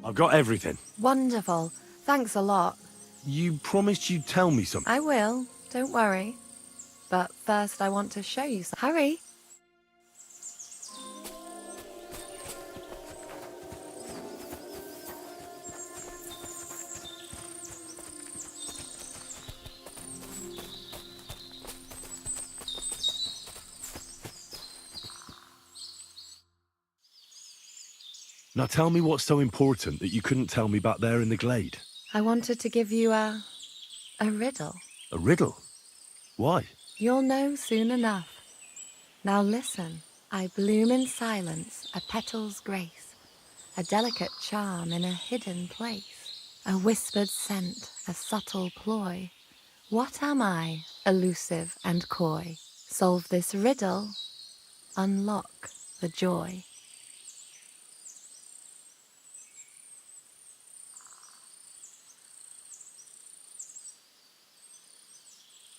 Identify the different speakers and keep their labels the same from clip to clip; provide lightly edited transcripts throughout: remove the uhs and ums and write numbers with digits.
Speaker 1: I've got everything.
Speaker 2: Wonderful. Thanks a lot.
Speaker 1: You promised you'd tell me something.
Speaker 2: I will. Don't worry. But first I want to show you some. Hurry!
Speaker 1: Now tell me what's so important that you couldn't tell me back there in the glade.
Speaker 2: I wanted to give you a riddle.
Speaker 1: A riddle? Why?
Speaker 2: You'll know soon enough. Now listen. I bloom in silence, a petal's grace, a delicate charm in a hidden place, a whispered scent, a subtle ploy. What am I, elusive and coy? Solve this riddle, unlock the joy.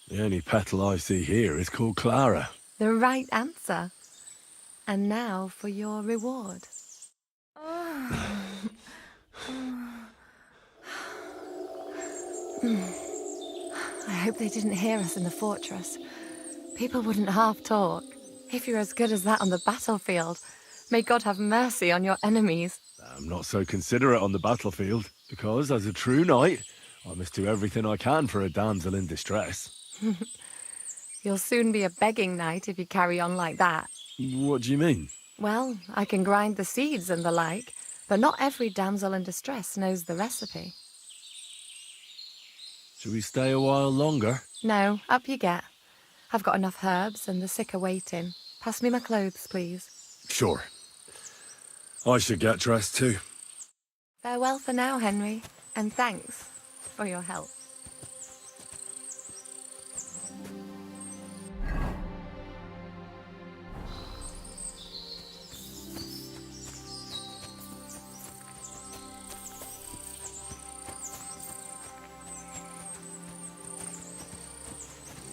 Speaker 1: The only petal I see here is called Clara.
Speaker 2: The right answer. And now for your reward. I hope they didn't hear us in the fortress. People wouldn't half talk. If you're as good as that on the battlefield, may God have mercy on your enemies.
Speaker 1: I'm not so considerate on the battlefield, because as a true knight, I must do everything I can for a damsel in distress.
Speaker 2: You'll soon be a begging knight if you carry on like that.
Speaker 1: What do you mean?
Speaker 2: Well, I can grind the seeds and the like, but not every damsel in distress knows the recipe.
Speaker 1: Should we stay a while longer?
Speaker 2: No, up you get. I've got enough herbs and the sick are waiting. Pass me my clothes, please.
Speaker 1: Sure. I should get dressed too.
Speaker 2: Farewell for now, Henry, and thanks for your help.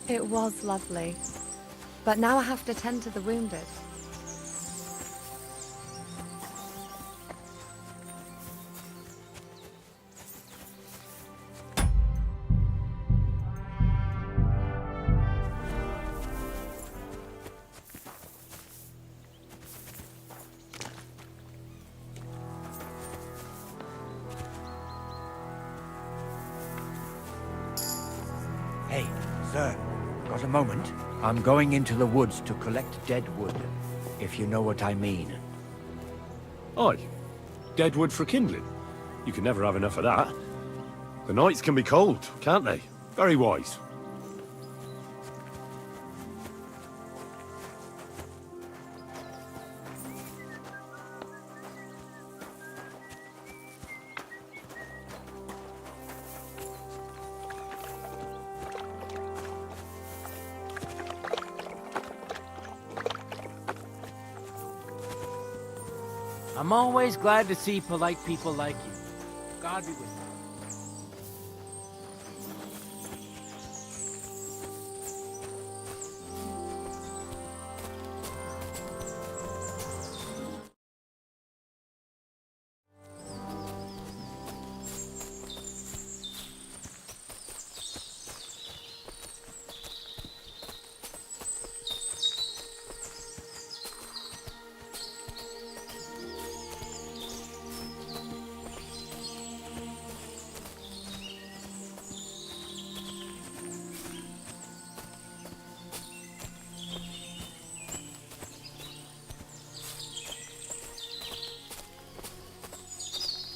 Speaker 2: It was lovely, but now I have to tend to the wounded.
Speaker 3: Hey, sir, got a moment? I'm going into the woods to collect dead wood, if you know what I mean.
Speaker 1: Aye. Dead wood for kindling. You can never have enough of that. The nights can be cold, can't they? Very wise.
Speaker 4: I'm always glad to see polite people like you. God be with you.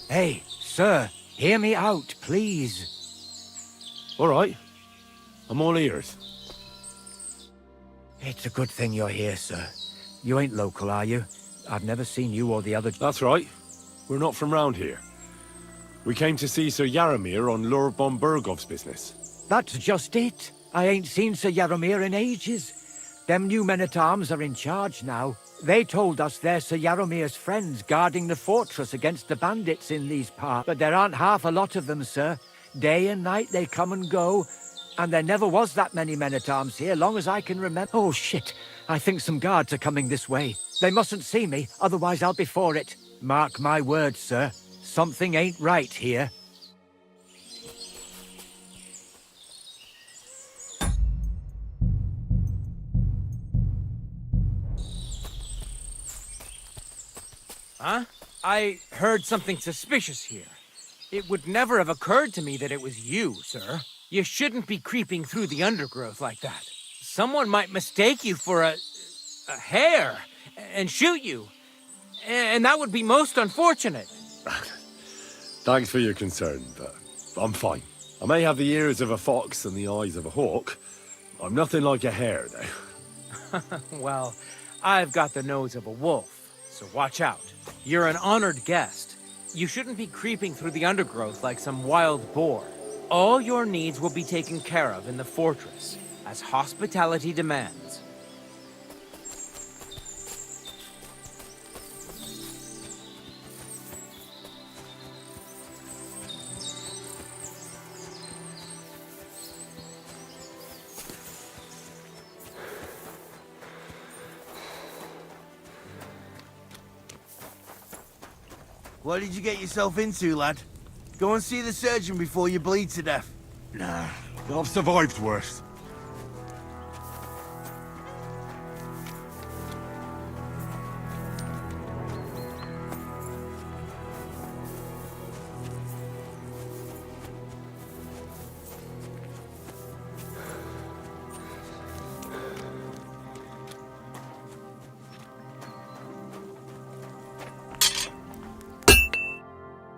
Speaker 3: Hey, sir, hear me out, please.
Speaker 1: All right. I'm all ears.
Speaker 3: It's a good thing you're here, sir. You ain't local, are you? I've never seen you or the other...
Speaker 1: That's right. We're not from round here. We came to see Sir Yaramir on Lord von Bergov's business.
Speaker 3: That's just it. I ain't seen Sir Yaramir in ages. Them new men-at-arms are in charge now. They told us they're Sir Yaramir's friends guarding the fortress against the bandits in these parts. But there aren't half a lot of them, sir. Day and night they come and go. And there never was that many men-at-arms here, long as I can remember. Oh, shit. I think some guards are coming this way. They mustn't see me, otherwise I'll be for it. Mark my words, sir. Something ain't right here.
Speaker 4: Huh? I heard something suspicious here. It would never have occurred to me that it was you, sir. You shouldn't be creeping through the undergrowth like that. Someone might mistake you for a hare and shoot you. And that would be most unfortunate.
Speaker 1: Thanks for your concern, but I'm fine. I may have the ears of a fox and the eyes of a hawk. I'm nothing like a hare, though.
Speaker 4: Well, I've got the nose of a wolf, so watch out. You're an honored guest. You shouldn't be creeping through the undergrowth like some wild boar. All your needs will be taken care of in the fortress, as hospitality demands.
Speaker 5: What did you get yourself into, lad? Go and see the surgeon before you bleed to death.
Speaker 1: Nah, I've survived worse.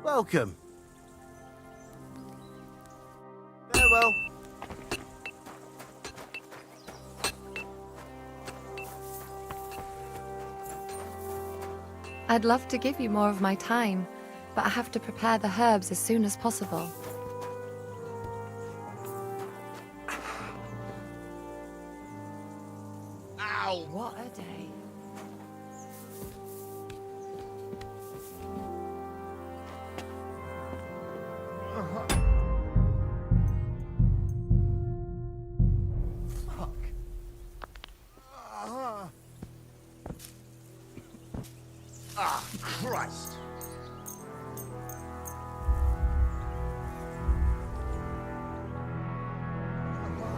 Speaker 5: Welcome. Farewell.
Speaker 2: I'd love to give you more of my time, but I have to prepare the herbs as soon as possible.
Speaker 5: Ow!
Speaker 2: What a day.
Speaker 5: Ah, Christ!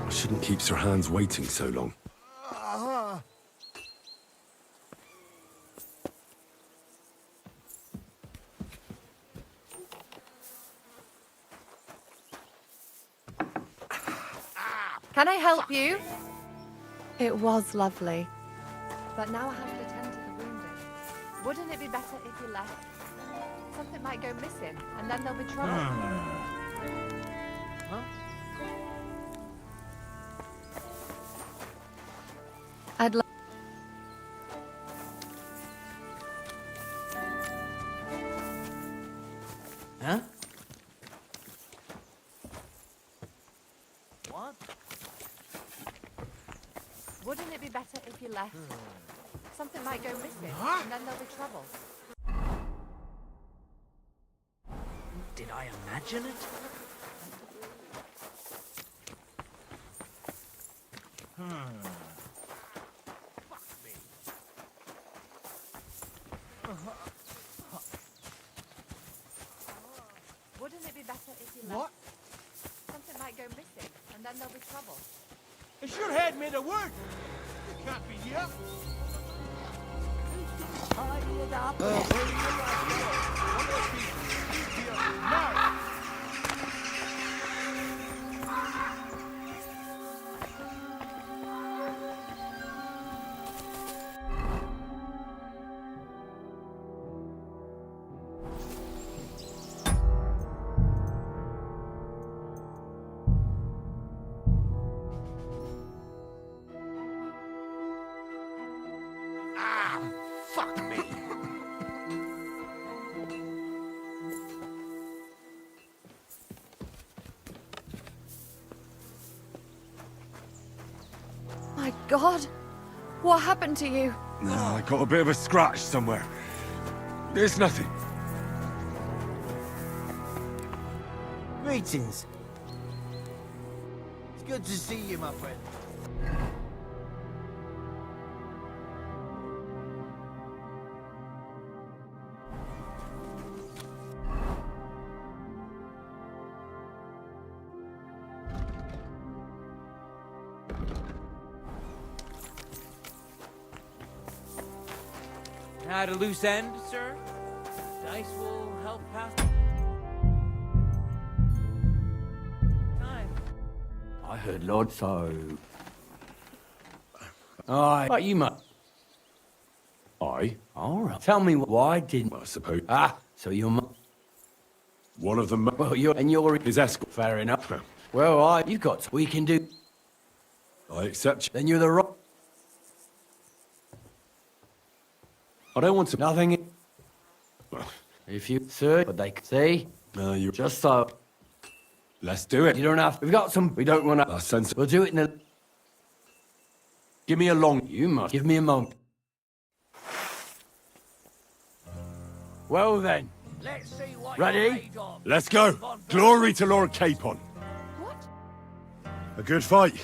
Speaker 1: I shouldn't keep Sir Hans waiting so long.
Speaker 2: Can I help you? It was lovely. But now I have to tend to the wounded. Wouldn't it be better if you left? Something might go missing, and then there'll be trouble.
Speaker 4: Huh?
Speaker 2: I'd love...
Speaker 4: Huh?
Speaker 5: What?
Speaker 2: Wouldn't it be better if you left? Something might go missing, and then there'll be trouble.
Speaker 4: Did I imagine it?
Speaker 2: Wouldn't it be better if you left?
Speaker 5: What?
Speaker 2: Something might go missing, and then there'll be trouble.
Speaker 5: Is your head made of wood? You can't be here. Tidy it up. Now! Ah, fuck me.
Speaker 2: My God! What happened to you?
Speaker 1: No, I got a bit of a scratch somewhere. There's nothing.
Speaker 5: Greetings. It's good to see you, my friend.
Speaker 4: At a loose end, sir? Dice will help pass time.
Speaker 6: I heard Lord, so... Aye, but you must...
Speaker 1: I?
Speaker 6: All right. Tell me why didn't...
Speaker 1: I suppose.
Speaker 6: Ah, so you're...
Speaker 1: One of them.
Speaker 6: Well, you're...
Speaker 1: His escort.
Speaker 6: Fair enough. Well, you've got... We can do...
Speaker 1: I accept you.
Speaker 6: Then you're the right...
Speaker 1: I don't want to.
Speaker 6: Nothing... If you... Sir, but they can see...
Speaker 1: No, you.
Speaker 6: Just so...
Speaker 1: Let's do it.
Speaker 6: You don't have... We've got some... We don't want to...
Speaker 1: That's sensible.
Speaker 6: We'll do it in a...
Speaker 1: Give me a long.
Speaker 6: You must... Give me a moment. Well then.
Speaker 4: Let's see what
Speaker 6: Ready?
Speaker 4: you're made of.
Speaker 1: Let's go. Glory to Lord Capon.
Speaker 2: What?
Speaker 1: A good fight.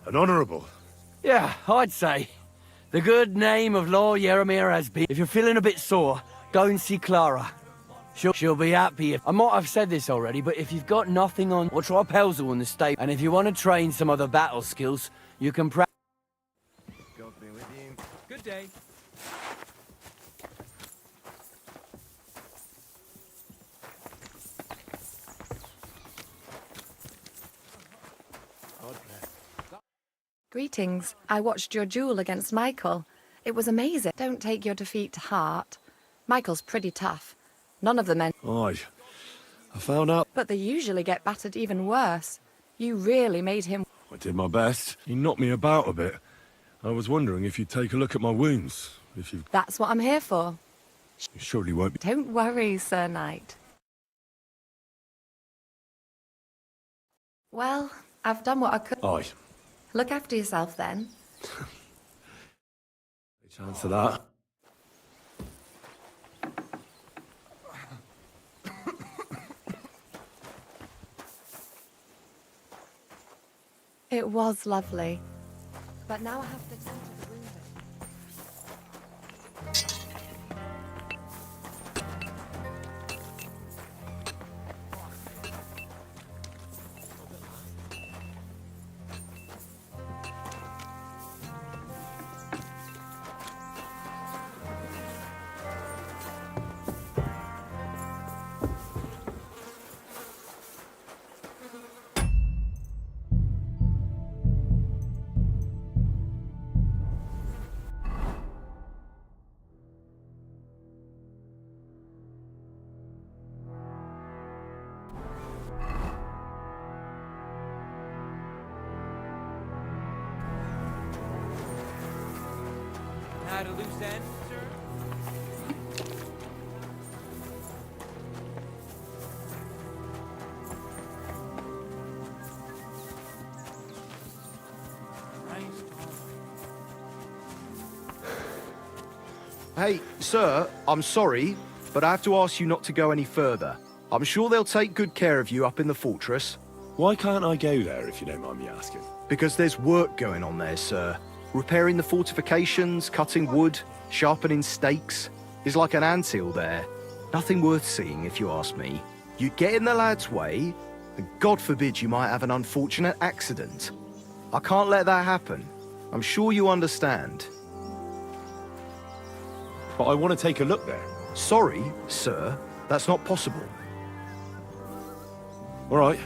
Speaker 1: An honourable.
Speaker 6: Yeah, I'd say. The good name of Lord Yaramir has been... If you're feeling a bit sore, go and see Clara. She'll be happy. I might have said this already, but if you've got nothing on... Or try Pelzel in the stable. And if you want to train some other battle skills, you can practice...
Speaker 5: God be with you.
Speaker 4: Good day.
Speaker 2: Greetings. I watched your duel against Michael. It was amazing. Don't take your defeat to heart. Michael's pretty tough. None of the men...
Speaker 1: Aye. I found out.
Speaker 2: But they usually get battered even worse. You really made him...
Speaker 1: I did my best. He knocked me about a bit. I was wondering if you'd take a look at my wounds. If you...
Speaker 2: That's what I'm here for.
Speaker 1: You surely won't be...
Speaker 2: Don't worry, Sir Knight. Well, I've done what I could.
Speaker 1: Aye.
Speaker 2: Look after yourself then.
Speaker 1: Chance of that.
Speaker 2: It was lovely. But now I have to tend to the wounded.
Speaker 4: At a loose end, sir?
Speaker 7: Hey, sir, I'm sorry, but I have to ask you not to go any further. I'm sure they'll take good care of you up in the fortress.
Speaker 1: Why can't I go there, if you don't mind me asking?
Speaker 7: Because there's work going on there, sir. Repairing the fortifications, cutting wood, sharpening stakes. There's like an anthill there. Nothing worth seeing, if you ask me. You get in the lad's way, and God forbid you might have an unfortunate accident. I can't let that happen. I'm sure you understand.
Speaker 1: But I want to take a look there.
Speaker 7: Sorry, sir, that's not possible.
Speaker 1: All right.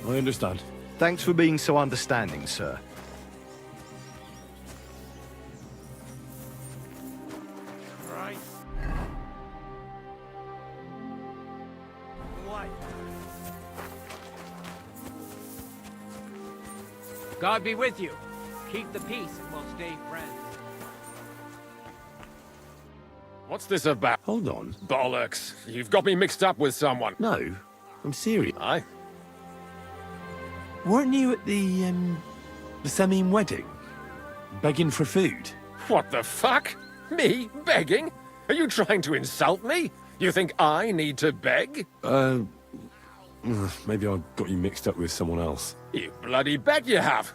Speaker 1: I understand.
Speaker 7: Thanks for being so understanding, sir.
Speaker 4: Right. What? God be with you. Keep the peace and we'll stay friends.
Speaker 8: What's this about?
Speaker 1: Hold on.
Speaker 8: Bollocks. You've got me mixed up with someone.
Speaker 1: No, I'm serious.
Speaker 8: Aye.
Speaker 1: Weren't you at the Semine wedding? Begging for food?
Speaker 8: What the fuck? Me begging? Are you trying to insult me? You think I need to beg?
Speaker 1: Maybe I got you mixed up with someone else.
Speaker 8: You bloody bet you have.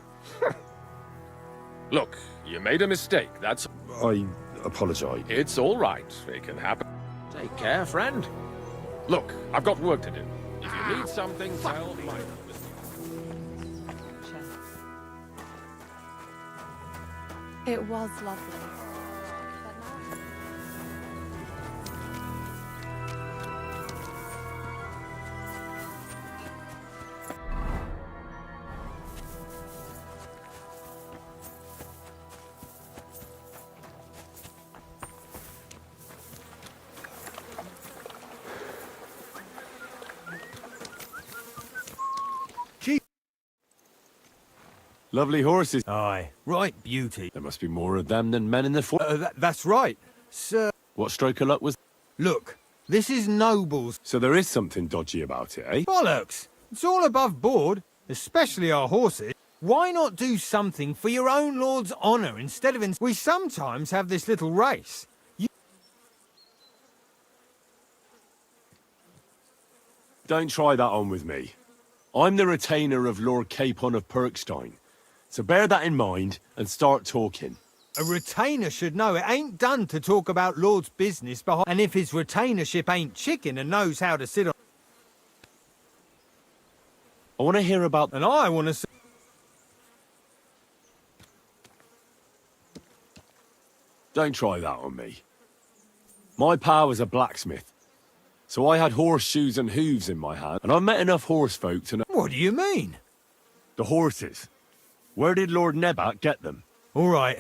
Speaker 8: Look, you made a mistake, that's...
Speaker 1: I apologise.
Speaker 8: It's all right. It can happen. Take care, friend. Look, I've got work to do. If you need something, tell me.
Speaker 2: It was lovely. But now...
Speaker 1: Lovely horses.
Speaker 9: Aye, right beauty.
Speaker 1: There must be more of them than men in the fort.
Speaker 9: That's right, sir.
Speaker 1: What stroke of luck was...
Speaker 9: Look, this is nobles.
Speaker 1: So there is something dodgy about it, eh?
Speaker 9: Bollocks! It's all above board, especially our horses. Why not do something for your own lord's honour instead of... We sometimes have this little race.
Speaker 1: Don't try that on with me. I'm the retainer of Lord Capon of Perkstein. So bear that in mind and start talking.
Speaker 9: A retainer should know it ain't done to talk about Lord's business behind... And if his retainership ain't chicken and knows how to sit on...
Speaker 1: I want to hear about...
Speaker 9: And I want to...
Speaker 1: Don't try that on me. My pa was a blacksmith. So I had horseshoes and hooves in my hand, and I met enough horse folk to know...
Speaker 9: What do you mean?
Speaker 1: The horses. Where did Lord Nebat get them?
Speaker 9: All right,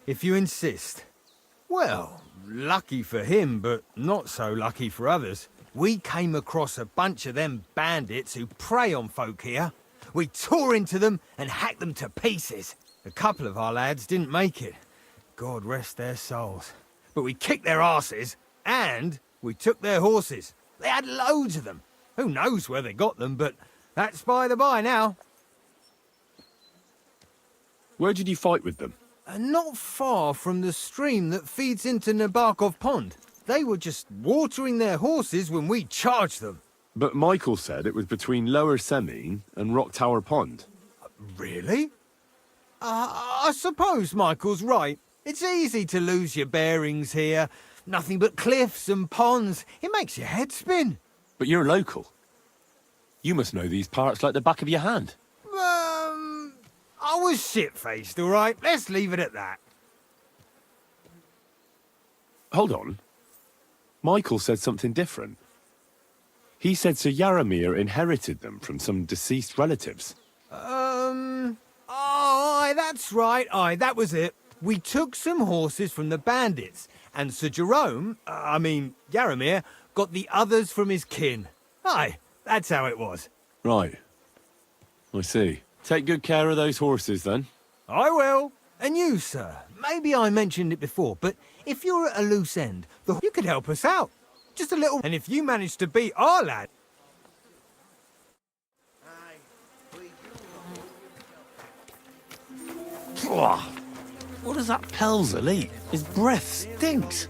Speaker 9: if you insist. Well, lucky for him, but not so lucky for others. We came across a bunch of them bandits who prey on folk here. We tore into them and hacked them to pieces. A couple of our lads didn't make it. God rest their souls. But we kicked their asses, and we took their horses. They had loads of them. Who knows where they got them, but that's by the by now.
Speaker 1: Where did you fight with them?
Speaker 9: Not far from the stream that feeds into Nabokov Pond. They were just watering their horses when we charged them.
Speaker 1: But Michael said it was between Lower Semine and Rock Tower Pond.
Speaker 9: Really? I suppose Michael's right. It's easy to lose your bearings here. Nothing but cliffs and ponds. It makes your head spin.
Speaker 1: But you're local. You must know these parts like the back of your hand.
Speaker 9: I was shit-faced, all right? Let's leave it at that.
Speaker 1: Hold on. Michael said something different. He said Sir Yaramir inherited them from some deceased relatives.
Speaker 9: Aye, that's right. Aye, that was it. We took some horses from the bandits, and Sir Jerome, Yaramir, got the others from his kin. Aye, that's how it was.
Speaker 1: Right. I see. Take good care of those horses, then.
Speaker 9: I will. And you, sir. Maybe I mentioned it before, but if you're at a loose end, you could help us out. Just a little. And if you manage to beat our lad...
Speaker 1: What does that Pelzel eat? His breath stinks.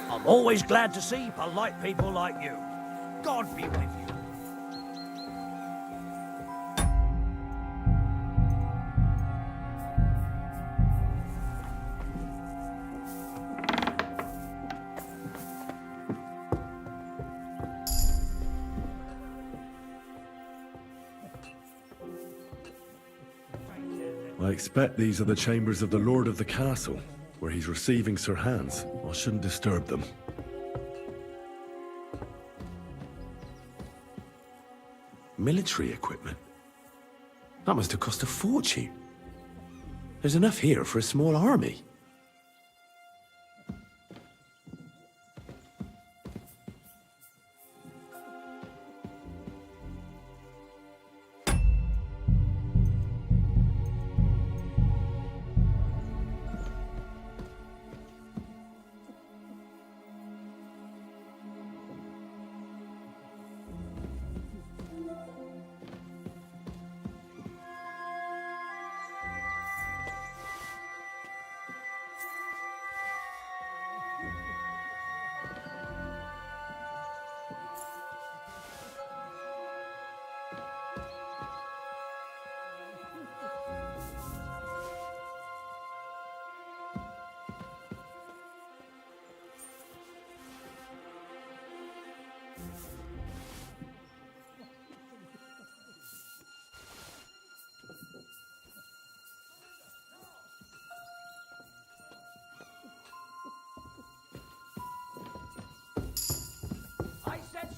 Speaker 10: I'm always glad to see polite people like you. God be with you.
Speaker 1: I expect these are the chambers of the Lord of the Castle, where he's receiving Sir Hans. I shouldn't disturb them. Military equipment? That must have cost a fortune. There's enough here for a small army.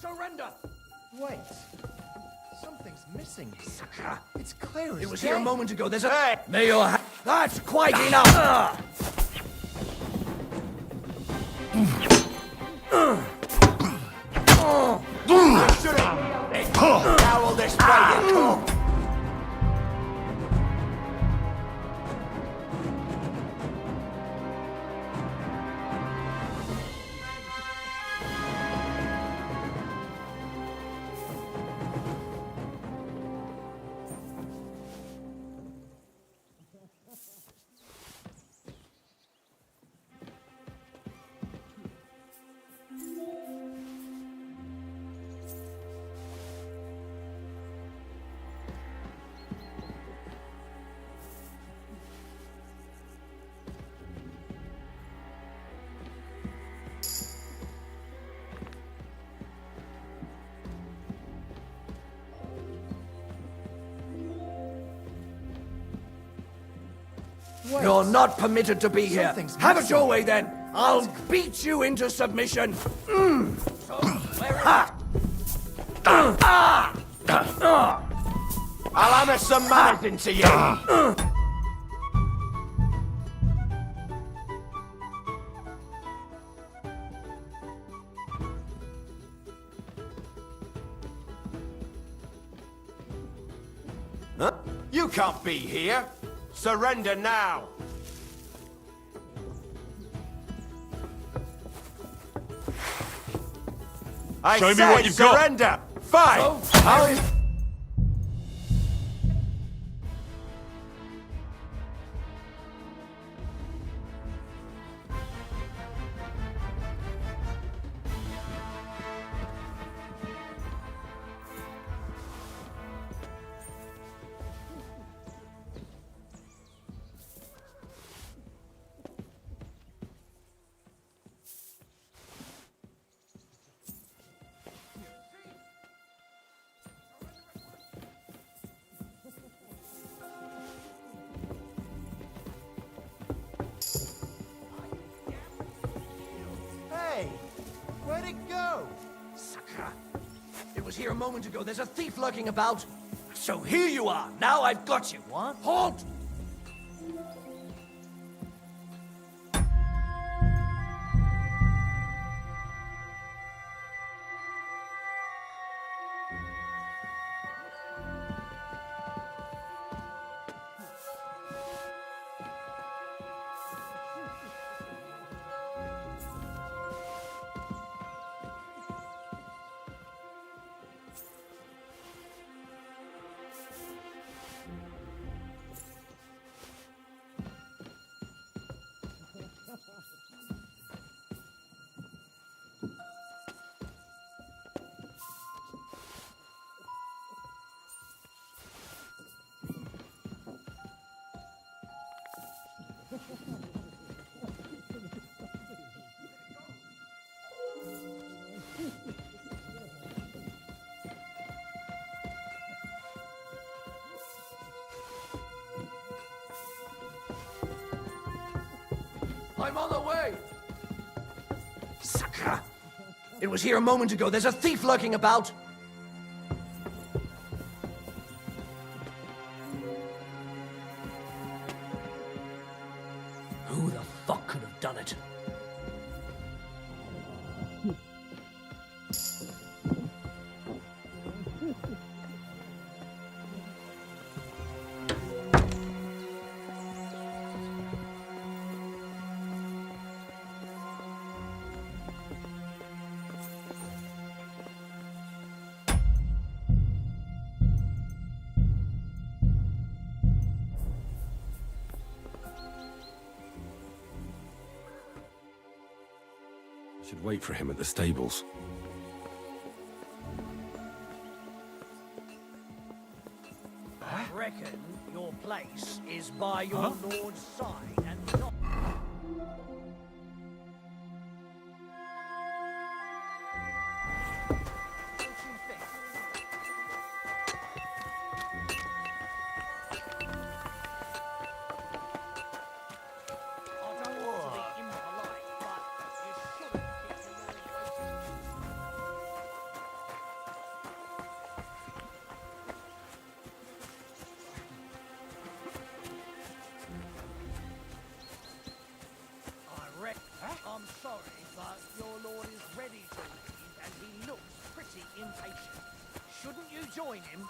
Speaker 10: surrender!
Speaker 7: Wait. Something's missing. It's clear as
Speaker 10: It was here a
Speaker 7: day.
Speaker 10: moment ago. There's a... Hey! May your That's quite enough! How will this fight come?
Speaker 7: Wait.
Speaker 10: You're not permitted to be here.
Speaker 7: Something's
Speaker 10: Have it
Speaker 7: missing.
Speaker 10: your way then. I'll beat you into submission. Ha! I'll hammer some manners into you. Huh? You can't be here. Surrender now. I
Speaker 1: Show me
Speaker 10: said
Speaker 1: what you've got.
Speaker 10: surrender. Fine.
Speaker 5: Hey, where'd it go?
Speaker 10: Sucker. It was here a moment ago. There's a thief lurking about. So here you are. Now I've got you.
Speaker 5: What?
Speaker 10: Halt! I'm on the way! Sucker! It was here a moment ago. There's a thief lurking about. Who the fuck could have done it?
Speaker 1: Should wait for him at the stables.
Speaker 10: I reckon your place is by your lord's side and not... But your lord is ready to leave, and he looks pretty impatient. Shouldn't you join him?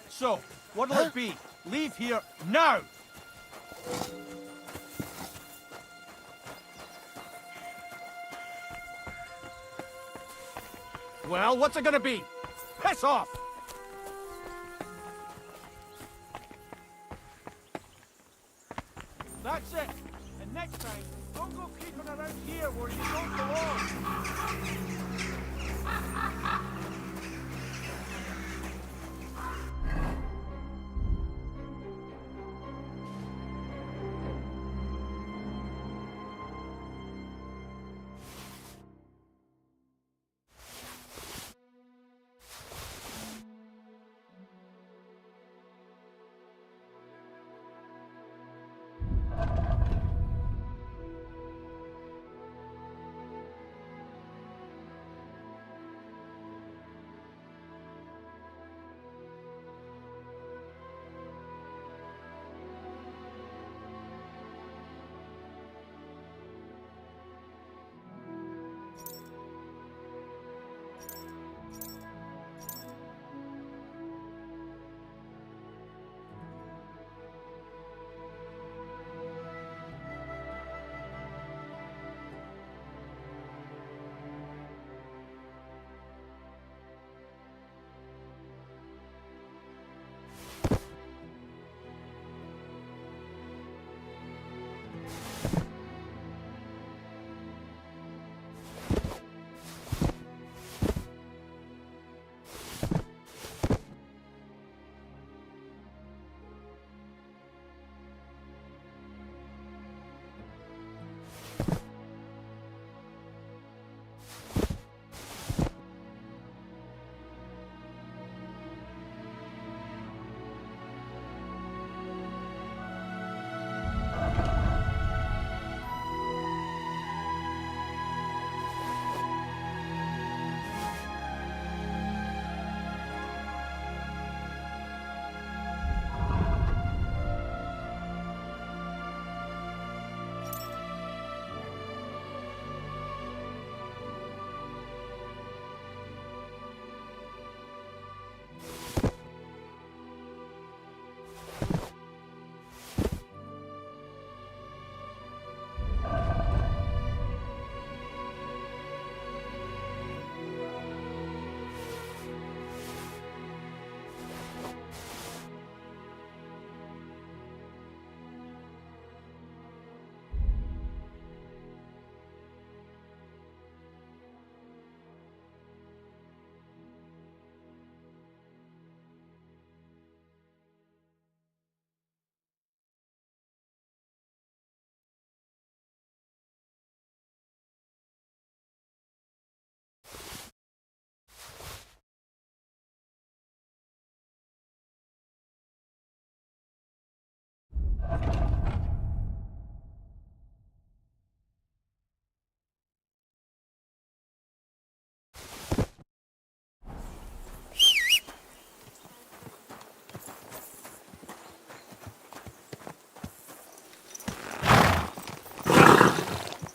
Speaker 9: So, what'll it be? Leave here now! Well, what's it gonna be? Piss off! That's it. And next time, don't go creeping around here where you don't belong.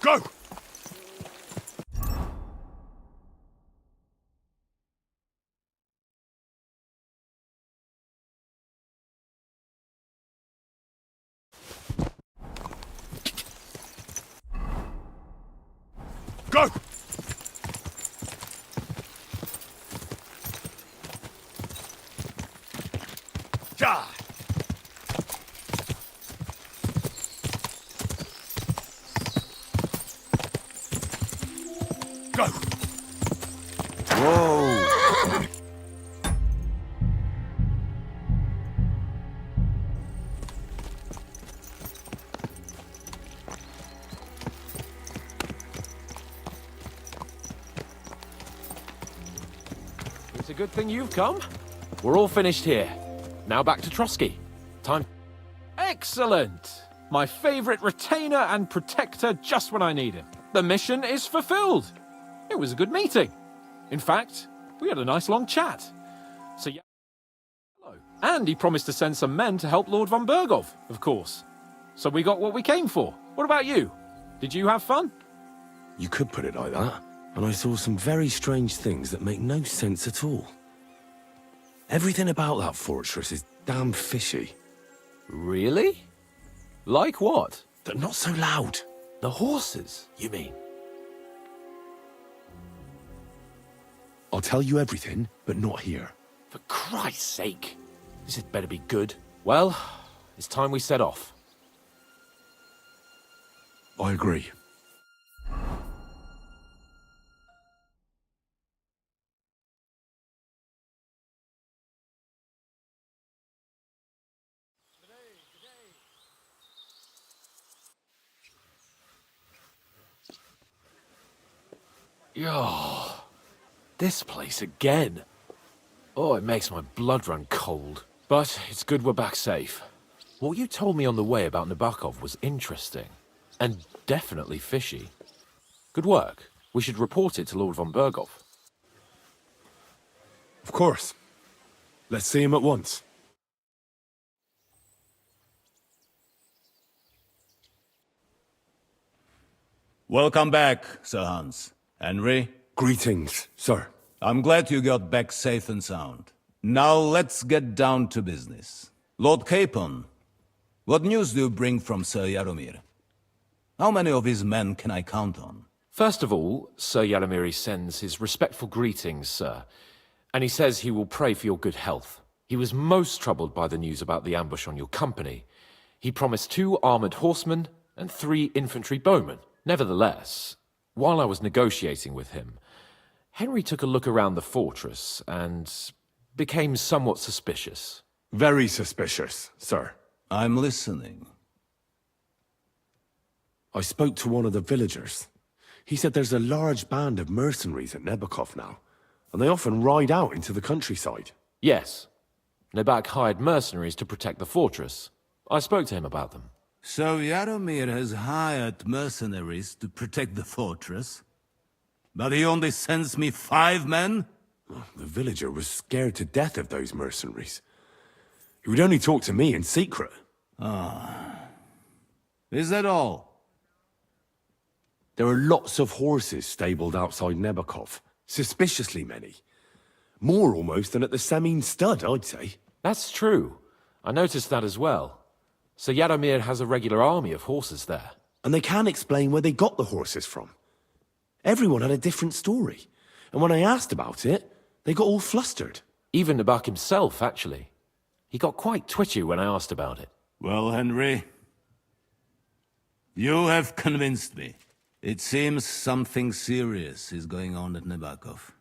Speaker 1: Go! Go! Ja! Go!
Speaker 7: Whoa!
Speaker 8: It's a good thing you've come. We're all finished here. Now back to Trotsky. Time. Excellent! My favorite retainer and protector just when I need him. The mission is fulfilled. It was a good meeting. In fact, we had a nice long chat. So yeah. Hello. And he promised to send some men to help Lord von Berghoff, of course. So we got what we came for. What about you? Did you have fun?
Speaker 1: You could put it like that. And I saw some very strange things that make no sense at all. Everything about that fortress is damn fishy.
Speaker 8: Really? Like what?
Speaker 1: They're not so loud.
Speaker 8: The horses, you mean?
Speaker 1: I'll tell you everything, but not here.
Speaker 8: For Christ's sake. This had better be good. Well, it's time we set off.
Speaker 1: I agree.
Speaker 8: Yo, this place again. Oh, it makes my blood run cold. But it's good we're back safe. What you told me on the way about Nabokov was interesting. And definitely fishy. Good work. We should report it to Lord von Berghoff.
Speaker 1: Of course. Let's see him at once.
Speaker 11: Welcome back, Sir Hans. Henry?
Speaker 1: Greetings, sir.
Speaker 11: I'm glad you got back safe and sound. Now let's get down to business. Lord Capon, what news do you bring from Sir Jaromir? How many of his men can I count on?
Speaker 8: First of all, Sir Jaromir sends his respectful greetings, sir. And he says he will pray for your good health. He was most troubled by the news about the ambush on your company. He promised 2 armored horsemen and 3 infantry bowmen. Nevertheless, while I was negotiating with him, Henry took a look around the fortress and became somewhat suspicious.
Speaker 1: Very suspicious, sir.
Speaker 11: I'm listening.
Speaker 1: I spoke to one of the villagers. He said there's a large band of mercenaries at Nebokov now, and they often ride out into the countryside.
Speaker 8: Yes. Nebak hired mercenaries to protect the fortress. I spoke to him about them.
Speaker 11: So Jaromir has hired mercenaries to protect the fortress? But he only sends me 5 men?
Speaker 1: The villager was scared to death of those mercenaries. He would only talk to me in secret.
Speaker 11: Is that all?
Speaker 1: There are lots of horses stabled outside Nebokov. Suspiciously many. More almost than at the Semine stud, I'd say.
Speaker 8: That's true. I noticed that as well. So Jaromir has a regular army of horses there.
Speaker 1: And they can't explain where they got the horses from. Everyone had a different story. And when I asked about it, they got all flustered.
Speaker 8: Even Nebak himself, actually. He got quite twitchy when I asked about it.
Speaker 11: Well, Henry, you have convinced me. It seems something serious is going on at Nebakov.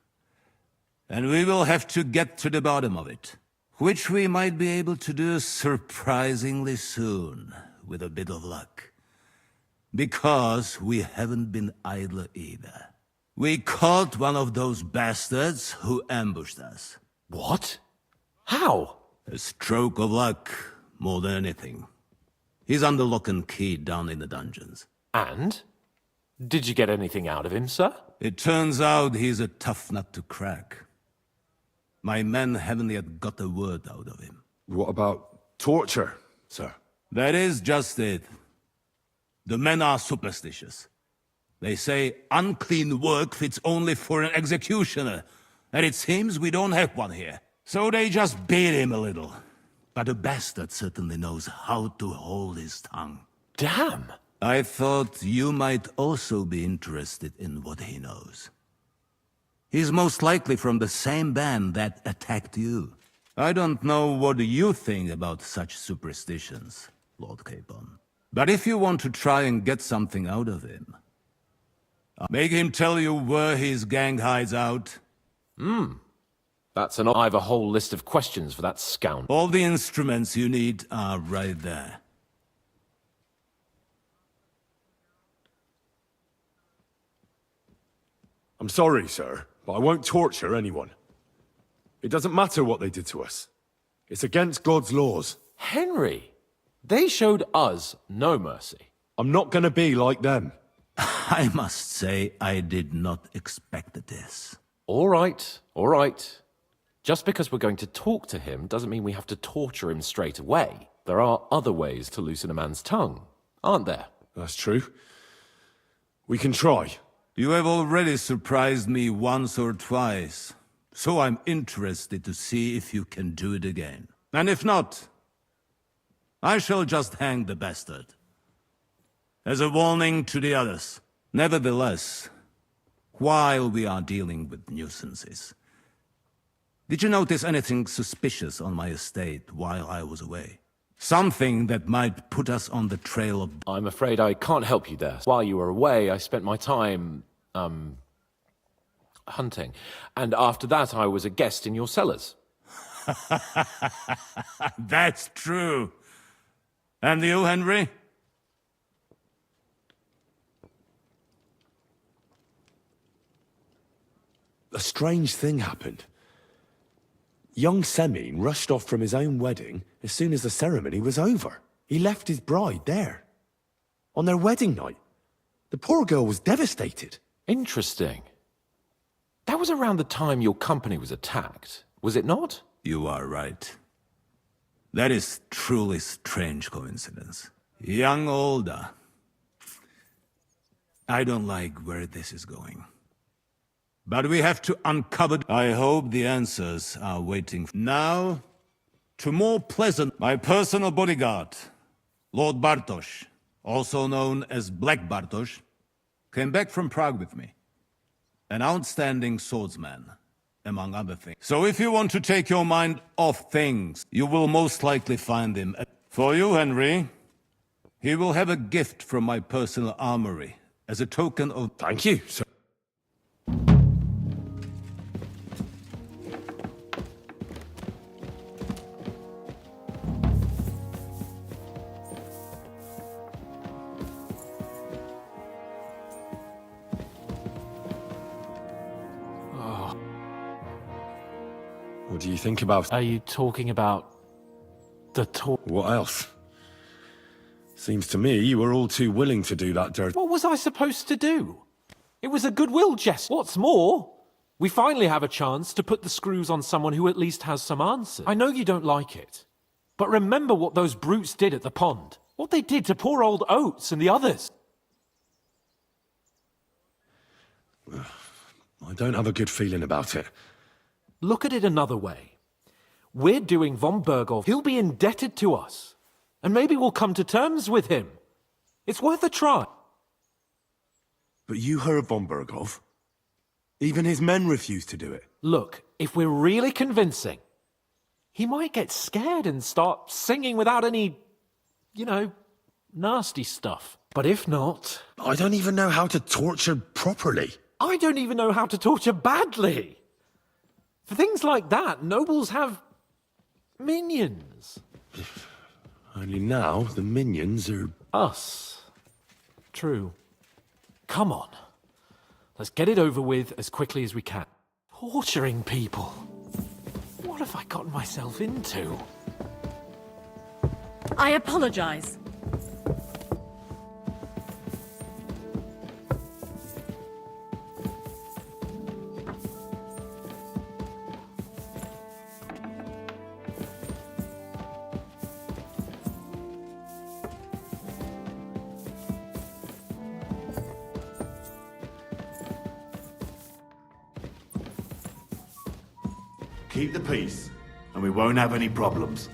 Speaker 11: And we will have to get to the bottom of it. Which we might be able to do surprisingly soon, with a bit of luck. Because we haven't been idle either. We caught one of those bastards who ambushed us.
Speaker 8: What? How?
Speaker 11: A stroke of luck, more than anything. He's under lock and key down in the dungeons.
Speaker 8: And? Did you get anything out of him, sir?
Speaker 11: It turns out he's a tough nut to crack. My men haven't yet got a word out of him.
Speaker 1: What about torture, sir?
Speaker 11: That is just it. The men are superstitious. They say unclean work fits only for an executioner, and it seems we don't have one here. So they just beat him a little. But the bastard certainly knows how to hold his tongue.
Speaker 8: Damn!
Speaker 11: I thought you might also be interested in what he knows. He's most likely from the same band that attacked you. I don't know what you think about such superstitions, Lord Capon. But if you want to try and get something out of him, make him tell you where his gang hides out.
Speaker 8: That's I have a whole list of questions for that scoundrel.
Speaker 11: All the instruments you need are right there.
Speaker 1: I'm sorry, sir, but I won't torture anyone. It doesn't matter what they did to us. It's against God's laws.
Speaker 8: Henry! They showed us no mercy.
Speaker 1: I'm not gonna be like them.
Speaker 11: I must say I did not expect this.
Speaker 8: All right, all right. Just because we're going to talk to him doesn't mean we have to torture him straight away. There are other ways to loosen a man's tongue, aren't there?
Speaker 1: That's true. We can try.
Speaker 11: You have already surprised me once or twice, so I'm interested to see if you can do it again. And if not, I shall just hang the bastard. As a warning to the others. Nevertheless, while we are dealing with nuisances, did you notice anything suspicious on my estate while I was away? Something that might put us on the trail of...
Speaker 8: I'm afraid I can't help you there. While you were away, I spent my time, hunting. And after that, I was a guest in your cellars.
Speaker 11: That's true. And you, Henry?
Speaker 1: A strange thing happened. Young Semine rushed off from his own wedding as soon as the ceremony was over. He left his bride there. On their wedding night. The poor girl was devastated.
Speaker 8: Interesting. That was around the time your company was attacked, was it not?
Speaker 11: You are right. That is truly strange coincidence. Young Olda. I don't like where this is going. But we have to uncover... I hope the answers are waiting. Now, to more pleasant... My personal bodyguard, Lord Bartosz, also known as Black Bartosz, came back from Prague with me. An outstanding swordsman, among other things. So if you want to take your mind off things, you will most likely find him. For you, Henry, he will have a gift from my personal armory as a token of...
Speaker 1: Thank you, sir. What do you think about...
Speaker 8: Are you talking about the
Speaker 1: What else? Seems to me you were all too willing to do that dirt.
Speaker 8: What was I supposed to do? It was a goodwill gesture. What's more, we finally have a chance to put the screws on someone who at least has some answers. I know you don't like it, but remember what those brutes did at the pond. What they did to poor old Oates and the others.
Speaker 1: I don't have a good feeling about it.
Speaker 8: Look at it another way. We're doing von Berghoff. He'll be indebted to us. And maybe we'll come to terms with him. It's worth a try.
Speaker 1: But you heard von Berghoff. Even his men refused to do it.
Speaker 8: Look, if we're really convincing, he might get scared and start singing without any, nasty stuff. But if not...
Speaker 1: I don't even know how to torture properly.
Speaker 8: I don't even know how to torture badly. For things like that, nobles have minions.
Speaker 1: Only now the minions are...
Speaker 8: Us. True. Come on. Let's get it over with as quickly as we can. Torturing people. What have I gotten myself into?
Speaker 12: I apologize.
Speaker 13: Keep the peace, and we won't have any problems.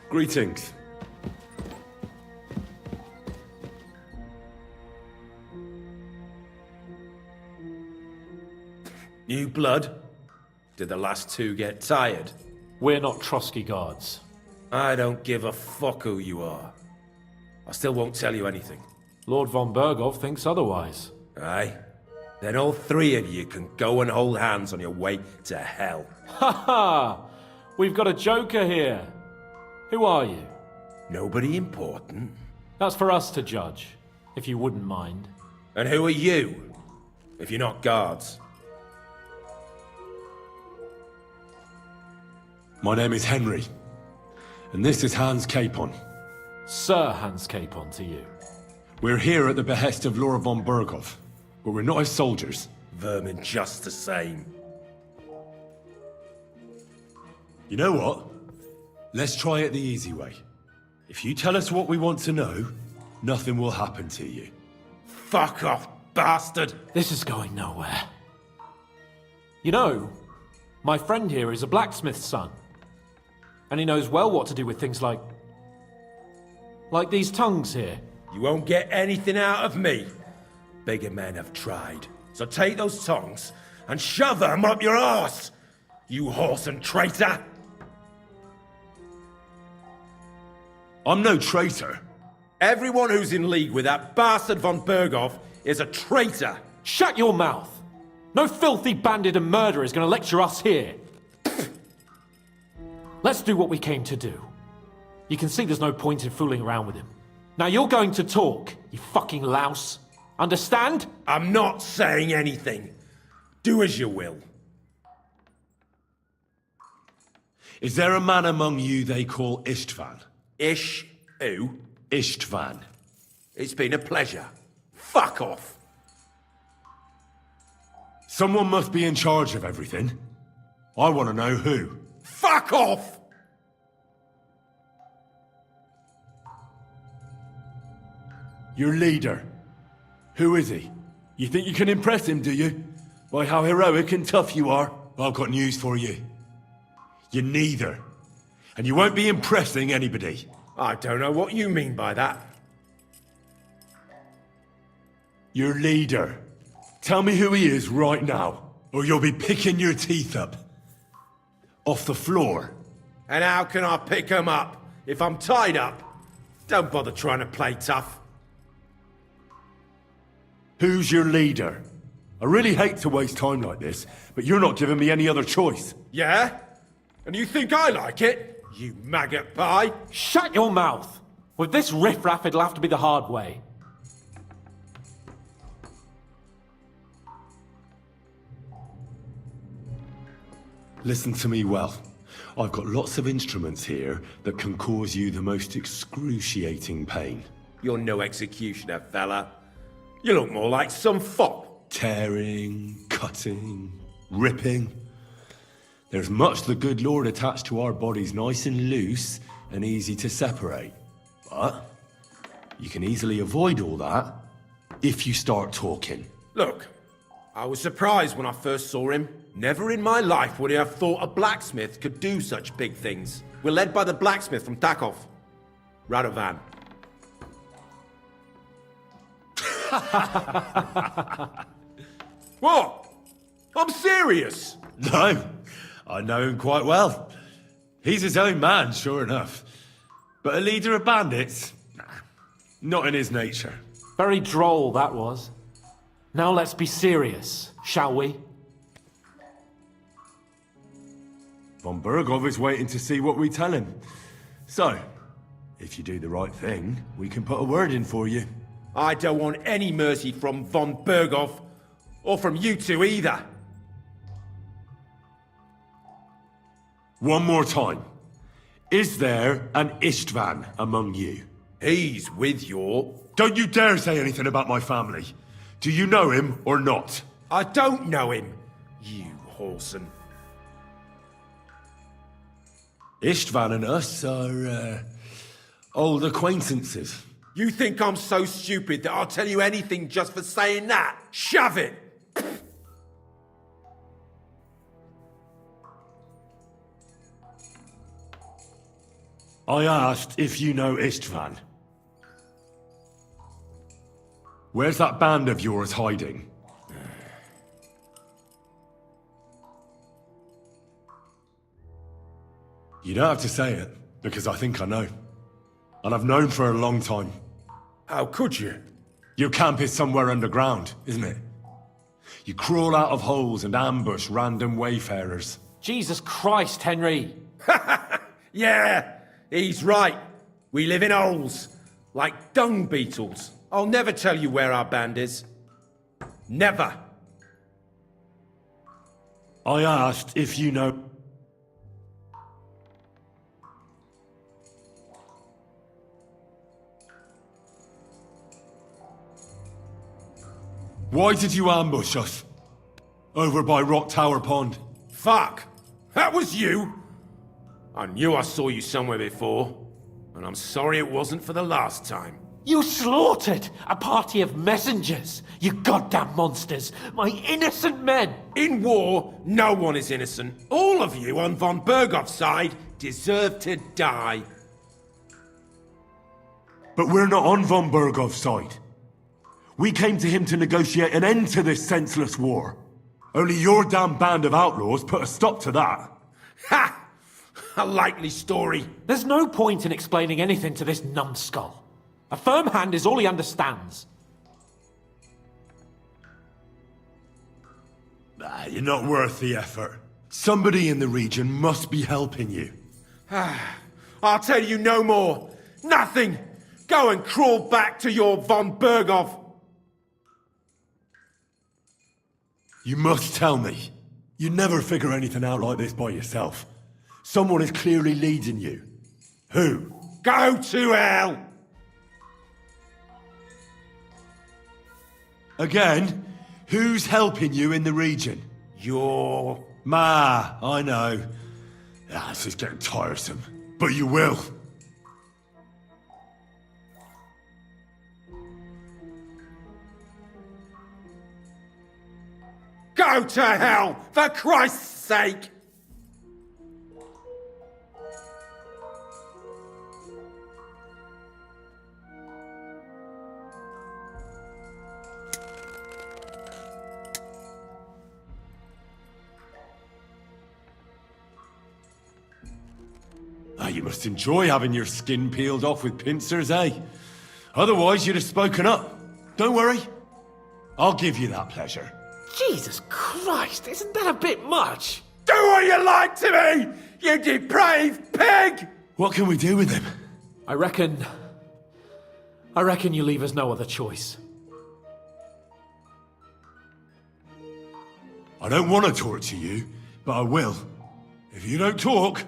Speaker 1: Greetings.
Speaker 10: New blood? Did the last two get tired?
Speaker 8: We're not Trotsky guards.
Speaker 10: I don't give a fuck who you are. I still won't tell you anything.
Speaker 8: Lord von Berghoff thinks otherwise.
Speaker 10: Aye? Then all three of you can go and hold hands on your way to hell.
Speaker 8: Ha ha! We've got a joker here. Who are you?
Speaker 10: Nobody important.
Speaker 8: That's for us to judge, if you wouldn't mind.
Speaker 10: And who are you, if you're not guards?
Speaker 1: My name is Henry, and this is Hans Capon.
Speaker 8: Sir Hans Capon to you.
Speaker 1: We're here at the behest of Lord von Berghoff, but we're not his soldiers.
Speaker 10: Vermin just the same.
Speaker 1: You know what? Let's try it the easy way. If you tell us what we want to know, nothing will happen to you.
Speaker 13: Fuck off, bastard!
Speaker 8: This is going nowhere. You know, my friend here is a blacksmith's son. And he knows well what to do with things like these tongues here.
Speaker 10: You won't get anything out of me. Bigger men have tried. So take those tongs and shove them up your arse, you horse and traitor!
Speaker 1: I'm no traitor.
Speaker 10: Everyone who's in league with that bastard von Berghoff is a traitor!
Speaker 8: Shut your mouth! No filthy bandit and murderer is going to lecture us here. Let's do what we came to do. You can see there's no point in fooling around with him. Now you're going to talk, you fucking louse. Understand?
Speaker 10: I'm not saying anything. Do as you will.
Speaker 1: Is there a man among you they call Istvan?
Speaker 10: Ish who?
Speaker 1: Istvan.
Speaker 10: It's been a pleasure. Fuck off.
Speaker 1: Someone must be in charge of everything. I want to know who.
Speaker 10: Fuck off!
Speaker 1: Your leader. Who is he? You think you can impress him, do you? By how heroic and tough you are? I've got news for you. You're neither. And you won't be impressing anybody.
Speaker 10: I don't know what you mean by that.
Speaker 1: Your leader. Tell me who he is right now, or you'll be picking your teeth up. Off the floor.
Speaker 10: And how can I pick him up if I'm tied up? Don't bother trying to play tough.
Speaker 1: Who's your leader? I really hate to waste time like this, but you're not giving me any other choice.
Speaker 10: Yeah? And you think I like it? You maggot pie?
Speaker 8: Shut your mouth! With this riffraff, it'll have to be the hard way.
Speaker 1: Listen to me well. I've got lots of instruments here that can cause you the most excruciating pain.
Speaker 10: You're no executioner, fella. You look more like some fop.
Speaker 1: Tearing, cutting, ripping. There's much the good Lord attached to our bodies nice and loose and easy to separate. But you can easily avoid all that if you start talking.
Speaker 10: Look, I was surprised when I first saw him. Never in my life would I have thought a blacksmith could do such big things. We're led by the blacksmith from Takov. Radovan. What? I'm serious.
Speaker 1: No, I know him quite well. He's his own man, sure enough. But a leader of bandits? Nah, not in his nature.
Speaker 8: Very droll, that was. Now let's be serious, shall we?
Speaker 1: Von Berghoff is waiting to see what we tell him. So, if you do the right thing, we can put a word in for you.
Speaker 10: I don't want any mercy from von Berghoff, or from you two either.
Speaker 1: One more time. Is there an Istvan among you?
Speaker 10: He's with your...
Speaker 1: Don't you dare say anything about my family. Do you know him or not?
Speaker 10: I don't know him, you whoreson.
Speaker 1: Istvan and us are, old acquaintances.
Speaker 10: You think I'm so stupid that I'll tell you anything just for saying that? Shove it!
Speaker 1: I asked if you know Istvan. Where's that band of yours hiding? You don't have to say it, because I think I know. And I've known for a long time.
Speaker 10: How could you?
Speaker 1: Your camp is somewhere underground, isn't it? You crawl out of holes and ambush random wayfarers.
Speaker 8: Jesus Christ, Henry!
Speaker 10: Yeah, he's right. We live in holes, like dung beetles. I'll never tell you where our band is. Never.
Speaker 1: I asked if you know... Why did you ambush us? Over by Rock Tower Pond.
Speaker 10: Fuck! That was you? I knew I saw you somewhere before, and I'm sorry it wasn't for the last time.
Speaker 8: You slaughtered a party of messengers, you goddamn monsters! My innocent men!
Speaker 10: In war, no one is innocent. All of you on von Bergov's side deserve to die.
Speaker 1: But we're not on von Bergov's side. We came to him to negotiate an end to this senseless war. Only your damn band of outlaws put a stop to that.
Speaker 10: Ha! A likely story.
Speaker 8: There's no point in explaining anything to this numbskull. A firm hand is all he understands.
Speaker 1: You're not worth the effort. Somebody in the region must be helping you.
Speaker 10: I'll tell you no more. Nothing. Go and crawl back to your von Bergov.
Speaker 1: You must tell me. You never figure anything out like this by yourself. Someone is clearly leading you. Who?
Speaker 10: Go to hell!
Speaker 1: Again, who's helping you in the region?
Speaker 10: Your...
Speaker 1: I know. This is getting tiresome. But you will.
Speaker 10: Go to hell, for Christ's sake!
Speaker 1: You must enjoy having your skin peeled off with pincers, eh? Otherwise, you'd have spoken up. Don't worry. I'll give you that pleasure.
Speaker 8: Jesus Christ, isn't that a bit much?
Speaker 10: Do what you like to me, you depraved pig!
Speaker 1: What can we do with him?
Speaker 8: I reckon you leave us no other choice.
Speaker 1: I don't want to torture you, but I will. If you don't talk,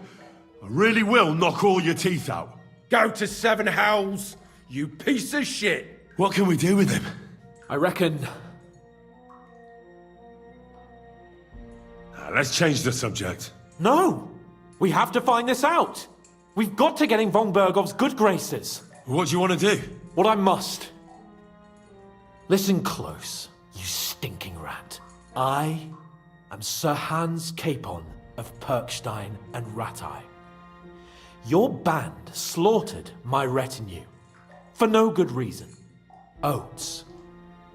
Speaker 1: I really will knock all your teeth out.
Speaker 10: Go to Seven Hells, you piece of shit!
Speaker 1: What can we do with him?
Speaker 8: I reckon...
Speaker 1: Let's change the subject.
Speaker 8: No! We have to find this out! We've got to get in von Bergov's good graces.
Speaker 1: What do you want to do?
Speaker 8: What I must. Listen close, you stinking rat. I am Sir Hans Capon of Perkstein and Rattay. Your band slaughtered my retinue. For no good reason. Oates,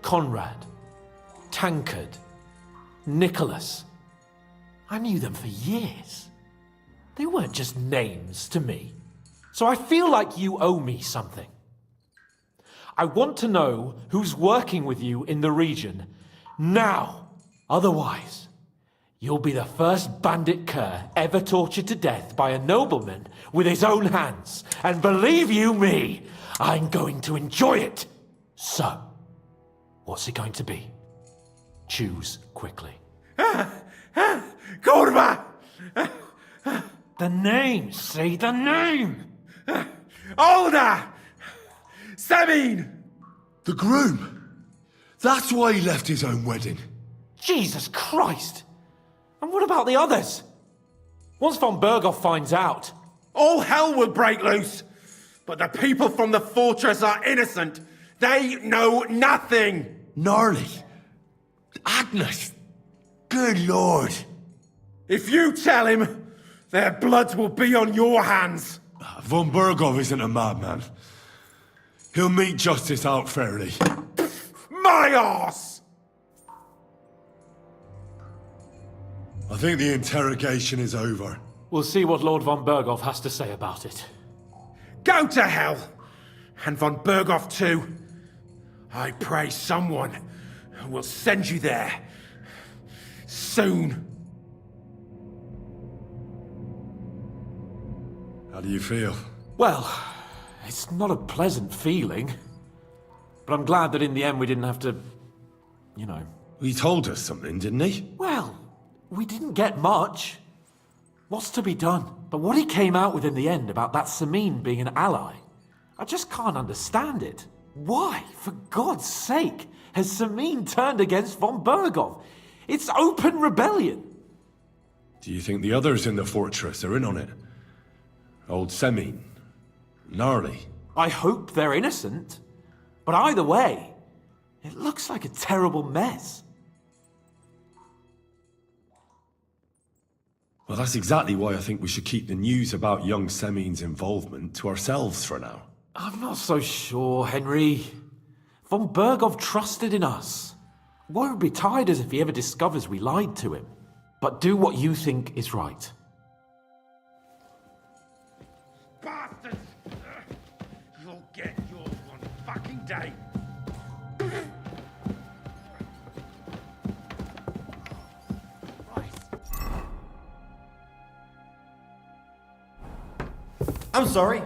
Speaker 8: Conrad, Tankard, Nicholas. I knew them for years. They weren't just names to me. So I feel like you owe me something. I want to know who's working with you in the region now. Otherwise, you'll be the first bandit cur ever tortured to death by a nobleman with his own hands. And believe you me, I'm going to enjoy it. So, what's it going to be? Choose quickly.
Speaker 10: Kurva!
Speaker 8: The name, say the name!
Speaker 10: Older! Sabine!
Speaker 1: The groom! That's why he left his own wedding.
Speaker 8: Jesus Christ! And what about the others? Once von Bergov finds out...
Speaker 10: All hell will break loose! But the people from the fortress are innocent! They know nothing!
Speaker 1: Gnarly. Agnes. Good lord.
Speaker 10: If you tell him, their blood will be on your hands!
Speaker 1: Von Bergov isn't a madman. He'll meet justice out fairly.
Speaker 10: My arse!
Speaker 1: I think the interrogation is over.
Speaker 8: We'll see what Lord von Bergov has to say about it.
Speaker 10: Go to hell! And von Bergov too. I pray someone will send you there. Soon.
Speaker 1: How do you feel?
Speaker 8: Well, it's not a pleasant feeling. But I'm glad that in the end we didn't have to... you know...
Speaker 1: He told us something, didn't he?
Speaker 8: Well, we didn't get much. What's to be done? But what he came out with in the end about that Samine being an ally, I just can't understand it. Why, for God's sake, has Samine turned against von Bergov? It's open rebellion.
Speaker 1: Do you think the others in the fortress are in on it? Old Semine. Gnarly.
Speaker 8: I hope they're innocent. But either way, it looks like a terrible mess.
Speaker 1: Well, that's exactly why I think we should keep the news about young Semine's involvement to ourselves for now.
Speaker 8: I'm not so sure, Henry. Von Bergov trusted in us. Won't be tired as if he ever discovers we lied to him. But do what you think is right.
Speaker 10: Bastards! You'll get yours one fucking day.
Speaker 12: I'm sorry.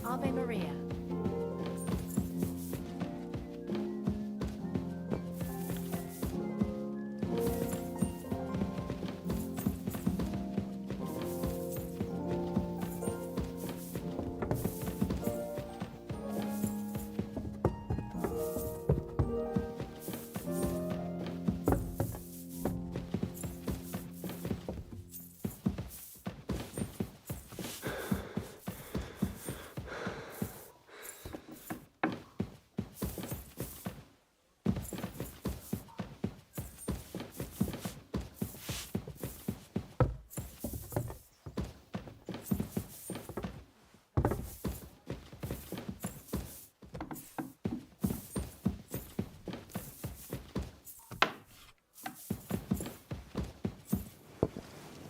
Speaker 2: Ave Maria.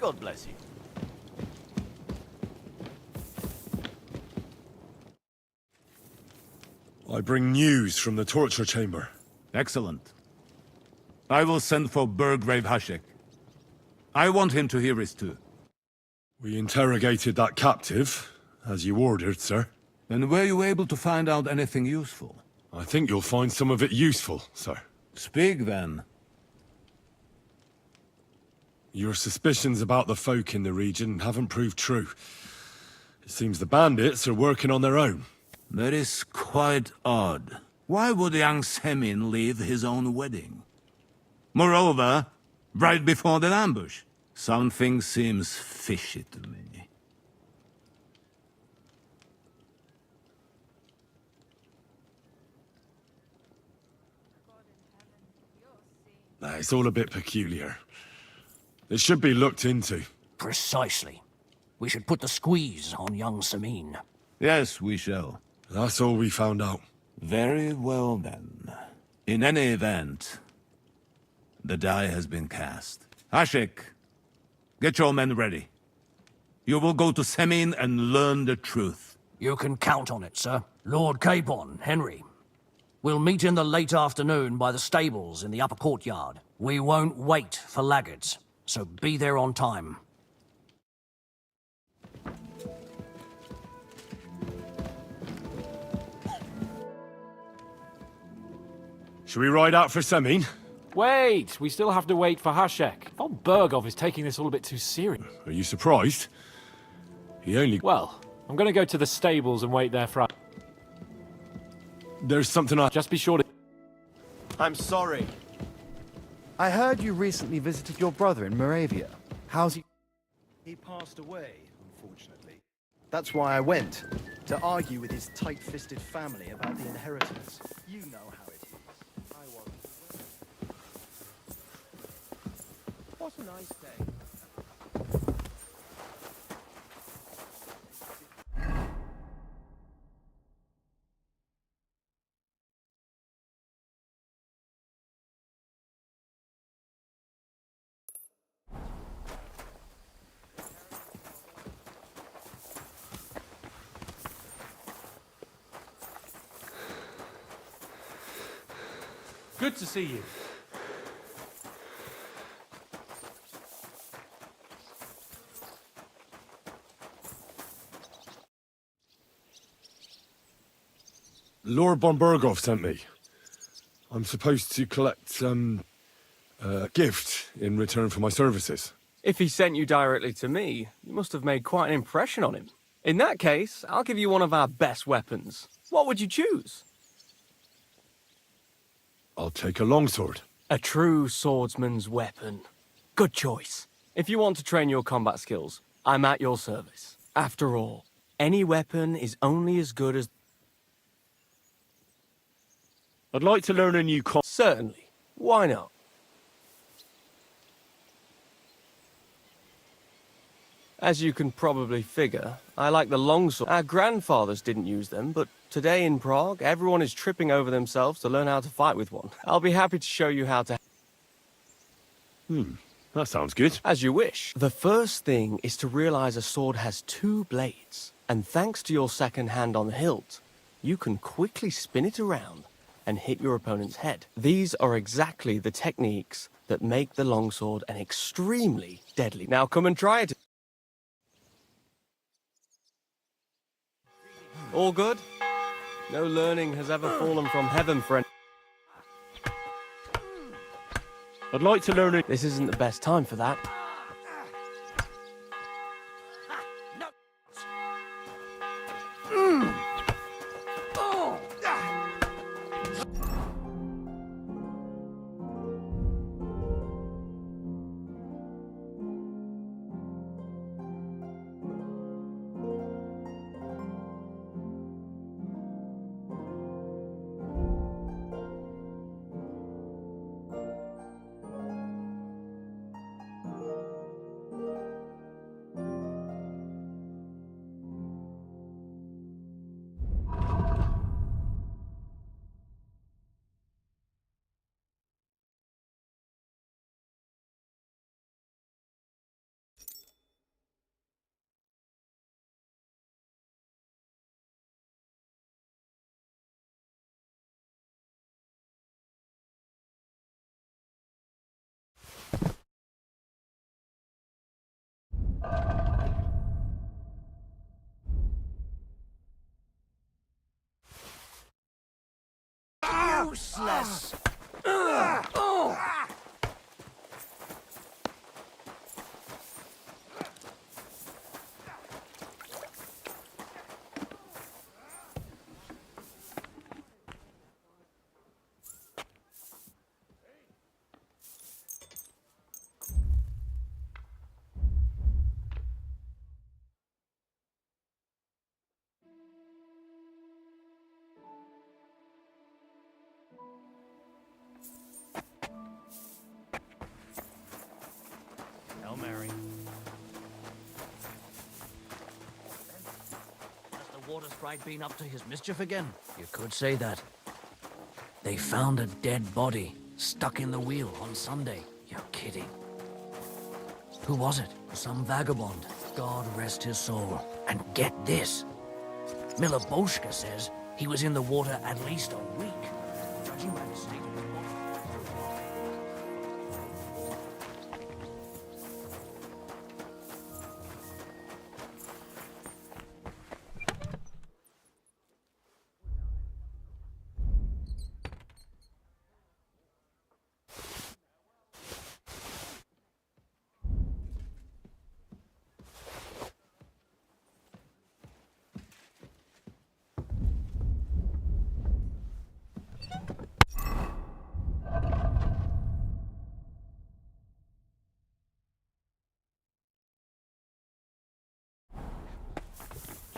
Speaker 12: God bless you.
Speaker 1: I bring news from the torture chamber.
Speaker 11: Excellent. I will send for Burgrave Hashek. I want him to hear it too.
Speaker 1: We interrogated that captive, as you ordered, sir.
Speaker 11: And were you able to find out anything useful?
Speaker 1: I think you'll find some of it useful, sir.
Speaker 11: Speak then.
Speaker 1: Your suspicions about the folk in the region haven't proved true. It seems the bandits are working on their own.
Speaker 11: That is quite odd. Why would young Semine leave his own wedding? Moreover, right before the ambush. Something seems fishy to me.
Speaker 1: Nah, it's all a bit peculiar. It should be looked into.
Speaker 14: Precisely. We should put the squeeze on young Semine.
Speaker 11: Yes, we shall.
Speaker 1: That's all we found out.
Speaker 11: Very well, then. In any event, the die has been cast. Hashek, get your men ready. You will go to Semine and learn the truth.
Speaker 14: You can count on it, sir. Lord Capon, Henry. We'll meet in the late afternoon by the stables in the upper courtyard. We won't wait for laggards, so be there on time.
Speaker 1: Should we ride out for Semine?
Speaker 8: Wait, we still have to wait for Hashek. Von Bergov is taking this all a bit too serious.
Speaker 1: Are you surprised? He only...
Speaker 8: Well, I'm gonna go to the stables and wait there for...
Speaker 1: There's something I...
Speaker 8: Just be sure to...
Speaker 12: I'm sorry. I heard you recently visited your brother in Moravia. How's he? He passed away, unfortunately. That's why I went, to argue with his tight-fisted family about the inheritance. You know how it is. I wasn't. What a nice day.
Speaker 8: Good to see you.
Speaker 1: Lord von Bergov sent me. I'm supposed to collect, A gift in return for my services.
Speaker 15: If he sent you directly to me, you must have made quite an impression on him. In that case, I'll give you one of our best weapons. What would you choose?
Speaker 1: I'll take a longsword.
Speaker 15: A true swordsman's weapon. Good choice. If you want to train your combat skills, I'm at your service. After all, any weapon is only as good as...
Speaker 1: I'd like to learn a new
Speaker 15: Certainly. Why not? As you can probably figure, I like the longsword. Our grandfathers didn't use them, but today in Prague, everyone is tripping over themselves to learn how to fight with one. I'll be happy to show you how to...
Speaker 1: That sounds good.
Speaker 15: As you wish. The first thing is to realize a sword has two blades, and thanks to your second hand on the hilt, you can quickly spin it around and hit your opponent's head. These are exactly the techniques that make the longsword an extremely deadly... Now come and try it. All good? No learning has ever fallen from heaven, friend.
Speaker 1: I'd like to learn
Speaker 15: This isn't the best time for that.
Speaker 14: Useless! Hail Mary. Has the water sprite been up to his mischief again? You could say that. They found a dead body stuck in the wheel on Sunday. You're kidding. Who was it? Some vagabond. God rest his soul. And get this. Miller Boschka says he was in the water at least a week. Judging by the state of his body.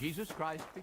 Speaker 3: Jesus Christ be...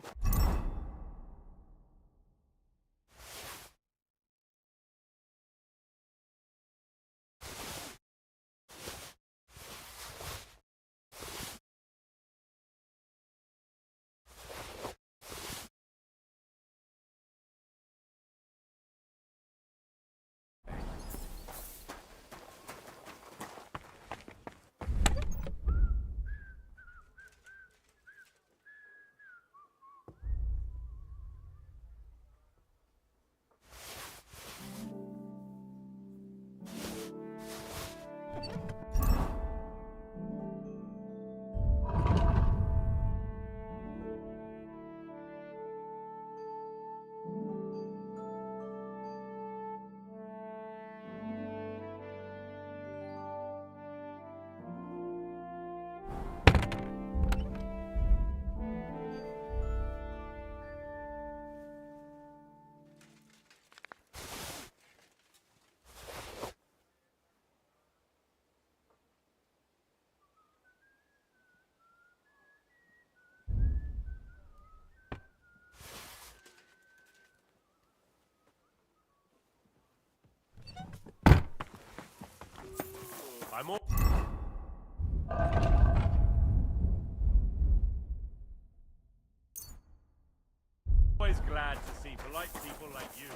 Speaker 13: like people like you.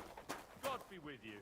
Speaker 13: God be with you.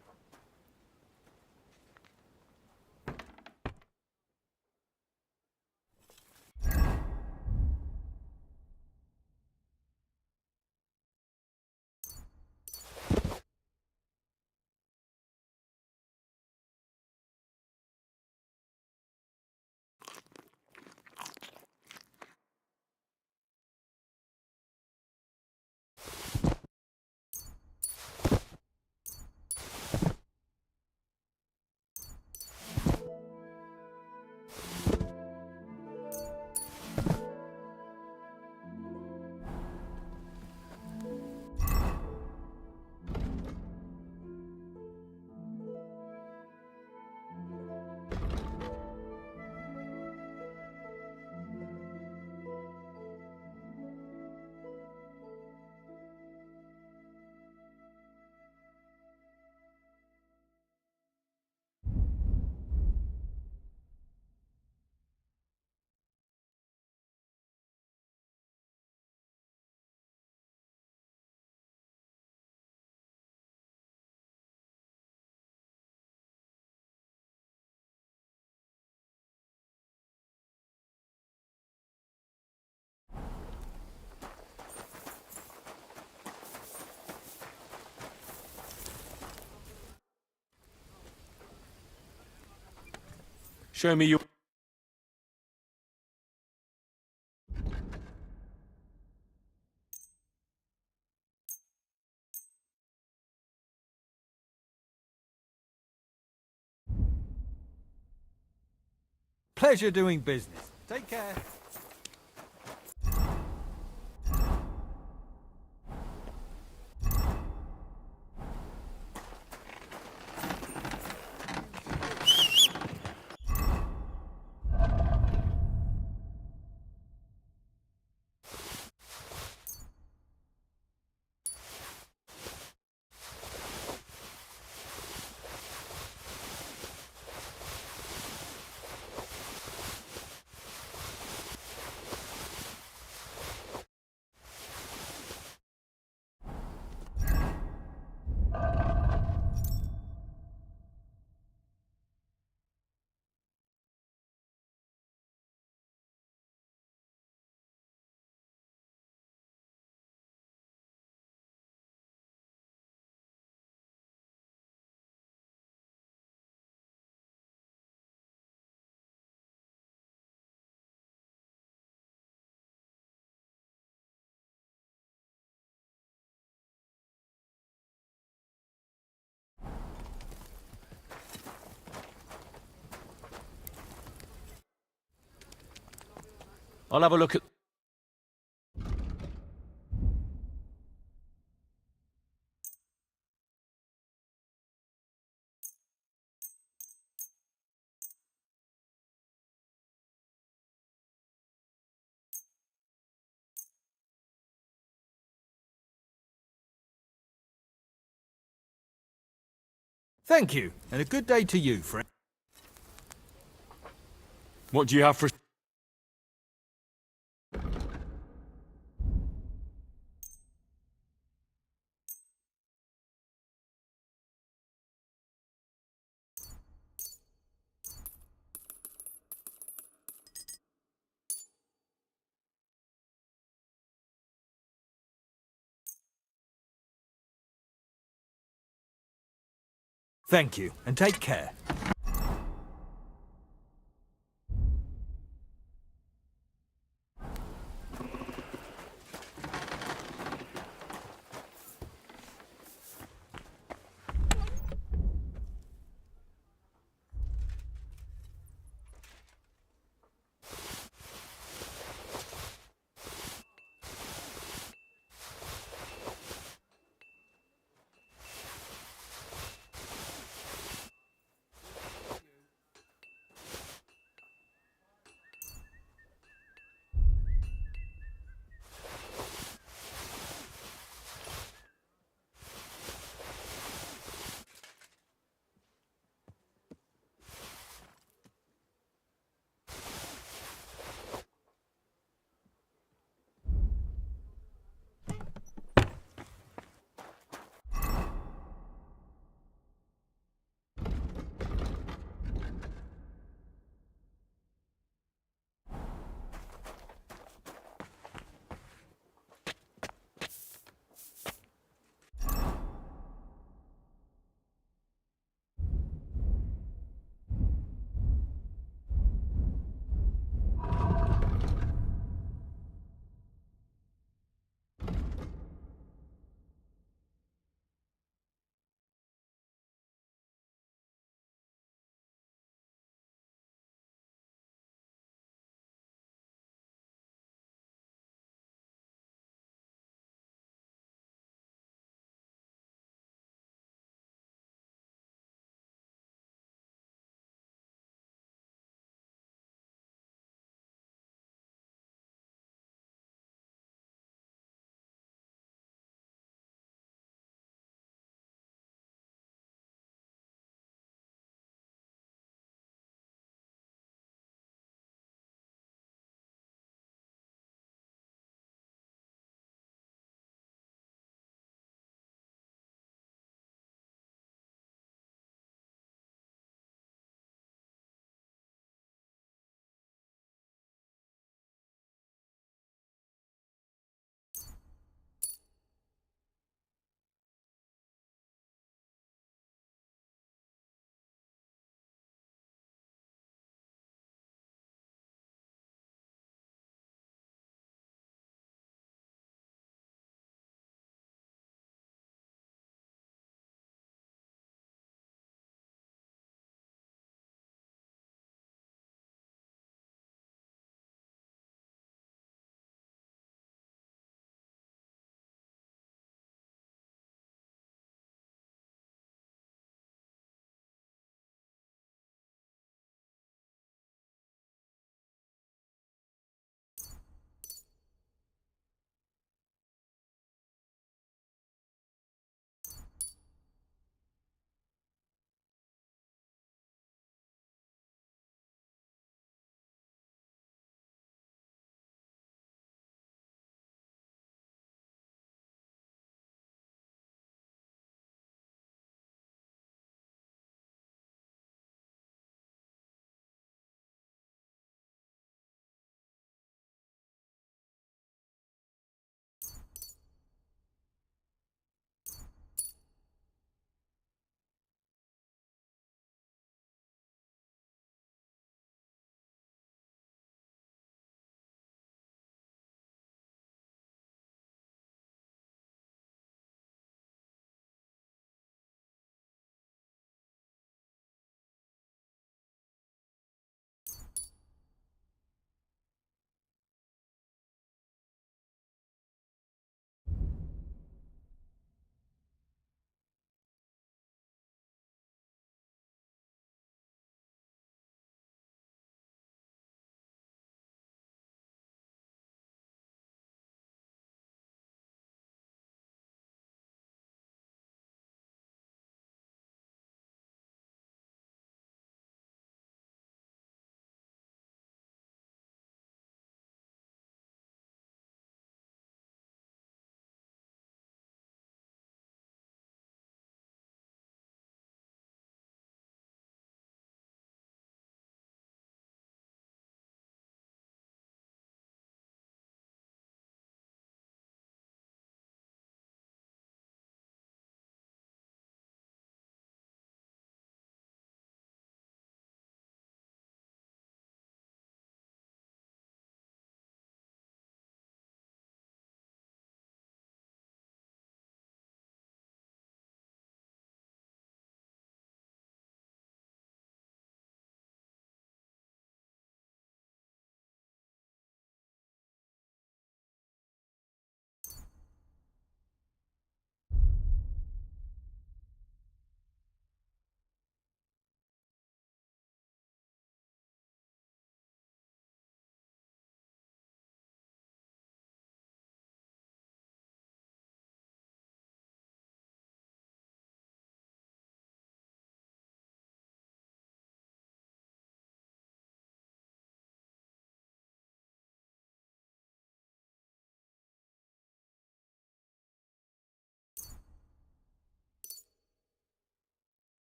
Speaker 10: Show me your...
Speaker 9: Pleasure doing business. Take care.
Speaker 8: I'll have a look at...
Speaker 9: Thank you, and a good day to you, friend.
Speaker 10: What do you have for...
Speaker 9: Thank you, and take care.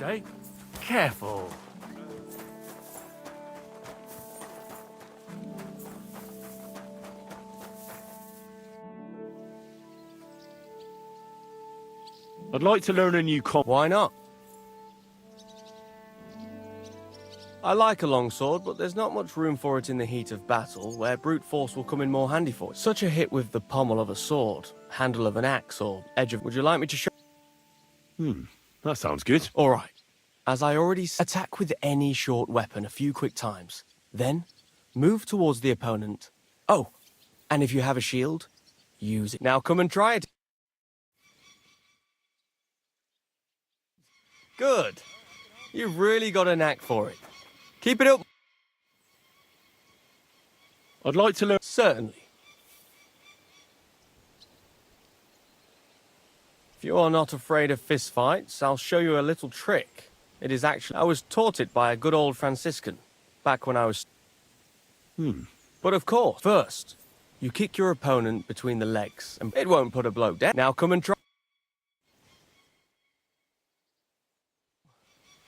Speaker 14: first, eh? Careful.
Speaker 11: I'd like to learn a new
Speaker 15: Why not? I like a longsword, but there's not much room for it in the heat of battle, where brute force will come in more handy for it. Such a hit with the pommel of a sword, handle of an axe, or edge of... Would you like me to show...
Speaker 11: That sounds good.
Speaker 15: All right. As I already attack with any short weapon a few quick times. Then, move towards the opponent. Oh, and if you have a shield, use it. Now come and try it. Good. You've really got a knack for it. Keep it up.
Speaker 11: I'd like to learn...
Speaker 15: Certainly. If you are not afraid of fistfights, I'll show you a little trick. It is actually... I was taught it by a good old Franciscan, back when I was... But of course, first, you kick your opponent between the legs, and it won't put a bloke down. Now come and try...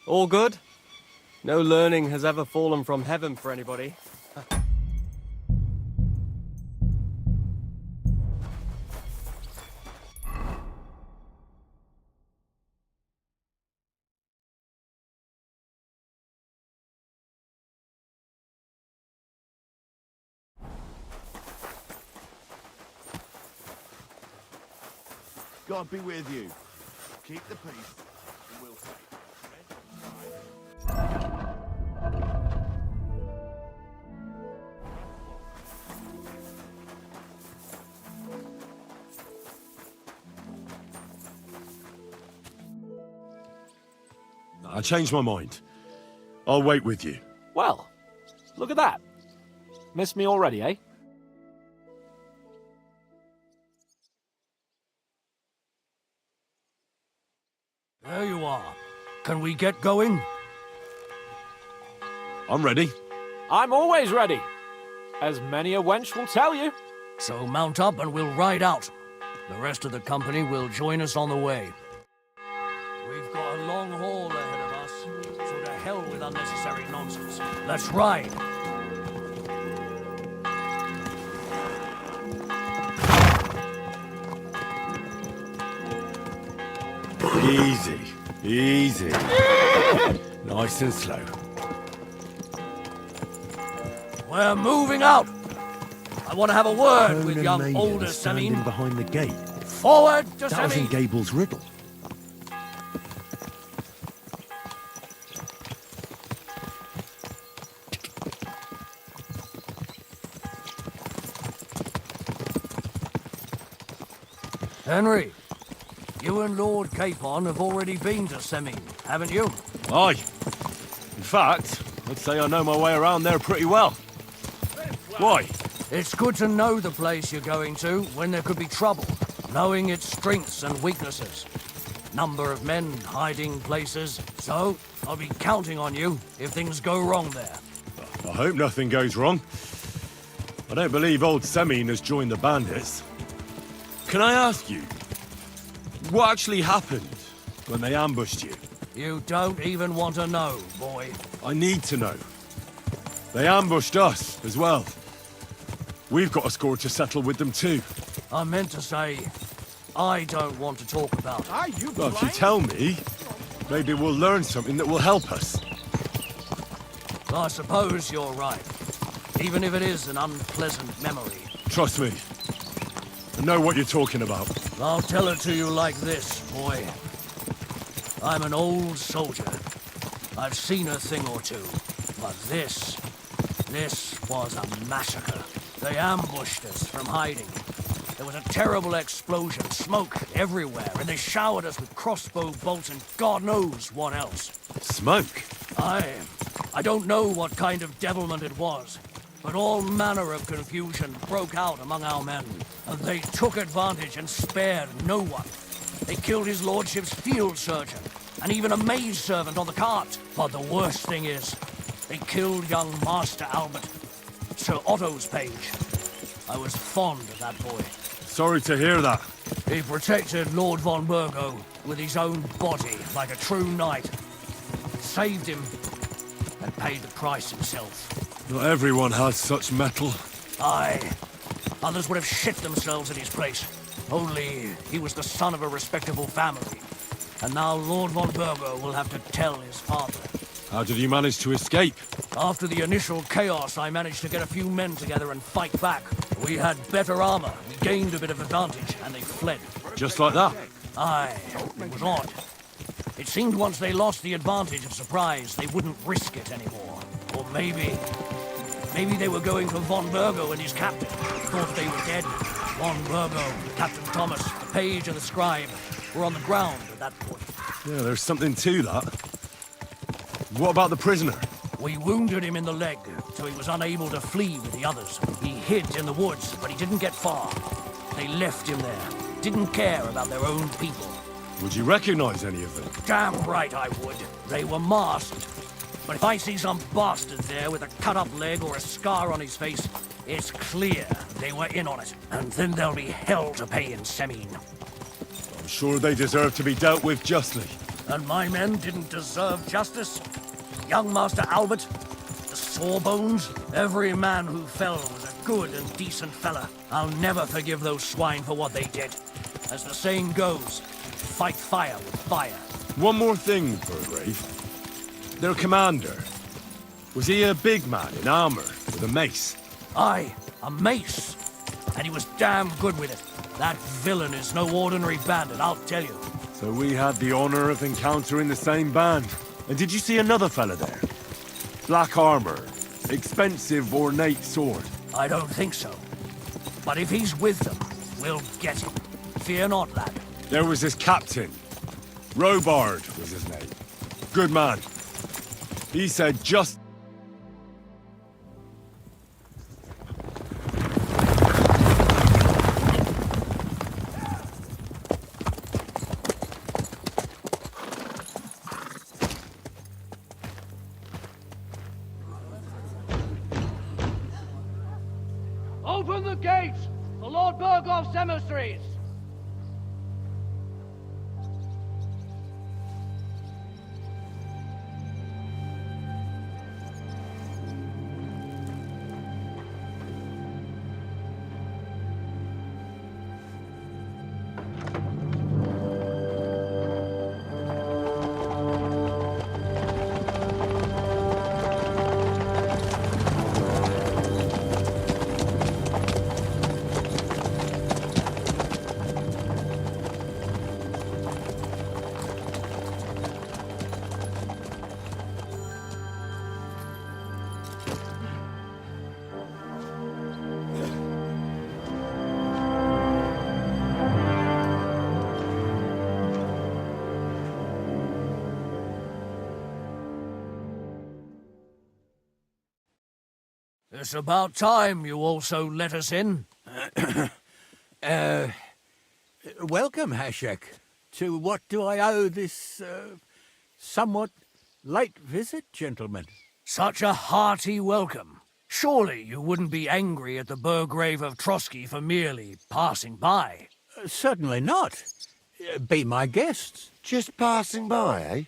Speaker 15: All good? No learning has ever fallen from heaven for anybody.
Speaker 5: God be with you. Keep the peace, and we'll fight.
Speaker 1: I changed my mind. I'll wait with you.
Speaker 8: Well, look at that. Missed me already, eh?
Speaker 14: There you are. Can we get going?
Speaker 1: I'm ready.
Speaker 8: I'm always ready. As many a wench will tell you.
Speaker 14: So mount up and we'll ride out. The rest of the company will join us on the way. We've got a long haul ahead of us, so to hell with unnecessary nonsense. Let's ride!
Speaker 1: Easy, easy. Nice and slow.
Speaker 14: We're moving out! I want to have a word with young
Speaker 1: Maiden
Speaker 14: older
Speaker 1: standing
Speaker 14: Semin.
Speaker 1: behind the gate.
Speaker 14: Forward to
Speaker 1: That was in
Speaker 14: Semin!
Speaker 1: Gable's riddle.
Speaker 14: Henry, you and Lord Capon have already been to Semin, haven't you?
Speaker 1: Aye. In fact, I'd say I know my way around there pretty well. Why?
Speaker 14: It's good to know the place you're going to when there could be trouble, knowing its strengths and weaknesses. Number of men, hiding places. So, I'll be counting on you if things go wrong there.
Speaker 1: I hope nothing goes wrong. I don't believe old Semin has joined the bandits. Can I ask you, what actually happened when they ambushed you?
Speaker 14: You don't even want to know, boy.
Speaker 1: I need to know. They ambushed us as well. We've got a score to settle with them too.
Speaker 14: I meant to say, I don't want to talk about it.
Speaker 1: Well, if you tell me, maybe we'll learn something that will help us.
Speaker 14: I suppose you're right, even if it is an unpleasant memory.
Speaker 1: Trust me. I know what you're talking about.
Speaker 14: I'll tell it to you like this, boy. I'm an old soldier. I've seen a thing or two. But this was a massacre. They ambushed us from hiding. There was a terrible explosion, smoke everywhere, and they showered us with crossbow bolts and God knows what else.
Speaker 1: Smoke?
Speaker 14: I don't know what kind of devilment it was, but all manner of confusion broke out among our men, and they took advantage and spared no one. They killed his lordship's field surgeon, and even a maid servant on the cart. But the worst thing is, they killed young Master Albert, Sir Otto's page. I was fond of that boy.
Speaker 1: Sorry to hear that.
Speaker 14: He protected Lord von Burgo with his own body like a true knight. saved him and paid the price himself.
Speaker 1: Not everyone has such mettle.
Speaker 14: Aye. Others would have shit themselves in his place. Only he was the son of a respectable family. And now Lord von Burgo will have to tell his father.
Speaker 1: How did you manage to escape?
Speaker 14: After the initial chaos, I managed to get a few men together and fight back. We had better armor, we gained a bit of advantage, and they fled.
Speaker 1: Just like that?
Speaker 14: Aye, it was odd. It seemed once they lost the advantage of surprise, they wouldn't risk it anymore. Or maybe they were going for von Burgo and his captain. Thought they were dead. Von Burgo, Captain Thomas, the page and the scribe were on the ground at that point.
Speaker 1: Yeah, there's something to that. What about the prisoner?
Speaker 14: We wounded him in the leg, so he was unable to flee with the others. He hid in the woods, but he didn't get far. They left him there. Didn't care about their own people.
Speaker 1: Would you recognize any of them?
Speaker 14: Damn right I would. They were masked. But if I see some bastard there with a cut-up leg or a scar on his face, it's clear they were in on it. And then there'll be hell to pay in Semine.
Speaker 1: I'm sure they deserve to be dealt with justly.
Speaker 14: And my men didn't deserve justice? Young Master Albert, the Sawbones, every man who fell was a good and decent fella. I'll never forgive those swine for what they did. As the saying goes, fight fire with fire.
Speaker 1: One more thing, Burgrave. Their commander. Was he a big man in armor with a mace?
Speaker 14: Aye, a mace. And he was damn good with it. That villain is no ordinary bandit, I'll tell you.
Speaker 1: So we had the honor of encountering the same band. And did you see another fella there? Black armor, expensive ornate sword.
Speaker 14: I don't think so. But if he's with them, we'll get him. Fear not, lad.
Speaker 1: There was his captain. Robard was his name. Good man. He said just...
Speaker 6: Open the gates for Lord Burgoff's emissaries!
Speaker 14: It's about time you also let us in.
Speaker 3: Welcome, Hashek. To what do I owe this, somewhat late visit, gentlemen?
Speaker 14: Such a hearty welcome. Surely you wouldn't be angry at the Burgrave of Trotsky for merely passing by.
Speaker 3: Certainly not. Be my guests.
Speaker 16: Just passing by, eh?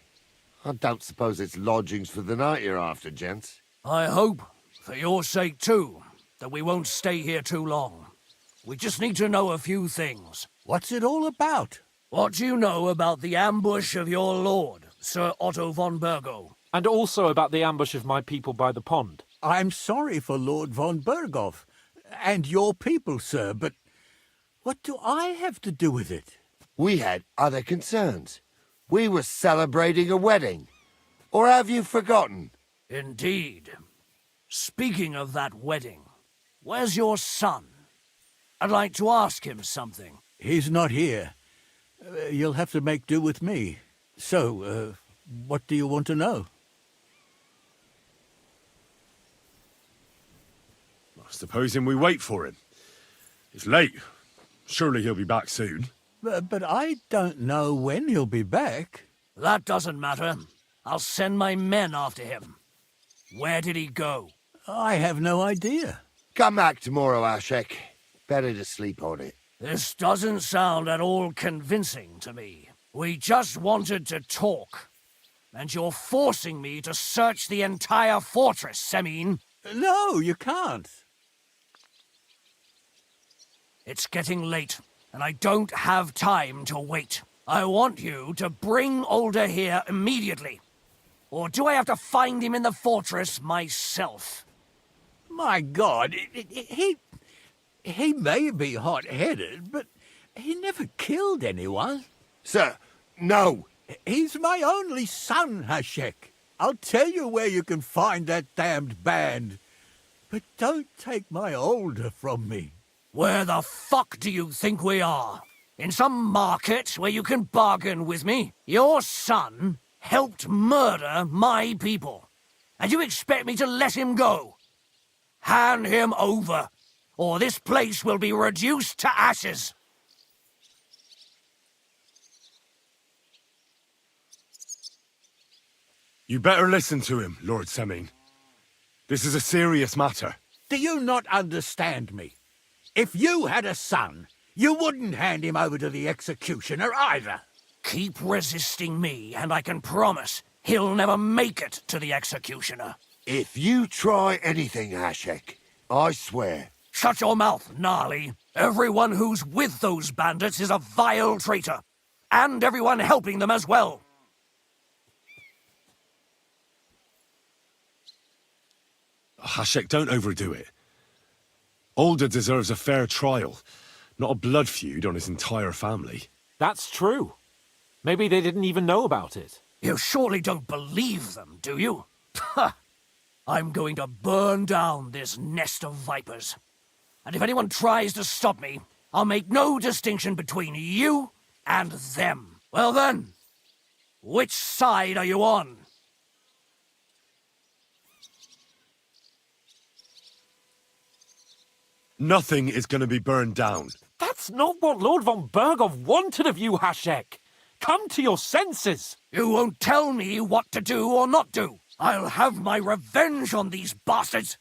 Speaker 16: I don't suppose it's lodgings for the night you're after, gents.
Speaker 14: I hope, for your sake too, that we won't stay here too long. We just need to know a few things.
Speaker 3: What's it all about?
Speaker 14: What do you know about the ambush of your lord, Sir Otto von Burgo?
Speaker 8: And also about the ambush of my people by the pond.
Speaker 3: I'm sorry for Lord von Burgoff and your people, sir, but what do I have to do with it?
Speaker 16: We had other concerns. We were celebrating a wedding. Or have you forgotten?
Speaker 14: Indeed. Speaking of that wedding, where's your son? I'd like to ask him something.
Speaker 3: He's not here. You'll have to make do with me. So, what do you want to know?
Speaker 1: Supposing we wait for him. It's late. Surely he'll be back soon.
Speaker 3: But I don't know when he'll be back.
Speaker 14: That doesn't matter. I'll send my men after him. Where did he go?
Speaker 3: I have no idea.
Speaker 16: Come back tomorrow, Ashek. Better to sleep on it.
Speaker 14: This doesn't sound at all convincing to me. We just wanted to talk. And you're forcing me to search the entire fortress, Semin.
Speaker 17: No, you can't.
Speaker 14: It's getting late, and I don't have time to wait. I want you to bring Older here immediately. Or do I have to find him in the fortress myself?
Speaker 17: My God, he may be hot-headed, but he never killed anyone.
Speaker 16: Sir, no.
Speaker 17: He's my only son, Hashek. I'll tell you where you can find that damned band. But don't take my Older from me.
Speaker 14: Where the fuck do you think we are? In some market where you can bargain with me? Your son helped murder my people. And you expect me to let him go? Hand him over, or this place will be reduced to ashes.
Speaker 1: You better listen to him, Lord Semin. This is a serious matter.
Speaker 17: Do you not understand me? If you had a son, you wouldn't hand him over to the executioner either.
Speaker 14: Keep resisting me, and I can promise he'll never make it to the executioner.
Speaker 16: If you try anything, Hashek, I swear.
Speaker 14: Shut your mouth, Gnarly. Everyone who's with those bandits is a vile traitor. And everyone helping them as well.
Speaker 1: Hashek, don't overdo it. Older deserves a fair trial, not a blood feud on his entire family.
Speaker 8: That's true. Maybe they didn't even know about it.
Speaker 14: You surely don't believe them, do you? Ha! I'm going to burn down this nest of vipers. And if anyone tries to stop me, I'll make no distinction between you and them. Well then, which side are you on?
Speaker 1: Nothing is going to be burned down.
Speaker 8: That's not what Lord von Bergov wanted of you, Hashek. Come to your senses.
Speaker 14: You won't tell me what to do or not do. I'll have my revenge on these bastards,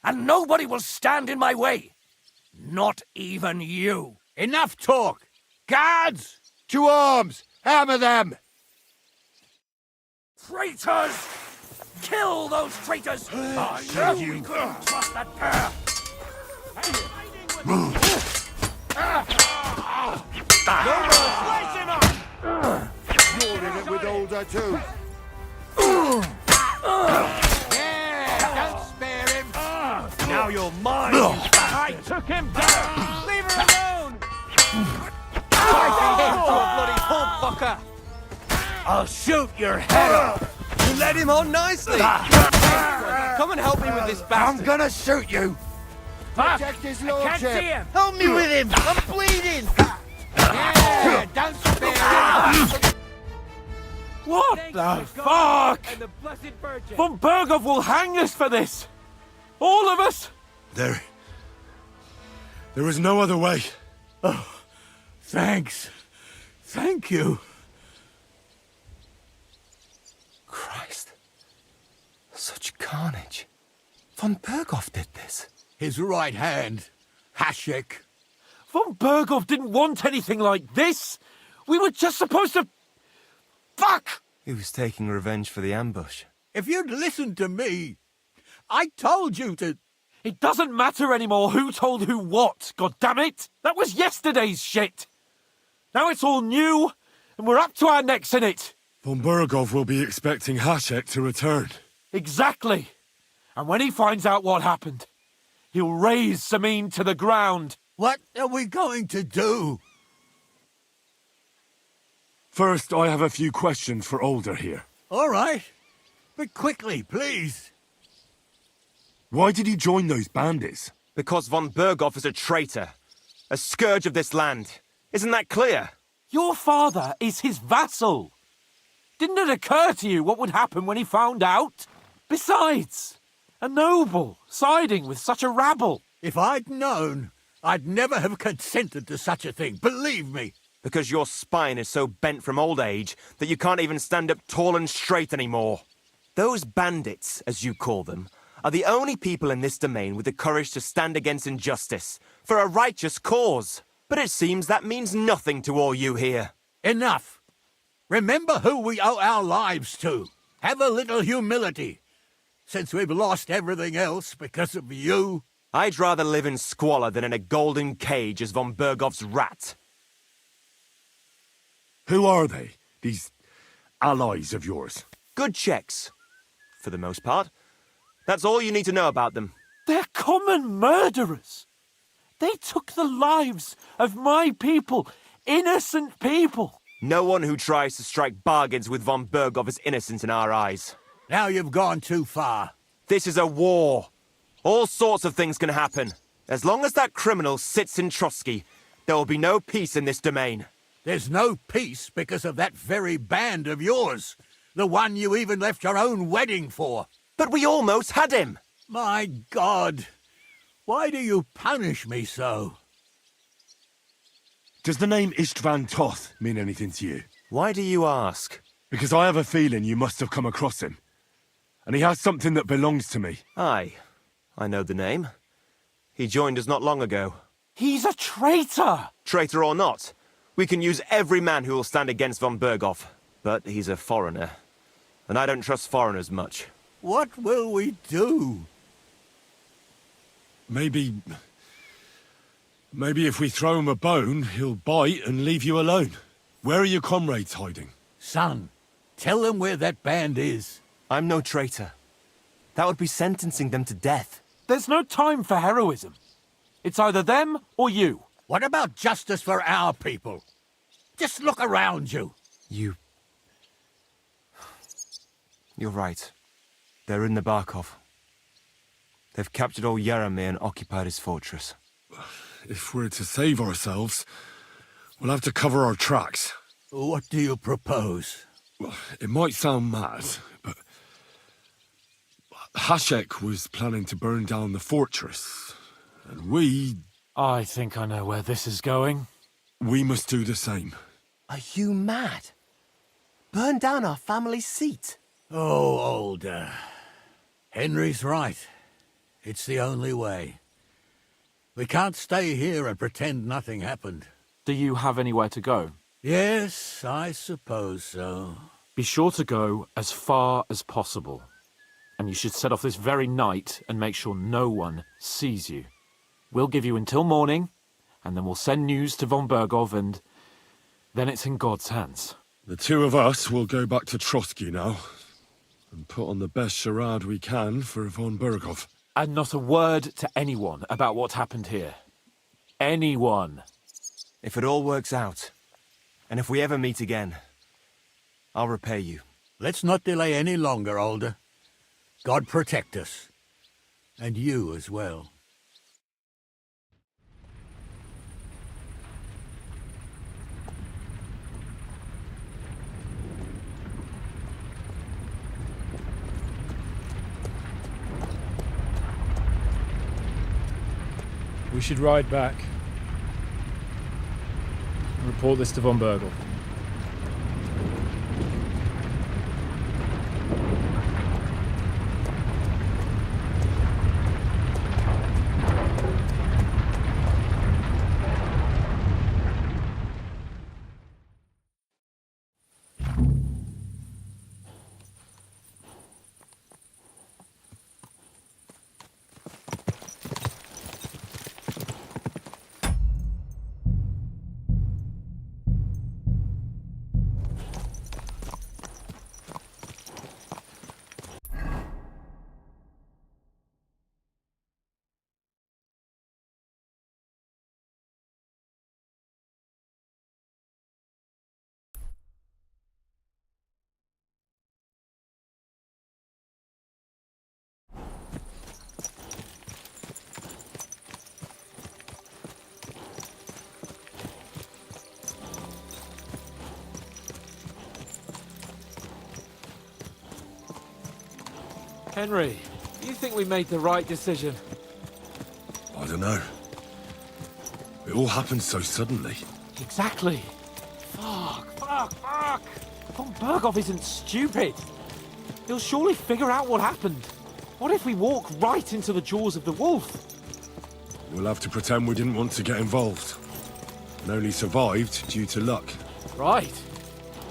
Speaker 14: and nobody will stand in my way. Not even you.
Speaker 17: Enough talk! Guards!
Speaker 16: To arms! Hammer them!
Speaker 14: Traitors! Kill those traitors! I knew we couldn't trust that pair!
Speaker 16: No more slicing up! You're in it with Older too.
Speaker 17: Yeah, don't spare him!
Speaker 14: Now you're mine!
Speaker 17: I took him down! Leave her alone!
Speaker 6: Bloody pulp fucker!
Speaker 14: I'll shoot your head off!
Speaker 6: You led him on nicely! Come and help me with this bastard!
Speaker 16: I'm gonna shoot you!
Speaker 4: Fuck!
Speaker 16: Protect his
Speaker 4: I can't
Speaker 16: lordship!
Speaker 4: see him!
Speaker 6: Help me with him! I'm bleeding!
Speaker 17: Yeah, don't spare him!
Speaker 8: What the fuck?
Speaker 4: And the Blessed Virgin!
Speaker 8: Von Bergov will hang us for this! All of us!
Speaker 1: There is no other way.
Speaker 17: Oh, thanks. Thank you.
Speaker 15: Christ. Such carnage. Von Bergov did this.
Speaker 17: His right hand, Hashek.
Speaker 8: Von Bergov didn't want anything like this! We were just supposed to... Fuck!
Speaker 15: He was taking revenge for the ambush.
Speaker 17: If you'd listened to me, I told you to...
Speaker 8: It doesn't matter anymore who told who what, goddammit! That was yesterday's shit! Now it's all new, and we're up to our necks in it!
Speaker 1: Von Bergov will be expecting Hashek to return.
Speaker 8: Exactly! And when he finds out what happened, he'll raze Semin to the ground.
Speaker 17: What are we going to do?
Speaker 1: First, I have a few questions for Older here.
Speaker 17: All right. But quickly, please.
Speaker 1: Why did he join those bandits?
Speaker 15: Because von Bergov is a traitor. A scourge of this land. Isn't that clear?
Speaker 8: Your father is his vassal. Didn't it occur to you what would happen when he found out? Besides, a noble siding with such a rabble.
Speaker 17: If I'd known, I'd never have consented to such a thing, believe me.
Speaker 15: Because your spine is so bent from old age that you can't even stand up tall and straight anymore. Those bandits, as you call them, are the only people in this domain with the courage to stand against injustice, for a righteous cause. But it seems that means nothing to all you here.
Speaker 17: Enough. Remember who we owe our lives to. Have a little humility. Since we've lost everything else because of you.
Speaker 15: I'd rather live in squalor than in a golden cage as von Bergov's rat.
Speaker 1: Who are they, these allies of yours?
Speaker 15: Good Czechs, for the most part. That's all you need to know about them.
Speaker 8: They're common murderers. They took the lives of my people, innocent people.
Speaker 15: No one who tries to strike bargains with von Bergov is innocent in our eyes.
Speaker 17: Now you've gone too far.
Speaker 15: This is a war. All sorts of things can happen. As long as that criminal sits in Trotsky, there will be no peace in this domain.
Speaker 17: There's no peace because of that very band of yours. The one you even left your own wedding for.
Speaker 15: But we almost had him.
Speaker 17: My God. Why do you punish me so?
Speaker 1: Does the name Istvan Toth mean anything to you?
Speaker 15: Why do you ask?
Speaker 1: Because I have a feeling you must have come across him. And he has something that belongs to me.
Speaker 15: Aye, I know the name. He joined us not long ago.
Speaker 8: He's a traitor!
Speaker 15: Traitor or not, we can use every man who will stand against von Bergov. But he's a foreigner, and I don't trust foreigners much.
Speaker 17: What will we do?
Speaker 1: Maybe if we throw him a bone, he'll bite and leave you alone. Where are your comrades hiding?
Speaker 17: Son, tell them where that band is.
Speaker 15: I'm no traitor. That would be sentencing them to death.
Speaker 8: There's no time for heroism. It's either them or you.
Speaker 17: What about justice for our people? Just look around you.
Speaker 15: You're right. They're in the Barkov. They've captured old Yaromir and occupied his fortress.
Speaker 1: If we're to save ourselves, we'll have to cover our tracks.
Speaker 17: What do you propose?
Speaker 1: Well, it might sound mad, but Hashek was planning to burn down the fortress, and
Speaker 8: I think I know where this is going.
Speaker 1: We must do the same.
Speaker 15: Are you mad? Burn down our family seat?
Speaker 17: Oh, Older. Henry's right. It's the only way. We can't stay here and pretend nothing happened.
Speaker 8: Do you have anywhere to go?
Speaker 17: Yes, I suppose so.
Speaker 8: Be sure to go as far as possible. And you should set off this very night and make sure no one sees you. We'll give you until morning, and then we'll send news to von Bergov, and then it's in God's hands.
Speaker 1: The two of us will go back to Trotsky now, and put on the best charade we can for von Bergov.
Speaker 8: And not a word to anyone about what happened here. Anyone.
Speaker 15: If it all works out, and if we ever meet again, I'll repay you.
Speaker 17: Let's not delay any longer, Older. God protect us. And you as well.
Speaker 18: We should ride back and report this to von Bergel.
Speaker 8: Henry, do you think we made the right decision?
Speaker 1: I don't know. It all happened so suddenly.
Speaker 8: Exactly. Fuck. Von Bergov isn't stupid. He'll surely figure out what happened. What if we walk right into the jaws of the wolf?
Speaker 1: We'll have to pretend we didn't want to get involved. And only survived due to luck.
Speaker 8: Right.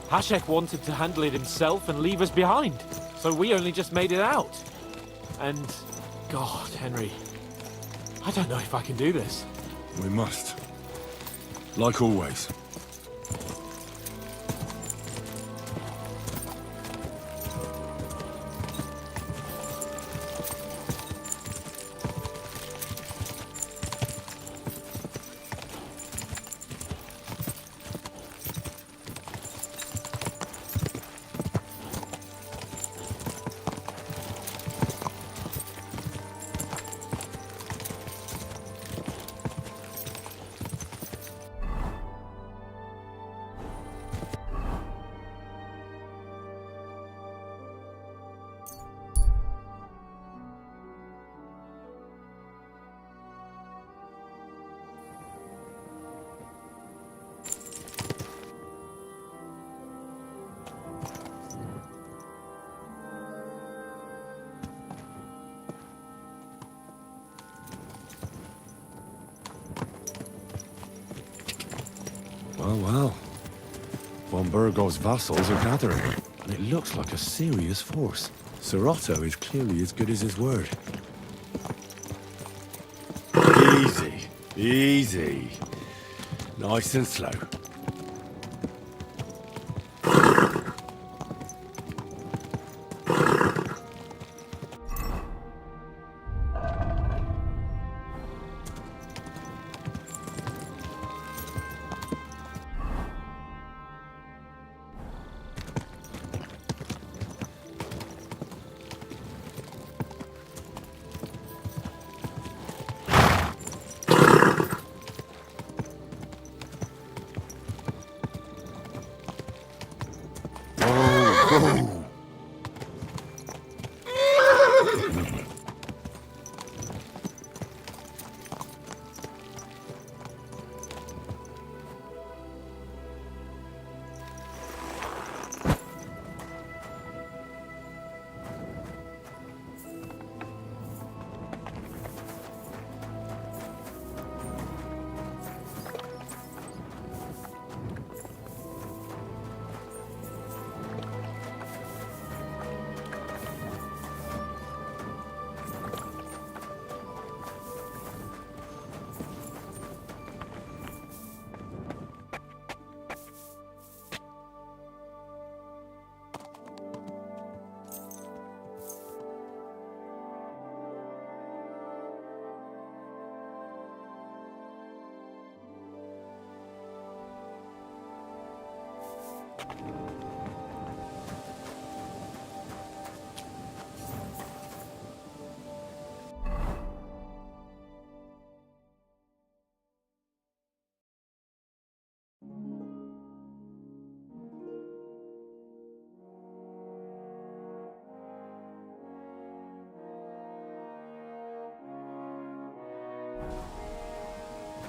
Speaker 8: Hashek wanted to handle it himself and leave us behind, so we only just made it out. And, God, Henry, I don't know if I can do this.
Speaker 19: We must. Like always.
Speaker 1: Well. Von Burgov's vassals are gathering, and it looks like a serious force. Sir Otto is clearly as good as his word. Easy. Easy. Nice and slow.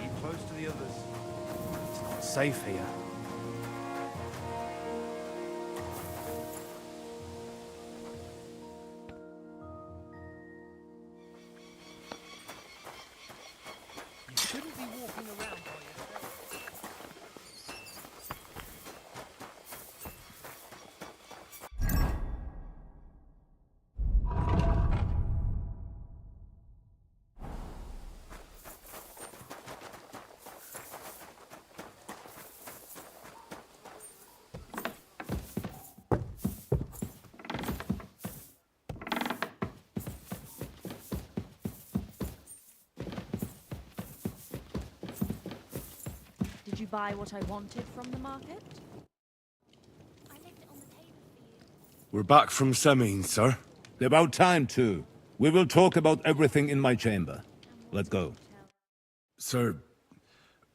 Speaker 7: Keep close to the others. It's not safe here. You shouldn't be walking around by yourself.
Speaker 20: Did you buy what I wanted from the market?
Speaker 1: We're back from Semine, sir.
Speaker 11: About time, too. We will talk about everything in my chamber. Let's go.
Speaker 1: Sir,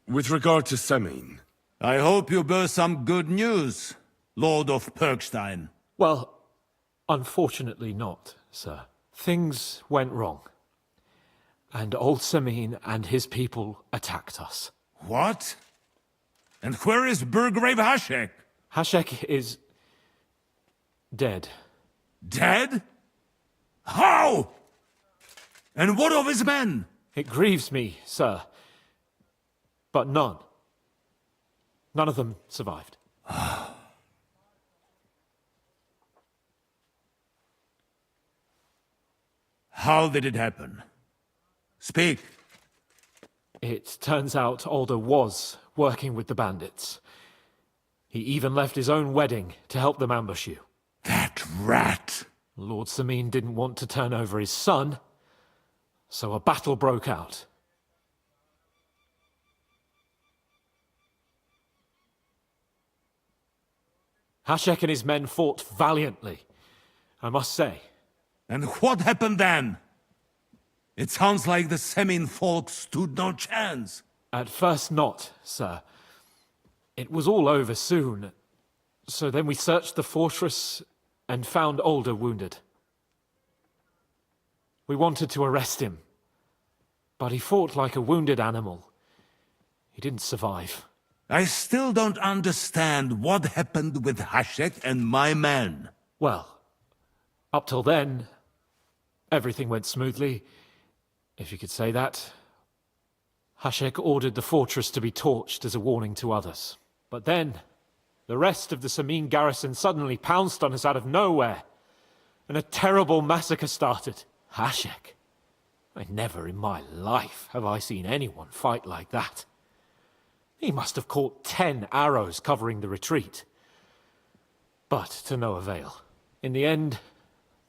Speaker 1: with regard to Semine...
Speaker 11: I hope you bear some good news, Lord of Perkstein.
Speaker 8: Well, unfortunately not, sir. Things went wrong. And old Semine and his people attacked us.
Speaker 11: What? And where is Burgrave Hashek?
Speaker 8: Hashek is... dead.
Speaker 11: Dead? How? And what of his men?
Speaker 8: It grieves me, sir. But none of them survived.
Speaker 11: How did it happen? Speak.
Speaker 8: It turns out Alder was working with the bandits. He even left his own wedding to help them ambush you.
Speaker 11: That rat!
Speaker 8: Lord Samin didn't want to turn over his son, so a battle broke out. Hashek and his men fought valiantly, I must say.
Speaker 11: And what happened then? It sounds like the Semin folk stood no chance.
Speaker 8: At first not, sir. It was all over soon. So then we searched the fortress and found Alder wounded. We wanted to arrest him, but he fought like a wounded animal. He didn't survive.
Speaker 11: I still don't understand what happened with Hashek and my men.
Speaker 8: Well, up till then, everything went smoothly, if you could say that. Hashek ordered the fortress to be torched as a warning to others. But then, the rest of the Samin garrison suddenly pounced on us out of nowhere, and a terrible massacre started. Hashek? Never in my life have I seen anyone fight like that. He must have caught 10 arrows covering the retreat. But to no avail. In the end,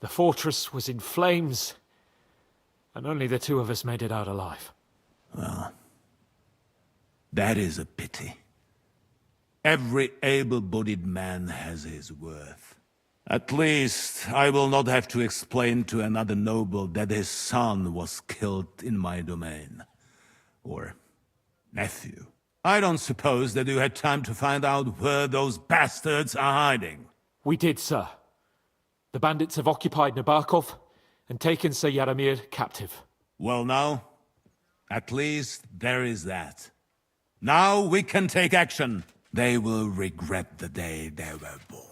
Speaker 8: the fortress was in flames, and only the two of us made it out alive.
Speaker 11: Well, that is a pity. Every able-bodied man has his worth. At least, I will not have to explain to another noble that his son was killed in my domain. Or nephew. I don't suppose that you had time to find out where those bastards are hiding.
Speaker 8: We did, sir. The bandits have occupied Nabokov and taken Sir Yaramir captive.
Speaker 11: Well now, at least there is that. Now we can take action. They will regret the day they were born.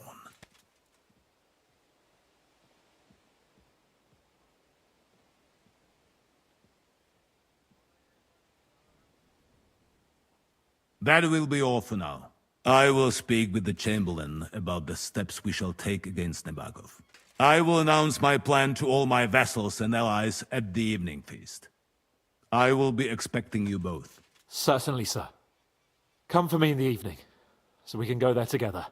Speaker 11: That will be all for now. I will speak with the Chamberlain about the steps we shall take against Nabokov. I will announce my plan to all my vassals and allies at the evening feast. I will be expecting you both.
Speaker 8: Certainly, sir. Come for me in the evening, so we can go there together.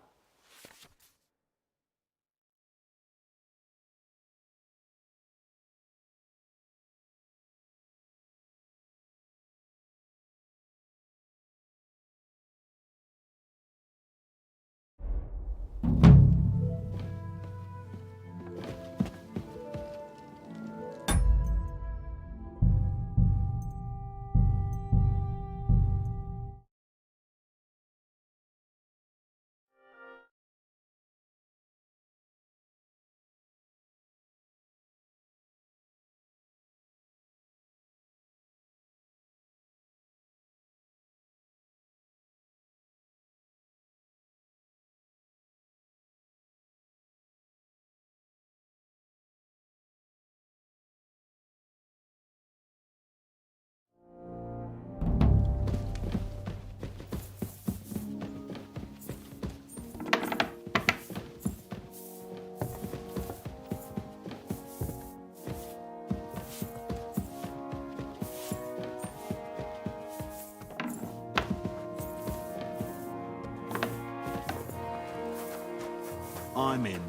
Speaker 13: I'm in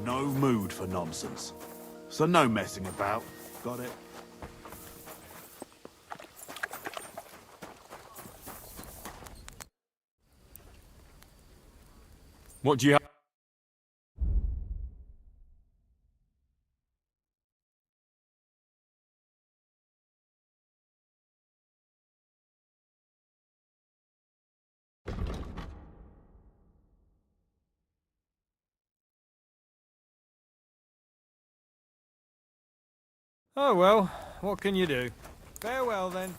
Speaker 13: no mood for nonsense. So no messing about. Got it?
Speaker 19: What do you have?
Speaker 9: Oh well, what can you do? Farewell then.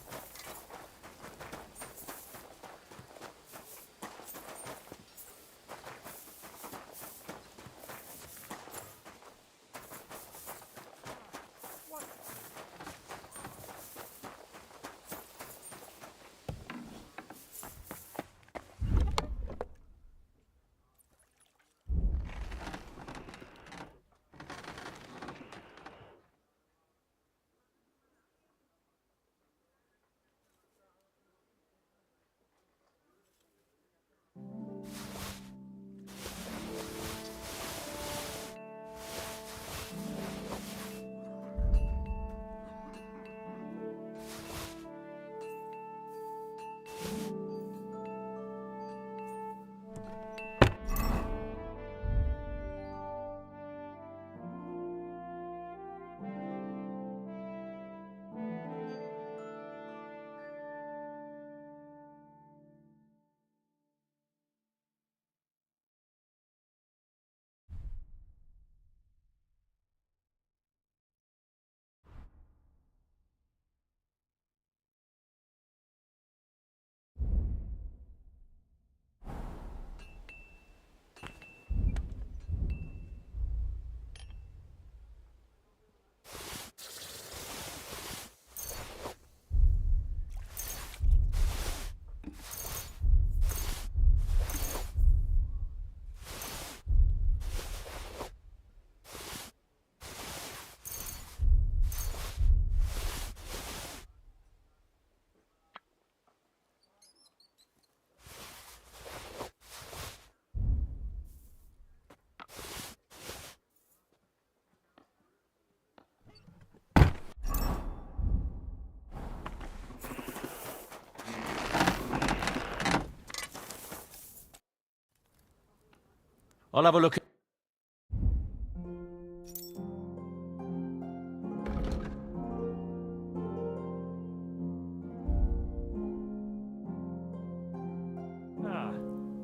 Speaker 8: I'll have a look at...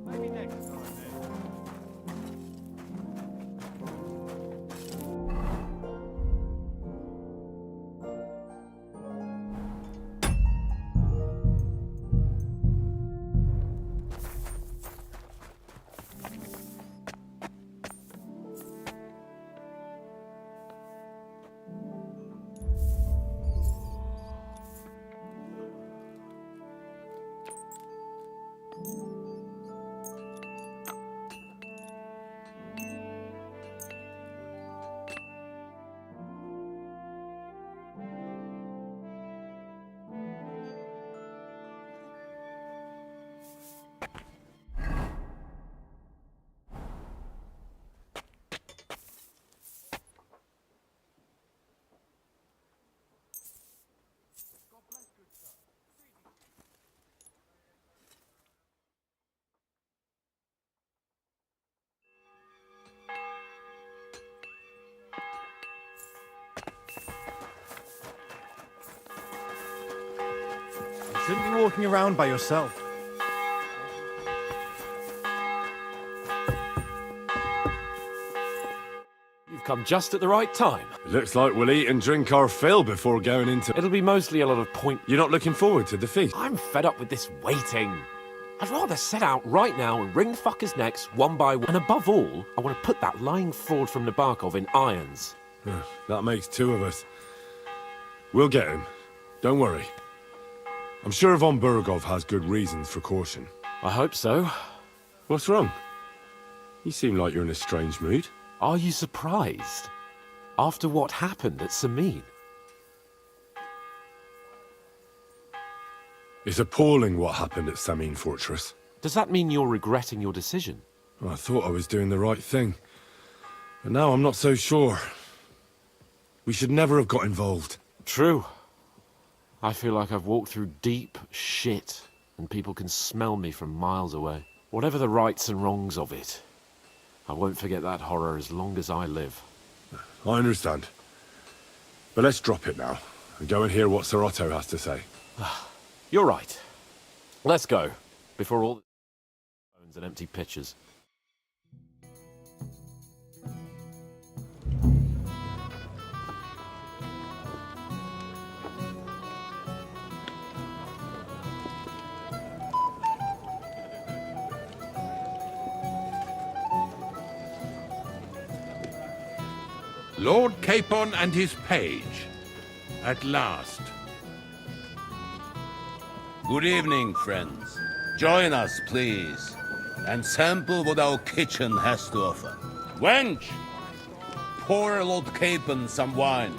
Speaker 3: Maybe next time then.
Speaker 9: You shouldn't be walking around by yourself.
Speaker 8: You've come just at the right time.
Speaker 1: Looks like we'll eat and drink our fill before going into...
Speaker 8: It'll be mostly a lot of point...
Speaker 1: You're not looking forward to the feast?
Speaker 8: I'm fed up with this waiting. I'd rather set out right now and wring fuckers' necks one by one. And above all, I want to put that lying fraud from Nabokov in irons.
Speaker 1: That makes two of us. We'll get him. Don't worry. I'm sure Von Burgov has good reasons for caution.
Speaker 8: I hope so.
Speaker 1: What's wrong? You seem like you're in a strange mood.
Speaker 8: Are you surprised? After what happened at Samin?
Speaker 1: It's appalling what happened at Samin Fortress.
Speaker 8: Does that mean you're regretting your decision?
Speaker 1: I thought I was doing the right thing. But now I'm not so sure. We should never have got involved.
Speaker 8: True. I feel like I've walked through deep shit, and people can smell me from miles away. Whatever the rights and wrongs of it, I won't forget that horror as long as I live.
Speaker 1: I understand. But let's drop it now, and go and hear what Sir Otto has to say.
Speaker 8: You're right. Let's go, before all the bones and empty pitchers.
Speaker 21: Lord Capon and his page. At last.
Speaker 11: Good evening, friends. Join us, please, and sample what our kitchen has to offer. Wench, pour Lord Capon some wine.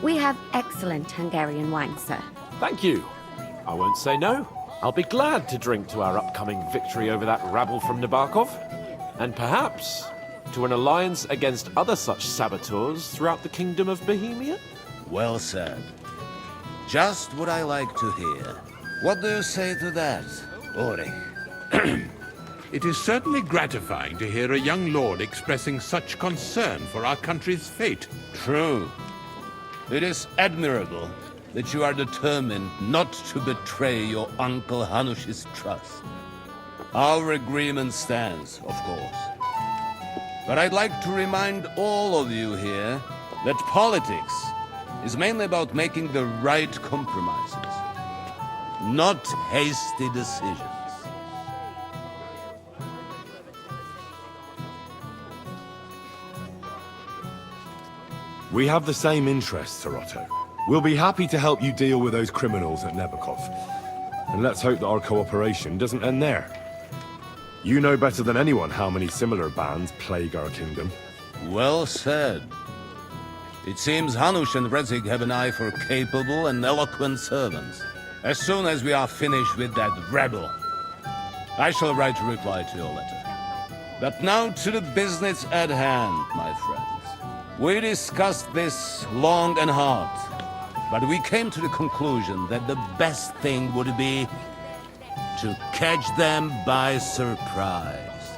Speaker 22: We have excellent Hungarian wine, sir.
Speaker 8: Thank you. I won't say no. I'll be glad to drink to our upcoming victory over that rabble from Nabokov, and perhaps to an alliance against other such saboteurs throughout the Kingdom of Bohemia?
Speaker 11: Well said. Just what I like to hear. What do you say to that, Ulrich?
Speaker 21: It is certainly gratifying to hear a young lord expressing such concern for our country's fate.
Speaker 11: True. It is admirable that you are determined not to betray your Uncle Hanush's trust. Our agreement stands, of course. But I'd like to remind all of you here that politics is mainly about making the right compromises, not hasty decisions.
Speaker 1: We have the same interests, Sir Otto. We'll be happy to help you deal with those criminals at Nebokov. And let's hope that our cooperation doesn't end there. You know better than anyone how many similar bands plague our kingdom.
Speaker 11: Well said. It seems Hanush and Rezig have an eye for capable and eloquent servants. As soon as we are finished with that rebel, I shall write a reply to your letter. But now to the business at hand, my friends. We discussed this long and hard, but we came to the conclusion that the best thing would be to catch them by surprise.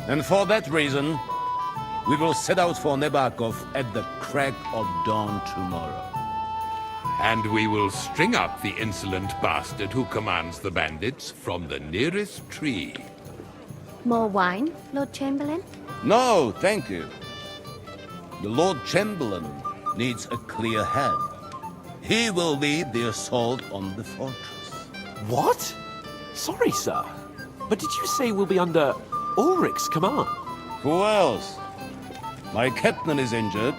Speaker 11: And for that reason, we will set out for Nebakov at the crack of dawn tomorrow.
Speaker 21: And we will string up the insolent bastard who commands the bandits from the nearest tree.
Speaker 22: More wine, Lord Chamberlain?
Speaker 11: No, thank you. The Lord Chamberlain needs a clear head. He will lead the assault on the fortress.
Speaker 8: What? Sorry, sir. But did you say we'll be under Ulrich's command?
Speaker 11: Who else? My captain is injured,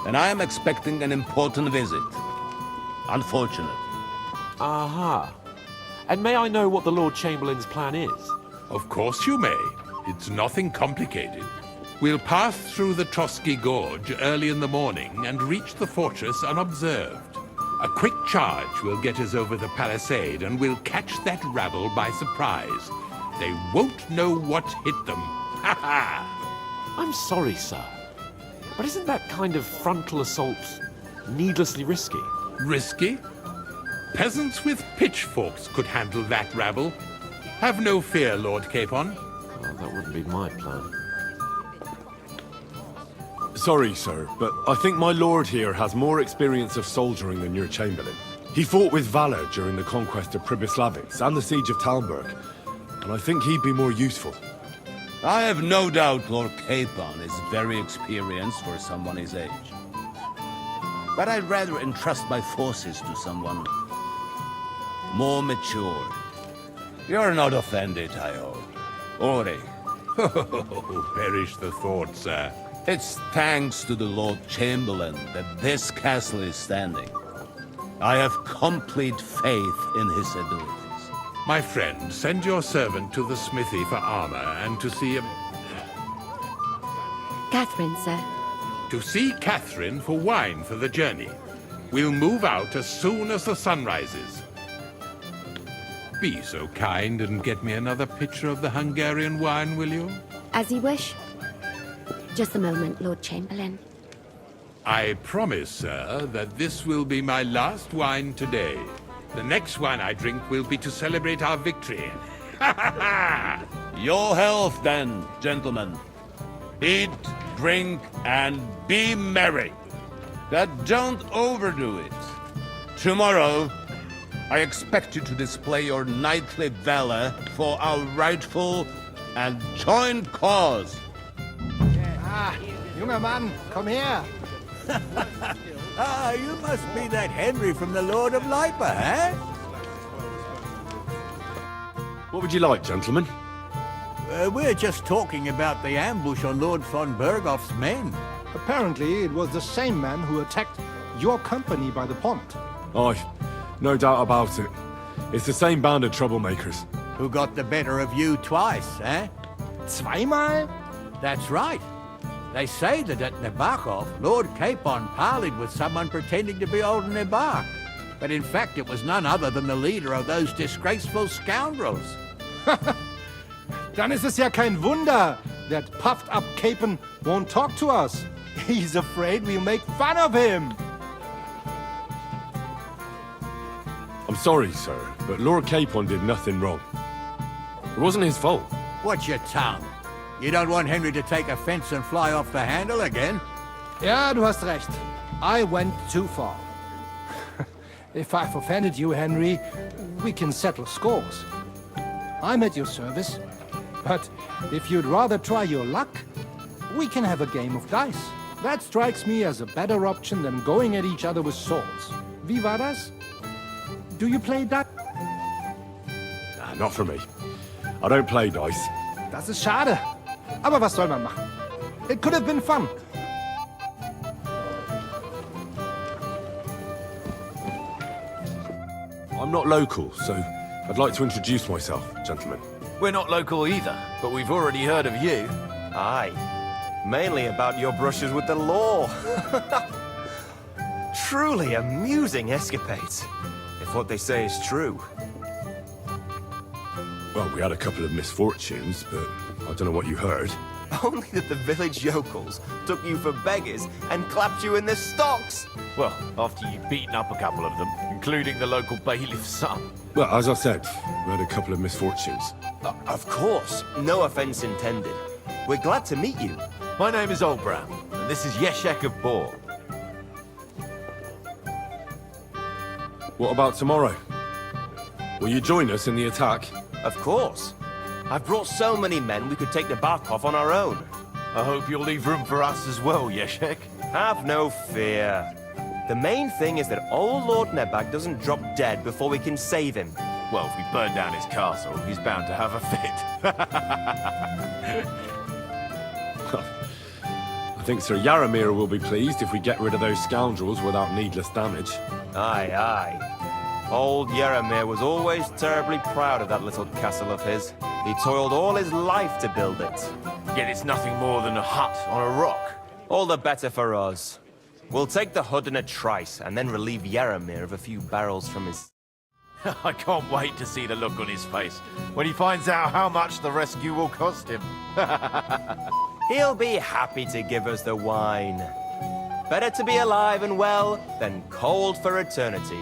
Speaker 11: and I am expecting an important visit. Unfortunate.
Speaker 8: Aha. And may I know what the Lord Chamberlain's plan is?
Speaker 21: Of course you may. It's nothing complicated. We'll pass through the Trotsky Gorge early in the morning and reach the fortress unobserved. A quick charge will get us over the palisade and we'll catch that rabble by surprise. They won't know what hit them. Ha ha!
Speaker 8: I'm sorry, sir. But isn't that kind of frontal assault needlessly risky?
Speaker 21: Risky? Peasants with pitchforks could handle that rabble. Have no fear, Lord Capon.
Speaker 8: Well, that wouldn't be my plan.
Speaker 1: Sorry, sir, but I think my lord here has more experience of soldiering than your Chamberlain. He fought with valor during the conquest of Pribyslavitz and the siege of Talmberg, and I think he'd be more useful.
Speaker 11: I have no doubt Lord Capon is very experienced for someone his age. But I'd rather entrust my forces to someone more mature. You're not offended, I hope. Ori.
Speaker 21: Oh, perish the thought, sir.
Speaker 11: It's thanks to the Lord Chamberlain that this castle is standing. I have complete faith in his abilities.
Speaker 21: My friend, send your servant to the smithy for armor and to see him.
Speaker 22: Catherine, sir.
Speaker 21: To see Catherine for wine for the journey. We'll move out as soon as the sun rises. Be so kind and get me another pitcher of the Hungarian wine, will you?
Speaker 22: As you wish. Just a moment, Lord Chamberlain.
Speaker 21: I promise, sir, that this will be my last wine today. The next wine I drink will be to celebrate our victory.
Speaker 11: Your health, then, gentlemen. Eat, drink, and be merry. But don't overdo it. Tomorrow, I expect you to display your knightly valor for our rightful and joint cause.
Speaker 2: Ah, junger Mann, komm her.
Speaker 17: Ah, you must be that Henry from the Lord of Lipa, eh?
Speaker 1: What would you like, gentlemen?
Speaker 17: We're just talking about the ambush on Lord von Bergoff's men.
Speaker 2: Apparently, it was the same man who attacked your company by the pond.
Speaker 1: Aye, no doubt about it. It's the same band of troublemakers.
Speaker 17: Who got the better of you twice, eh?
Speaker 2: Zweimal?
Speaker 17: That's right. They say that at Nebakov, Lord Capon parleyed with someone pretending to be old Nebak. But in fact, it was none other than the leader of those disgraceful scoundrels.
Speaker 2: Dann ist es ja kein Wunder that puffed-up Capon won't talk to us. He's afraid we'll make fun of him.
Speaker 1: I'm sorry, sir, but Lord Capon did nothing wrong. It wasn't his fault.
Speaker 17: Watch your tongue. You don't want Henry to take offense and fly off the handle again?
Speaker 2: Ja, du hast recht. I went too far. If I've offended you, Henry, we can settle scores. I'm at your service. But if you'd rather try your luck, we can have a game of dice. That strikes me as a better option than going at each other with swords. Wie war das? Do you play dice?
Speaker 1: Nah, not for me. I don't play dice.
Speaker 2: Das ist schade. Aber was soll man machen? It could have been fun.
Speaker 1: I'm not local, so
Speaker 19: I'd like to introduce myself, gentlemen.
Speaker 10: We're not local either, but we've already heard of you.
Speaker 12: Aye. Mainly about your brushes with the law. Truly amusing escapades, if what they say is true.
Speaker 19: Well, we had a couple of misfortunes, but I don't know what you heard.
Speaker 12: Only that the village yokels took you for beggars and clapped you in the stocks.
Speaker 10: Well, after you'd beaten up a couple of them, including the local bailiff's son.
Speaker 19: Well, as I said, we had a couple of misfortunes.
Speaker 12: Of course, no offense intended. We're glad to meet you.
Speaker 10: My name is Old Brown, and this is Yeshek of Bor.
Speaker 19: What about tomorrow? Will you join us in the attack?
Speaker 12: Of course. I've brought so many men we could take the bark off on our own.
Speaker 10: I hope you'll leave room for us as well, Yeshek.
Speaker 12: Have no fear. The main thing is that old Lord Nebak doesn't drop dead before we can save him.
Speaker 10: Well, if we burn down his castle, he's bound to have a fit.
Speaker 19: I think Sir Yaramir will be pleased if we get rid of those scoundrels without needless damage.
Speaker 12: Aye, aye. Old Yaramir was always terribly proud of that little castle of his. He toiled all his life to build it.
Speaker 10: Yet it's nothing more than a hut on a rock.
Speaker 12: All the better for us. We'll take the hut in a trice and then relieve Yaramir of a few barrels from his...
Speaker 10: I can't wait to see the look on his face when he finds out how much the rescue will cost him.
Speaker 12: He'll be happy to give us the wine. Better to be alive and well than cold for eternity.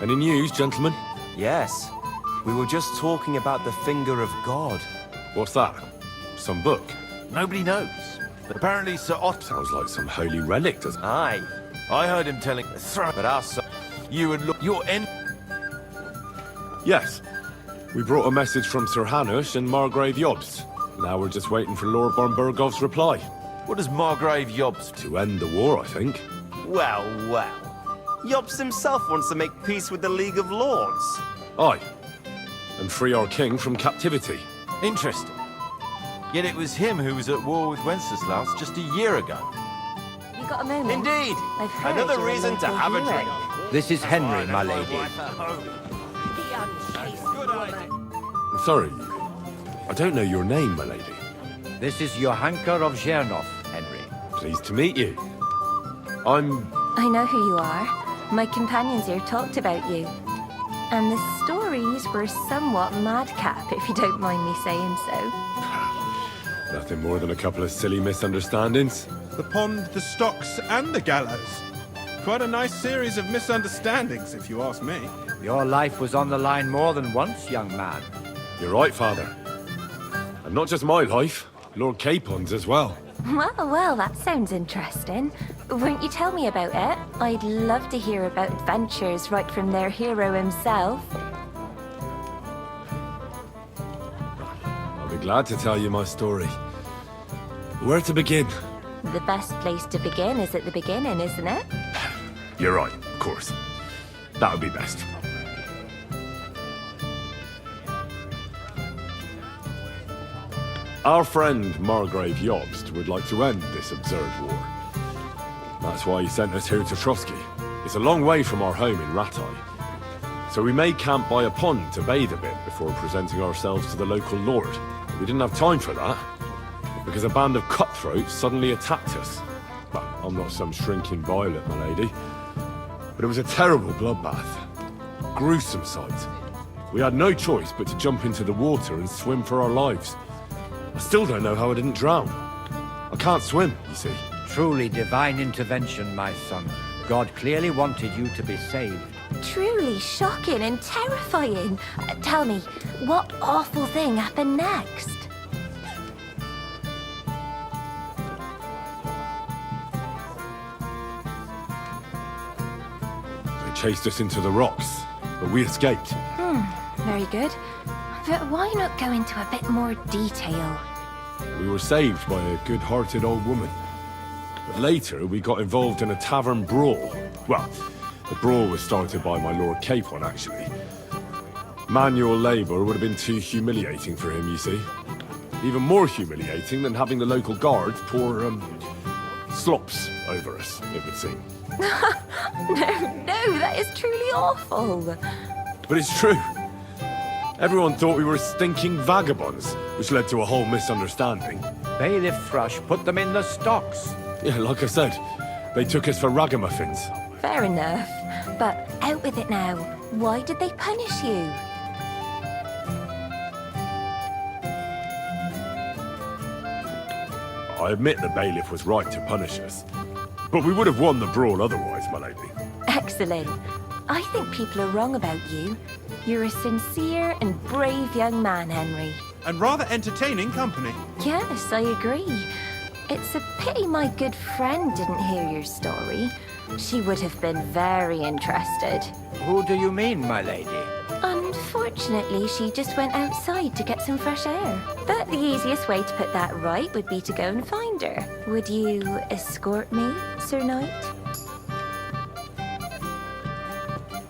Speaker 19: Any news, gentlemen?
Speaker 12: Yes. We were just talking about the Finger of God.
Speaker 19: What's that? Some book?
Speaker 10: Nobody knows. Apparently Sir Ott...
Speaker 19: Sounds like some holy relic, doesn't it?
Speaker 10: Aye. I heard him telling... But our son... You and your end...
Speaker 19: Yes. We brought a message from Sir Hanush and Margrave Jobst. Now we're just waiting for Lord Bornbergov's reply.
Speaker 10: What does Margrave Jobst...
Speaker 1: To end the war, I think.
Speaker 12: Well, well. Jobst himself wants to make peace with the League of Lords.
Speaker 1: Aye. And free our king from captivity.
Speaker 10: Interesting. Yet it was him who was at war with Wenceslaus just a year ago.
Speaker 20: You got a moment?
Speaker 12: Indeed.
Speaker 20: I've heard
Speaker 12: Another
Speaker 20: you're a
Speaker 12: reason to
Speaker 20: local
Speaker 12: have a
Speaker 20: hero.
Speaker 12: drink.
Speaker 3: This is Henry, my lady.
Speaker 1: I'm sorry. I don't know your name, my lady.
Speaker 3: This is Johanka of Zhernov, Henry.
Speaker 1: Pleased to meet you. I'm...
Speaker 5: I know who you are. My companions here talked about you. And the stories were somewhat madcap, if you don't mind me saying so.
Speaker 1: Nothing more than a couple of silly misunderstandings.
Speaker 14: The pond, the stocks, and the gallows. Quite a nice series of misunderstandings, if you ask me.
Speaker 3: Your life was on the line more than once, young man.
Speaker 1: You're right, Father. And not just my life, Lord Capon's as well.
Speaker 5: Well, well, that sounds interesting. Won't you tell me about it? I'd love to hear about adventures right from their hero himself.
Speaker 1: I'll be glad to tell you my story. Where to begin?
Speaker 5: The best place to begin is at the beginning, isn't it?
Speaker 1: You're right, of course. That would be best. Our friend Margrave Jobst would like to end this absurd war. That's why he sent us here to Trotsky. It's a long way from our home in Ratai. So we made camp by a pond to bathe a bit before presenting ourselves to the local lord. We didn't have time for that, because a band of cutthroats suddenly attacked us. Well, I'm not some shrinking violet, my lady, but it was a terrible bloodbath. Gruesome sight. We had no choice but to jump into the water and swim for our lives. I still don't know how I didn't drown. I can't swim, you see.
Speaker 3: Truly divine intervention, my son. God clearly wanted you to be saved.
Speaker 5: Truly shocking and terrifying. Tell me, what awful thing happened next?
Speaker 1: They chased us into the rocks, but we escaped.
Speaker 5: Very good. But why not go into a bit more detail?
Speaker 1: We were saved by a good-hearted old woman. But later, we got involved in a tavern brawl. Well, the brawl was started by my Lord Capon, actually. Manual labor would have been too humiliating for him, you see. Even more humiliating than having the local guards pour, slops over us, it would seem.
Speaker 5: No, that is truly awful.
Speaker 1: But it's true. Everyone thought we were stinking vagabonds, which led to a whole misunderstanding.
Speaker 3: Bailiff Thrush put them in the stocks.
Speaker 1: Yeah, like I said, they took us for ragamuffins.
Speaker 5: Fair enough. But out with it now. Why did they punish you?
Speaker 1: I admit the bailiff was right to punish us. But we would have won the brawl otherwise, my lady.
Speaker 5: Excellent. I think people are wrong about you. You're a sincere and brave young man, Henry.
Speaker 14: And rather entertaining company.
Speaker 5: Yes, I agree. It's a pity my good friend didn't hear your story. She would have been very interested.
Speaker 3: Who do you mean, my lady?
Speaker 5: Unfortunately, she just went outside to get some fresh air. But the easiest way to put that right would be to go and find her. Would you escort me, Sir Knight?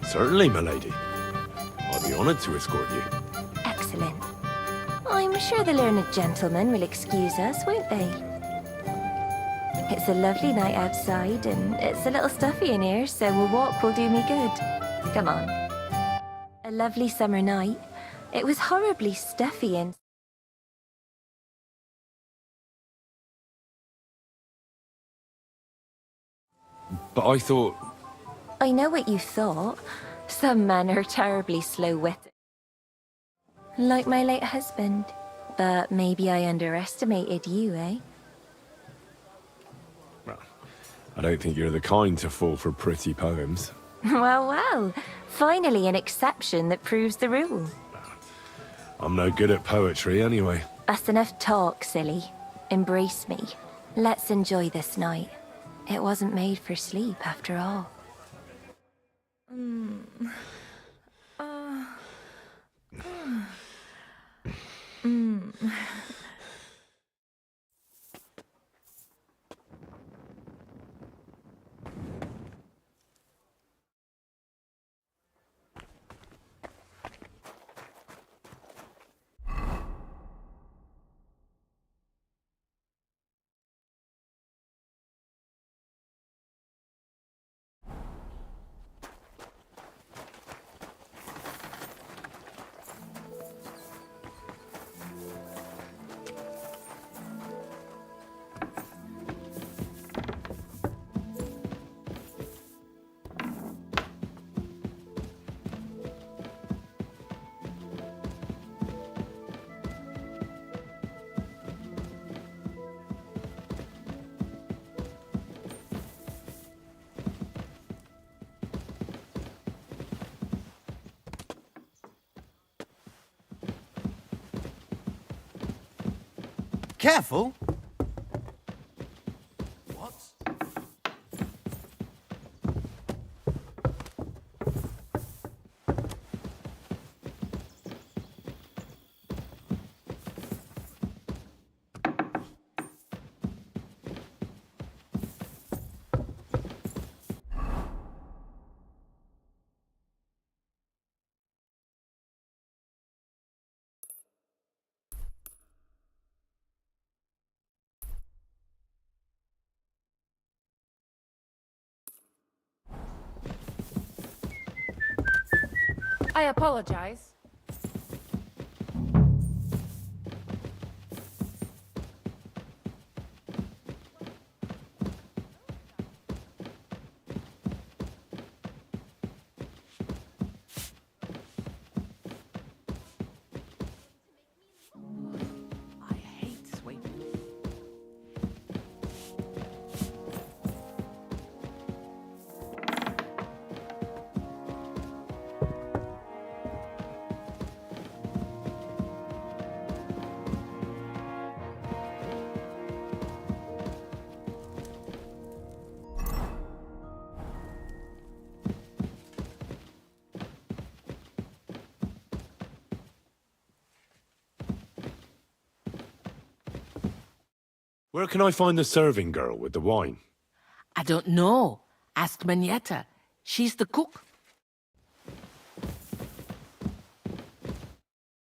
Speaker 1: Certainly, my lady. I'd be honored to escort you.
Speaker 5: Excellent. I'm sure the learned gentlemen will excuse us, won't they? It's a lovely night outside, and it's a little stuffy in here, so a walk will do me good. Come on. A lovely summer night. It was horribly stuffy and...
Speaker 1: But I thought...
Speaker 5: I know what you thought. Some men are terribly slow-witted. Like my late husband. But maybe I underestimated you, eh?
Speaker 1: I don't think you're the kind to fall for pretty poems.
Speaker 5: Well, well. Finally an exception that proves the rule.
Speaker 1: I'm no good at poetry anyway.
Speaker 5: That's enough talk, silly. Embrace me. Let's enjoy this night. It wasn't made for sleep, after all.
Speaker 6: Careful.
Speaker 16: I apologize. I hate sweeping.
Speaker 1: Where can I find the serving girl with the wine?
Speaker 23: I don't know. Ask Manietta. She's the cook.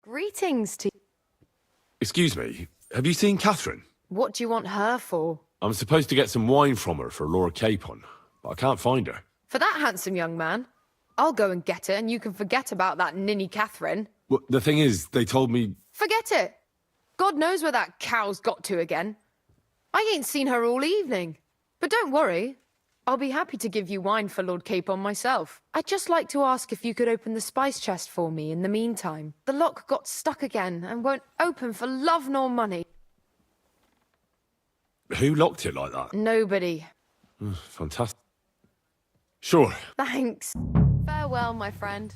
Speaker 24: Greetings to...
Speaker 1: Excuse me, have you seen Catherine?
Speaker 24: What do you want her for?
Speaker 1: I'm supposed to get some wine from her for Lord Capon, but I can't find her.
Speaker 24: For that handsome young man? I'll go and get it, and you can forget about that ninny Catherine.
Speaker 1: Well, the thing is, they told me...
Speaker 24: Forget it! God knows where that cow's got to again. I ain't seen her all evening. But don't worry. I'll be happy to give you wine for Lord Capon myself. I'd just like to ask if you could open the spice chest for me in the meantime. The lock got stuck again and won't open for love nor money.
Speaker 1: Who locked it like that?
Speaker 24: Nobody.
Speaker 1: Fantastic. Sure.
Speaker 24: Thanks. Farewell, my friend.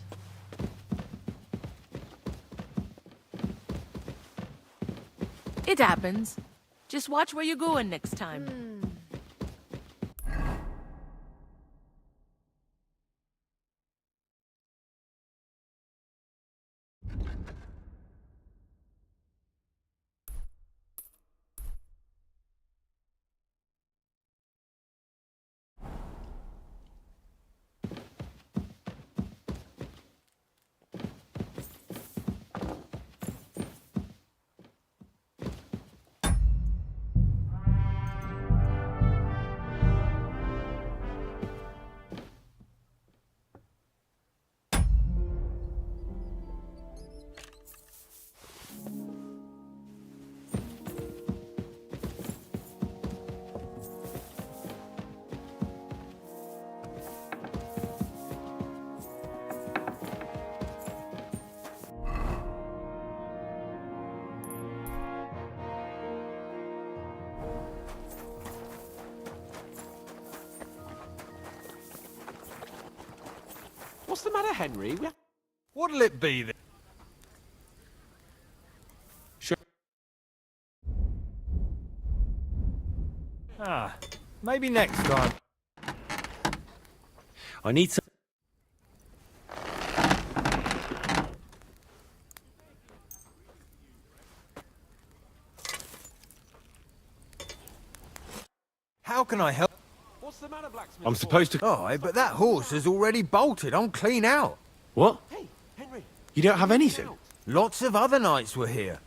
Speaker 23: It happens. Just watch where you're going next time.
Speaker 8: What's the matter, Henry?
Speaker 9: What'll it be then?
Speaker 8: Sure.
Speaker 9: Maybe next time.
Speaker 1: I need some...
Speaker 9: How can I help?
Speaker 8: What's the matter, blacksmith?
Speaker 1: I'm supposed to...
Speaker 9: Oh, but that horse has already bolted. I'm clean out.
Speaker 1: What?
Speaker 8: Hey, Henry.
Speaker 1: You don't have anything?
Speaker 9: Lots of other knights were here.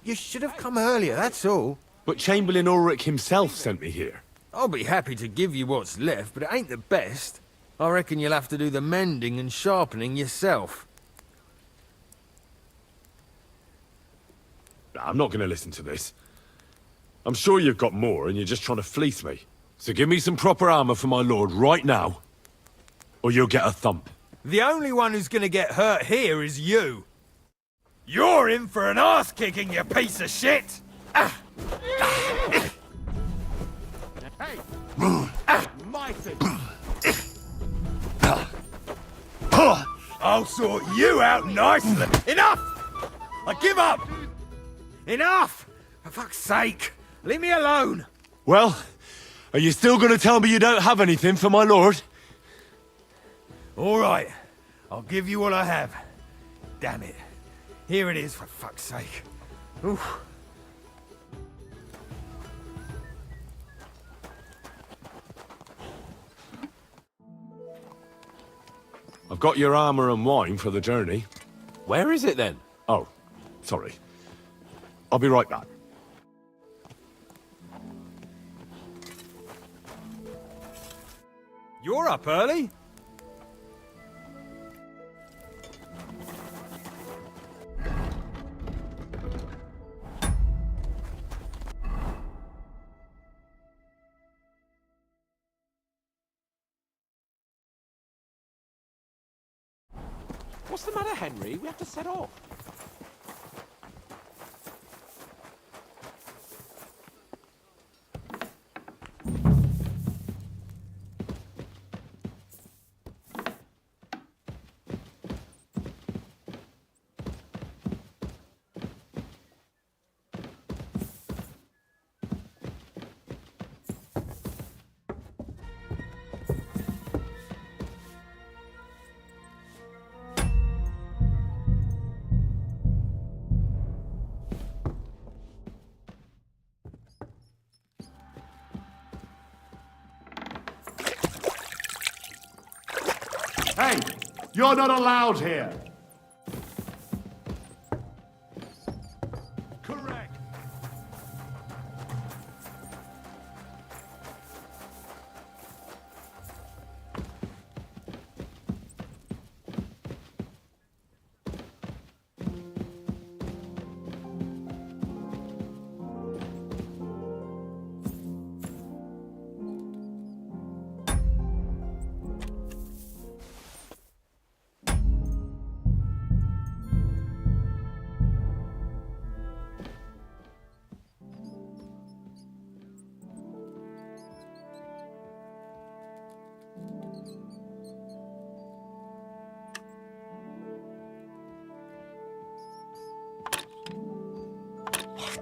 Speaker 9: You should have come earlier, that's all.
Speaker 1: But Chamberlain Ulrich himself sent me here.
Speaker 9: I'll be happy to give you what's left, but it ain't the best. I reckon you'll have to do the mending and sharpening yourself.
Speaker 1: I'm not going to listen to this. I'm sure you've got more and you're just trying to fleece me. So give me some proper armor for my lord right now, or you'll get a thump.
Speaker 9: The only one who's gonna get hurt here is you. You're in for an arse-kicking, you piece of shit!
Speaker 17: Hey! Mighty!
Speaker 9: I'll sort you out nicely. Enough! I give up! Enough! Fuck's sake! Leave me alone!
Speaker 1: Well, are you still going to tell me you don't have anything for my lord?
Speaker 9: All right, I'll give you what I have. Damn it. Here it is, for fuck's sake. Oof.
Speaker 19: I've got your armor and wine for the journey.
Speaker 8: Where is it then?
Speaker 19: Oh, sorry. I'll be right back.
Speaker 9: You're up early?
Speaker 8: What's the matter, Henry? We have to set off.
Speaker 13: Hey, you're not allowed here. Correct.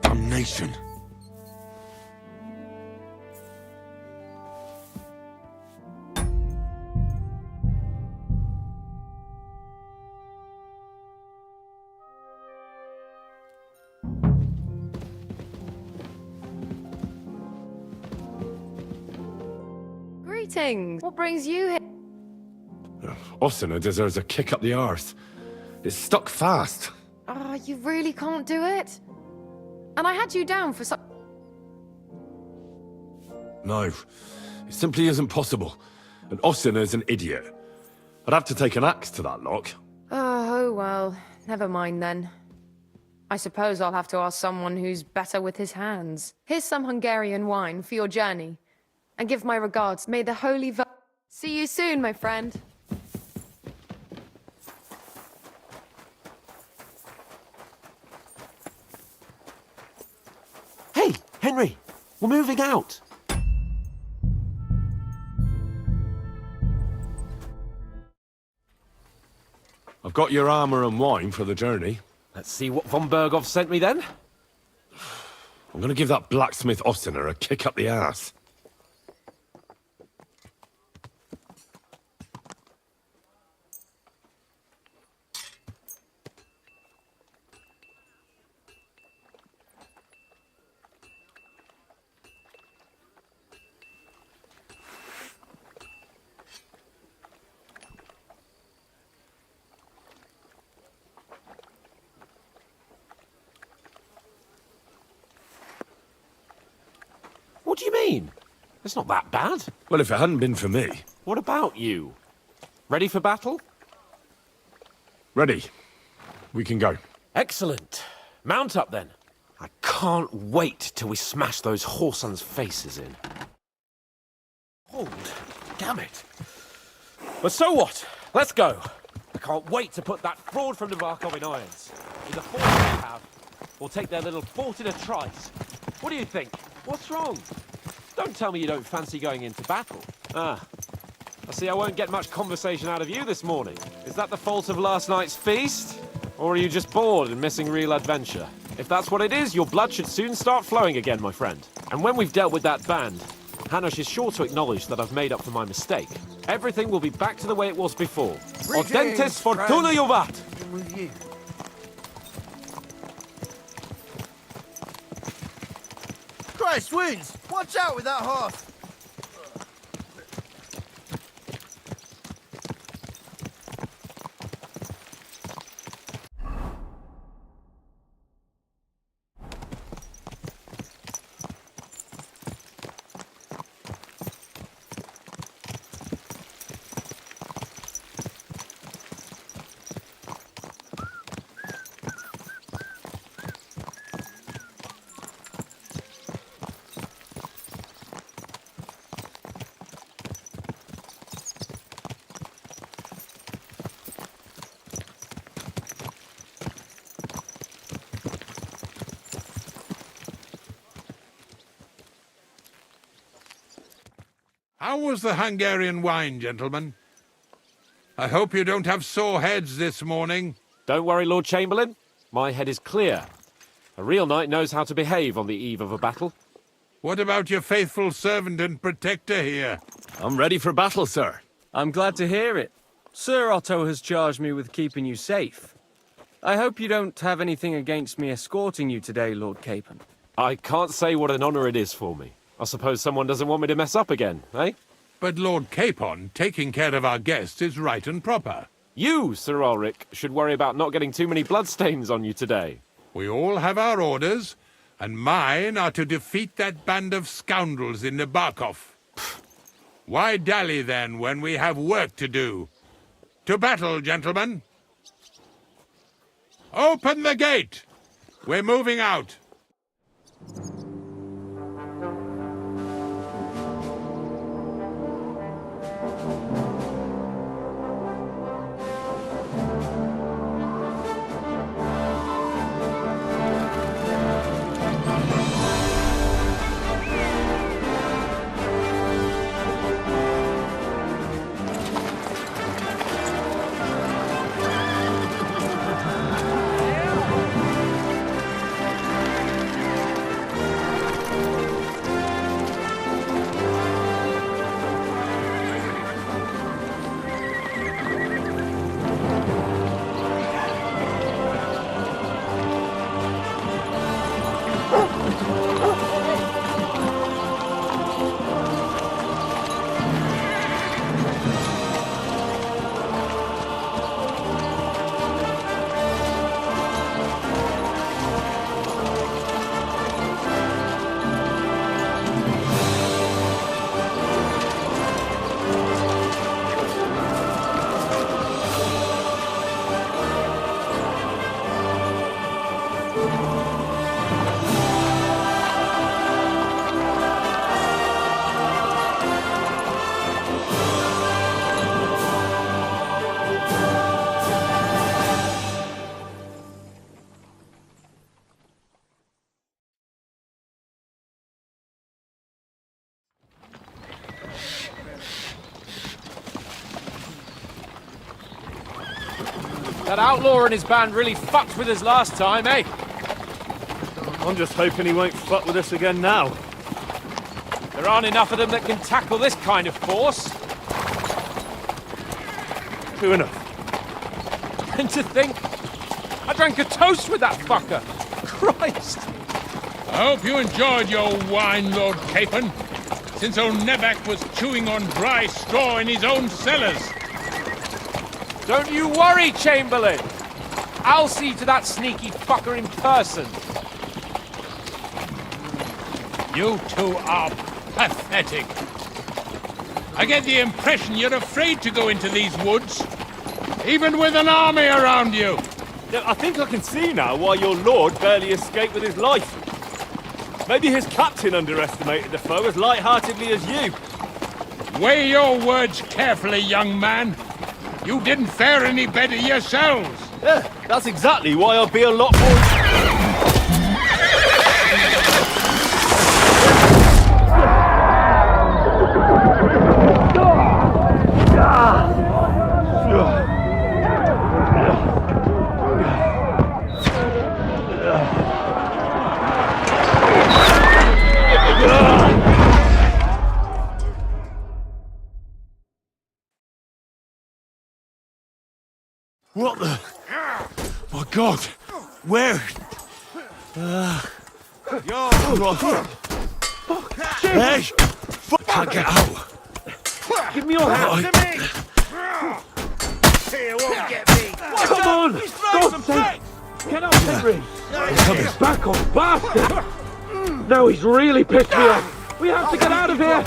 Speaker 1: Damnation.
Speaker 24: Greetings. What brings you here?
Speaker 19: Ossina deserves a kick up the arse. It's stuck fast.
Speaker 24: Ah, you really can't do it? And I had you down for some...
Speaker 19: No, it simply isn't possible. And Ossina's an idiot. I'd have to take an axe to that lock.
Speaker 24: Oh, well. Never mind then. I suppose I'll have to ask someone who's better with his hands. Here's some Hungarian wine for your journey. And give my regards. May the Holy See you soon, my friend.
Speaker 8: Hey, Henry, we're moving out.
Speaker 19: I've got your armor and wine for the journey.
Speaker 8: Let's see what von Berghoff sent me then.
Speaker 19: I'm gonna give that blacksmith Ossina a kick up the ass.
Speaker 8: What do you mean? It's not that bad.
Speaker 19: Well, if it hadn't been for me.
Speaker 8: What about you? Ready for battle?
Speaker 19: Ready. We can go.
Speaker 8: Excellent. Mount up then. I can't wait till we smash those whoresons' faces in. Hold. Damn it. But so what? Let's go. I can't wait to put that fraud from Navarkov in irons. With the force we have, we'll take their little fort in a trice. What do you think? What's wrong? Don't tell me you don't fancy going into battle. Ah, I see I won't get much conversation out of you this morning. Is that the fault of last night's feast? Or are you just bored and missing real adventure? If that's what it is, your blood should soon start flowing again, my friend. And when we've dealt with that band, Hanush is sure to acknowledge that I've made up for my mistake. Everything will be back to the way it was before. Audentes fortuna juvat!
Speaker 2: With you.
Speaker 4: Christ, Wounds! Watch out with that horse!
Speaker 21: How was the Hungarian wine, gentlemen? I hope you don't have sore heads this morning.
Speaker 8: Don't worry, Lord Chamberlain. My head is clear. A real knight knows how to behave on the eve of a battle.
Speaker 21: What about your faithful servant and protector here?
Speaker 6: I'm ready for battle, sir.
Speaker 15: I'm glad to hear it. Sir Otto has charged me with keeping you safe. I hope you don't have anything against me escorting you today, Lord Capon.
Speaker 8: I can't say what an honor it is for me. I suppose someone doesn't want me to mess up again, eh?
Speaker 21: But Lord Capon, taking care of our guests is right and proper.
Speaker 8: You, Sir Ulrich, should worry about not getting too many bloodstains on you today.
Speaker 21: We all have our orders, and mine are to defeat that band of scoundrels in Nebakov. Why dally, then, when we have work to do? To battle, gentlemen! Open the gate! We're moving out!
Speaker 8: That outlaw and his band really fucked with us last time, eh?
Speaker 6: I'm just hoping he won't fuck with us again now.
Speaker 8: There aren't enough of them that can tackle this kind of force.
Speaker 6: True enough.
Speaker 8: And to think, I drank a toast with that fucker. Christ!
Speaker 21: I hope you enjoyed your wine, Lord Capon, since old Nebak was chewing on dry straw in his own cellars.
Speaker 8: Don't you worry, Chamberlain! I'll see to that sneaky fucker in person.
Speaker 21: You two are pathetic. I get the impression you're afraid to go into these woods, even with an army around you.
Speaker 6: I think I can see now why your lord barely escaped with his life. Maybe his captain underestimated the foe as light-heartedly as you.
Speaker 21: Weigh your words carefully, young man. You didn't fare any better yourselves.
Speaker 6: Yeah, that's exactly why I'll be a lot more...
Speaker 1: What the? My God! Where?
Speaker 10: Yo!
Speaker 1: Hey! Fuck! Can't get out!
Speaker 6: Give me your hand!
Speaker 10: Here, won't get me!
Speaker 6: Come on! God's sake! Get up, Henry! He's back on bastard! Now he's really pissed me off! We have to get out of here!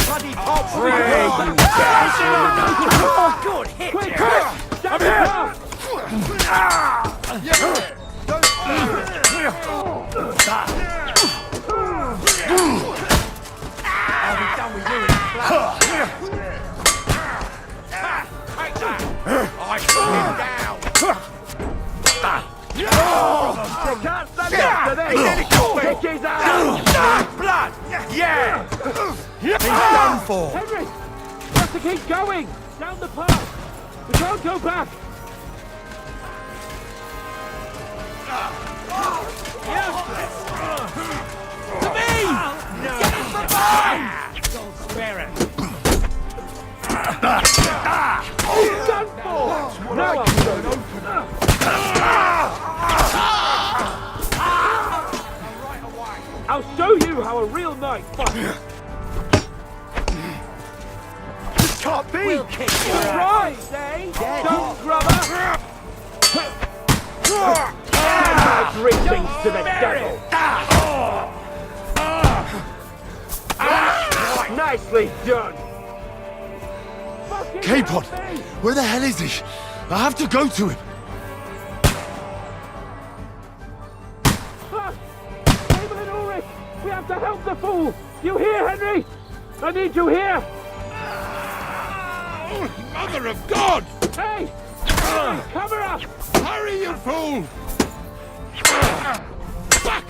Speaker 3: Good hit!
Speaker 6: Quick, quick! I'm here!
Speaker 3: I'll be done with you in a flash.
Speaker 10: I shot him down!
Speaker 6: They can't stand up, do they? Kick his ass!
Speaker 10: Blood! Yeah!
Speaker 9: He's done for.
Speaker 6: Henry! We have to keep going! Down the path! We can't go back!
Speaker 10: To me! Get him from behind! Don't spare him!
Speaker 6: He's done for! Now I'm going open! I'll show you how a real knight fights!
Speaker 10: This can't be!
Speaker 3: We'll kick you out.
Speaker 6: Right, eh? Don't grubber! Send my greetings to the devil! Nicely done!
Speaker 1: Capon! Where the hell is he? I have to go to him!
Speaker 6: Abel and Ulrich! We have to help the fool! You hear, Henry? I need you here!
Speaker 21: Mother of God!
Speaker 6: Hey! Cover up!
Speaker 21: Hurry, you fool! Back!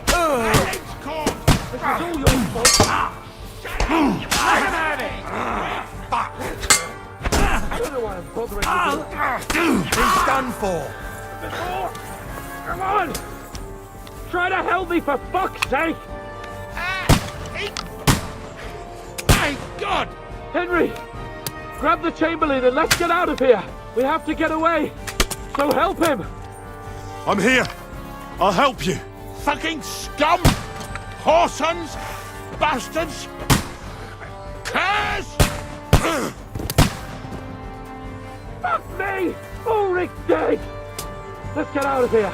Speaker 21: Head's caught!
Speaker 6: This is all your fault!
Speaker 10: Let him have it! Fuck!
Speaker 6: I don't know why I'm bothering you.
Speaker 9: He's done for.
Speaker 6: Come on! Try to help me for fuck's sake!
Speaker 21: My God!
Speaker 6: Henry! Grab the Chamberlain and let's get out of here! We have to get away! So help him!
Speaker 1: I'm here! I'll help you!
Speaker 21: Fucking scum! Whoresons! Bastards! Curs!
Speaker 6: Fuck me! Ulrich's dead! Let's get out of here!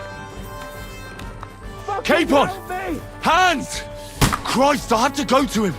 Speaker 6: Fucking
Speaker 1: Capon!
Speaker 6: help me!
Speaker 1: Hands! Christ, I have to go to him!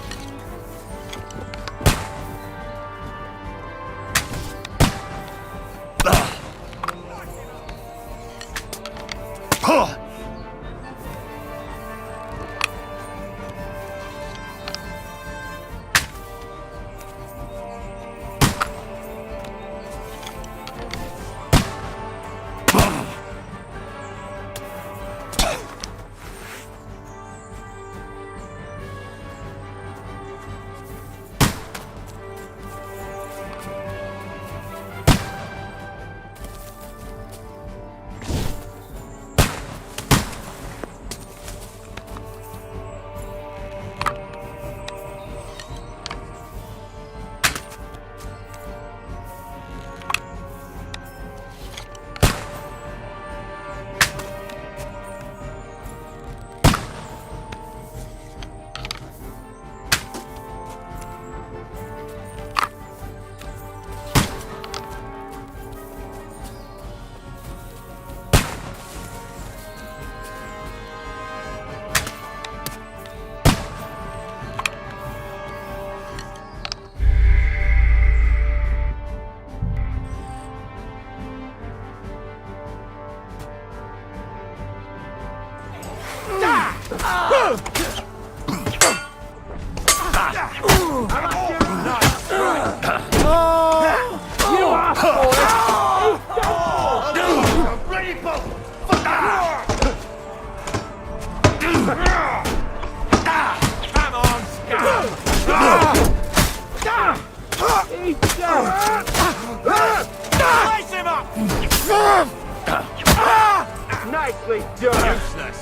Speaker 6: Nicely done! Useless!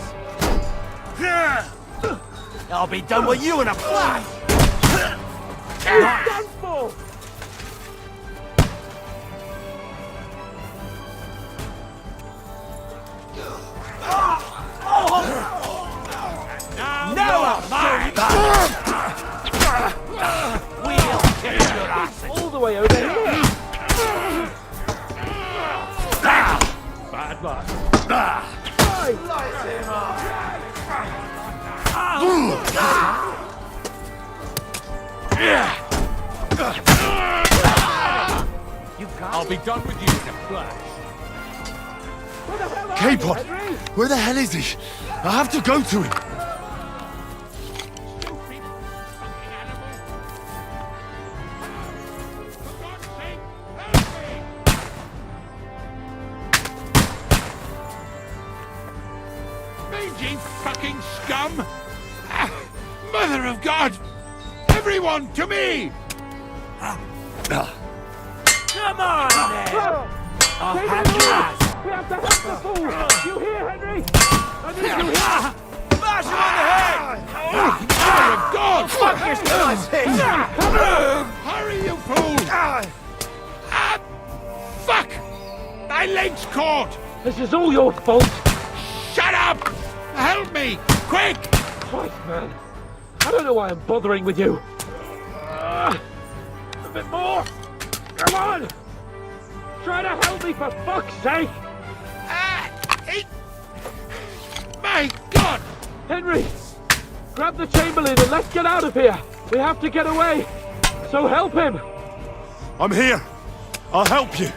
Speaker 10: I'll be done with you in a flash!
Speaker 6: Done for! all the way over here. Bad luck. I'll be done with you in a flash.
Speaker 1: Capon! Where the hell is he? I have to go to him!
Speaker 21: Mangy fucking scum! Ah, Mother of God! Everyone to me!
Speaker 6: Come on, then! I'll have you ass! We have to help the fool! You hear, Henry? I need you here!
Speaker 4: Bash him on the head!
Speaker 21: Mother of God!
Speaker 4: Fuck your nice head!
Speaker 21: Hurry, you fool! Ah, fuck! My leg's caught!
Speaker 6: This is all your fault!
Speaker 21: Shut up! Help me! Quick!
Speaker 6: Christ, man. I don't know why I'm bothering with you. A bit more! Come on! Try to help me, for fuck's sake!
Speaker 21: My God!
Speaker 6: Henry! Grab the Chamberlain and let's get out of here! We have to get away! So help him!
Speaker 1: I'm here! I'll help you!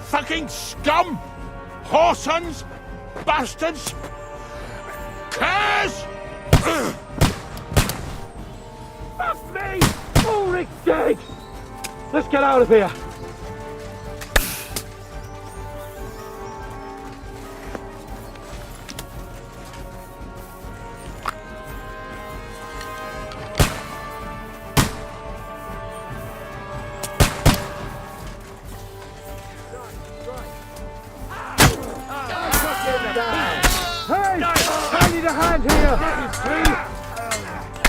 Speaker 21: Fucking scum! Whoresons! Bastards! Curs!
Speaker 6: Fuck me! Ulrich's dead! Let's get out of here! Hey! I need a hand here! Please!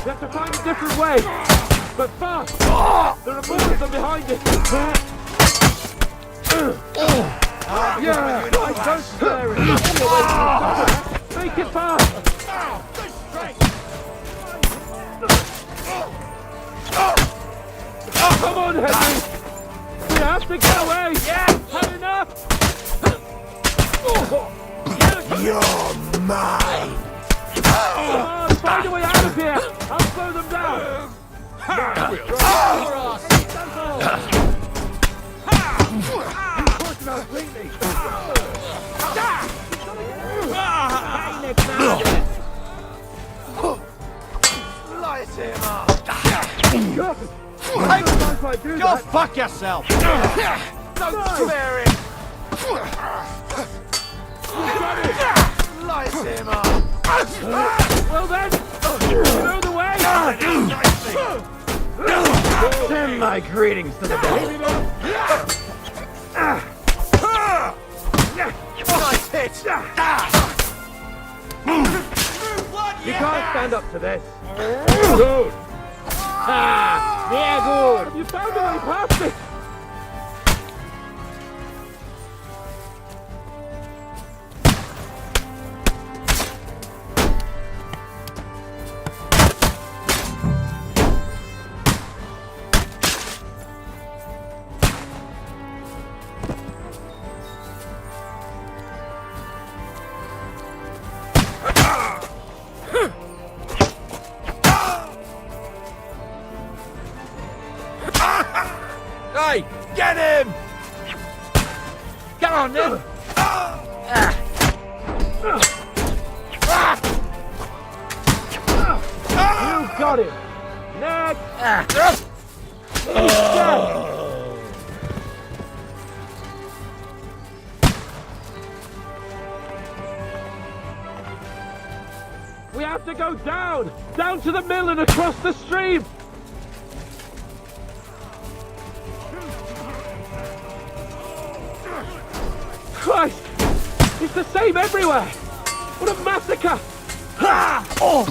Speaker 6: We have to find a different way! But fast! There are more of them behind it! Yeah! I don't spare it! Make it fast! Come on, Henry! We have to get away! Yeah! Had enough!
Speaker 4: You're mine!
Speaker 6: Come on, find a way out of here! I'll slow them down!
Speaker 4: Light him up! Go fuck yourself! Don't spare him! Light him up!
Speaker 6: Well then, you know the way!
Speaker 4: Send my greetings to the devil! Nice hit!
Speaker 6: You can't stand up to this. Good. Sehr good. You found a way past it.
Speaker 3: Hey, get him! Come on, then!
Speaker 6: You got him! Next! He's dead! We have to go down! Down to the mill and across the stream! Christ! It's the same everywhere! What a massacre!
Speaker 4: Oh!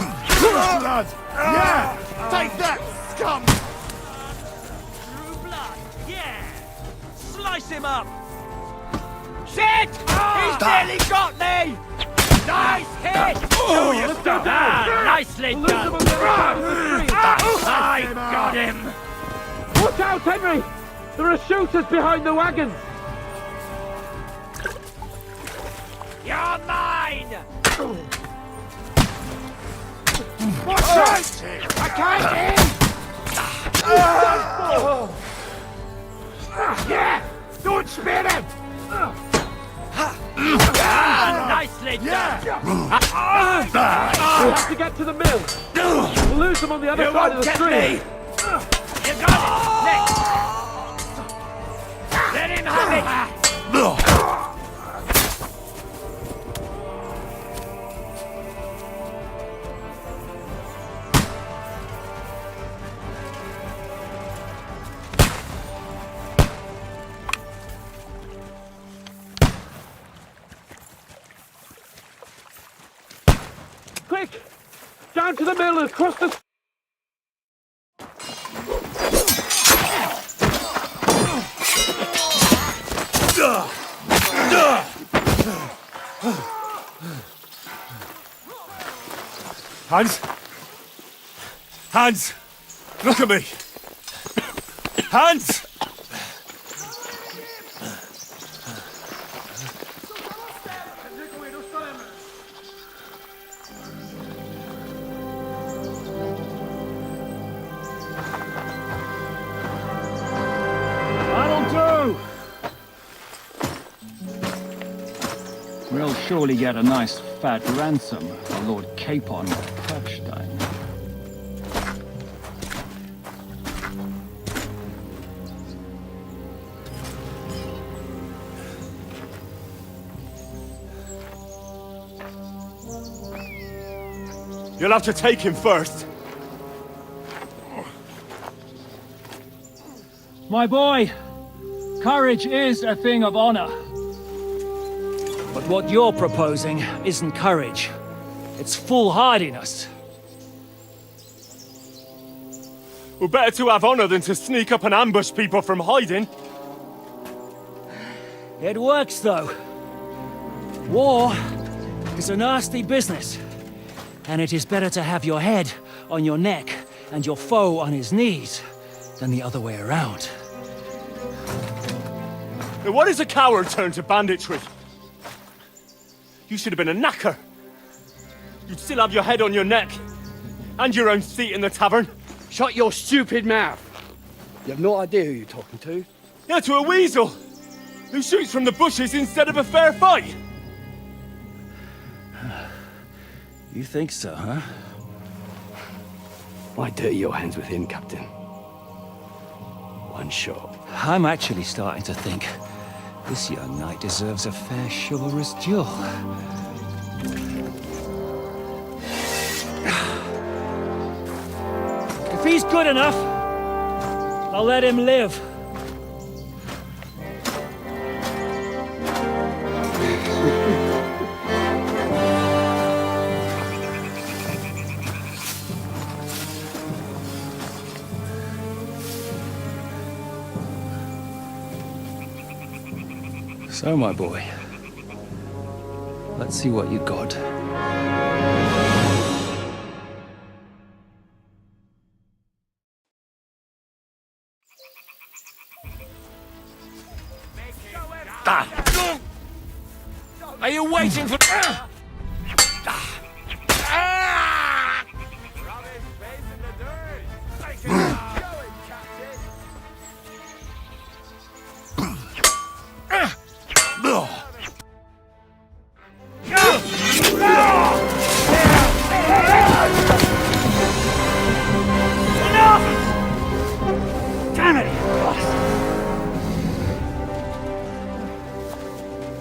Speaker 4: Blood! Yeah! Take that, scum!
Speaker 7: True blood, yeah! Slice him up!
Speaker 3: Shit! He's nearly got me! Nice hit!
Speaker 7: Oh, you
Speaker 6: Let's go down!
Speaker 3: Nicely
Speaker 6: We'll lose
Speaker 3: done!
Speaker 6: them on the other side of the street.
Speaker 3: I got him!
Speaker 6: Watch out! out, Henry! There are shooters behind the wagons!
Speaker 7: You're mine!
Speaker 6: Watch out! I can't aim! Yeah! Don't spare him!
Speaker 7: Nicely done!
Speaker 6: We have to get to the mill. We'll lose them on the other side of the stream.
Speaker 7: You got it! Next! Let him have it!
Speaker 6: Quick! Down to the mill and across the...
Speaker 19: Hans? Hans! Look at me! Hans!
Speaker 11: That'll do! We'll surely get a nice fat ransom for Lord Capon of Kirkstein.
Speaker 19: You'll have to take him first.
Speaker 11: My boy, courage is a thing of honor. But what you're proposing isn't courage. It's foolhardiness.
Speaker 19: Well, better to have honor than to sneak up and ambush people from hiding.
Speaker 11: It works, though. War is a nasty business. And it is better to have your head on your neck and your foe on his knees than the other way around.
Speaker 19: Now, what is a coward turned to banditry? You should have been a knacker. You'd still have your head on your neck and your own seat in the tavern.
Speaker 18: Shut your stupid mouth! You have no idea who you're talking to.
Speaker 19: Yeah, to a weasel who shoots from the bushes instead of a fair fight.
Speaker 11: You think so, huh?
Speaker 18: Why dirty your hands with him, Captain? One shot.
Speaker 11: I'm actually starting to think this young knight deserves a fair chivalrous duel. If he's good enough, I'll let him live. So, my boy, let's see what you got.
Speaker 7: Are you waiting for...
Speaker 11: Damn it!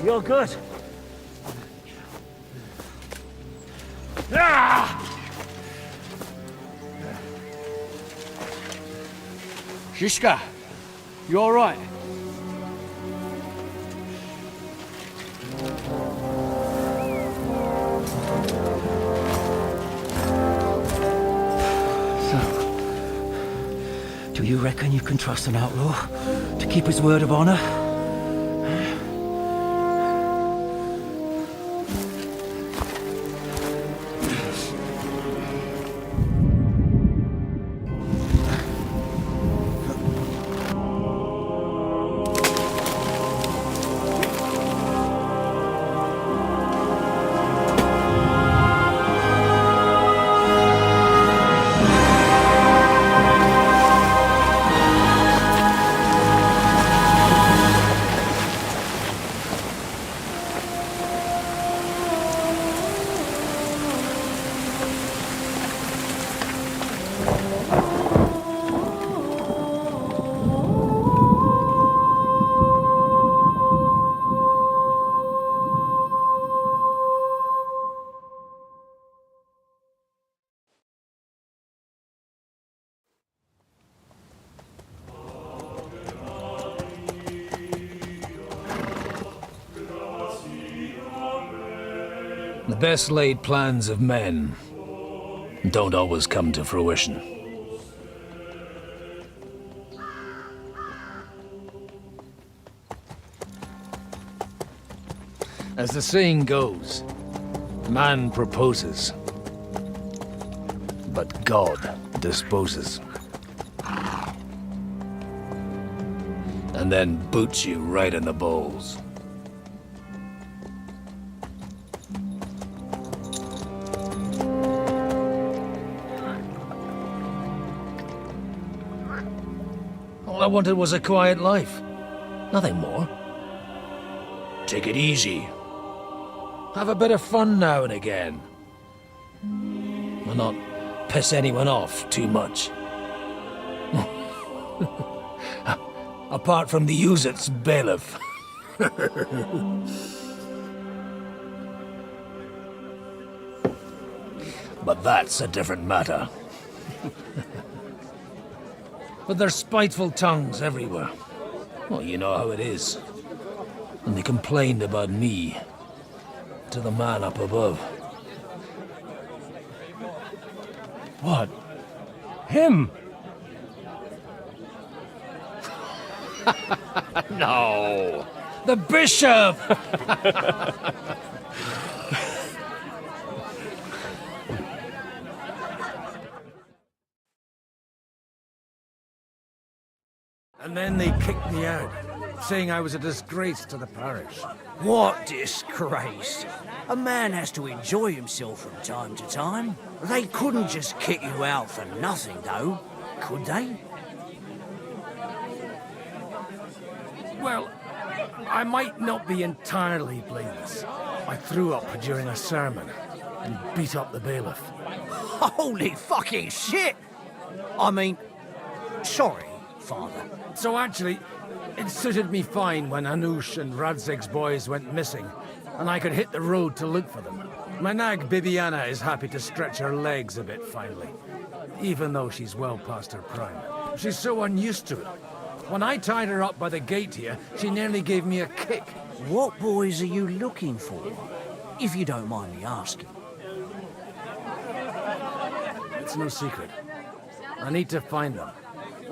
Speaker 11: You're good.
Speaker 18: Shishka, you all right?
Speaker 11: Do you reckon you can trust an outlaw to keep his word of honor?
Speaker 12: The best laid plans of men don't always come to fruition. As the saying goes, man proposes, but God disposes. And then boots you right in the balls. All I wanted was a quiet life. Nothing more. Take it easy. Have a bit of fun now and again. And not piss anyone off too much. Apart from the Uzit's bailiff. But that's a different matter. But there's spiteful tongues everywhere. Well, you know how it is. And they complained about me to the man up above.
Speaker 2: What? Him?
Speaker 12: No! The bishop!
Speaker 3: And then they kicked me out, saying I was a disgrace to the parish.
Speaker 7: What disgrace? A man has to enjoy himself from time to time. They couldn't just kick you out for nothing, though, could they?
Speaker 3: Well, I might not be entirely blameless. I threw up during a sermon and beat up the bailiff.
Speaker 7: Holy fucking shit! I mean, sorry, Father.
Speaker 3: So actually, it suited me fine when Anush and Radzig's boys went missing, and I could hit the road to look for them. My nag Bibiana is happy to stretch her legs a bit finally, even though she's well past her prime. She's so unused to it. When I tied her up by the gate here, she nearly gave me a kick.
Speaker 7: What boys are you looking for, if you don't mind me asking?
Speaker 3: It's no secret. I need to find them.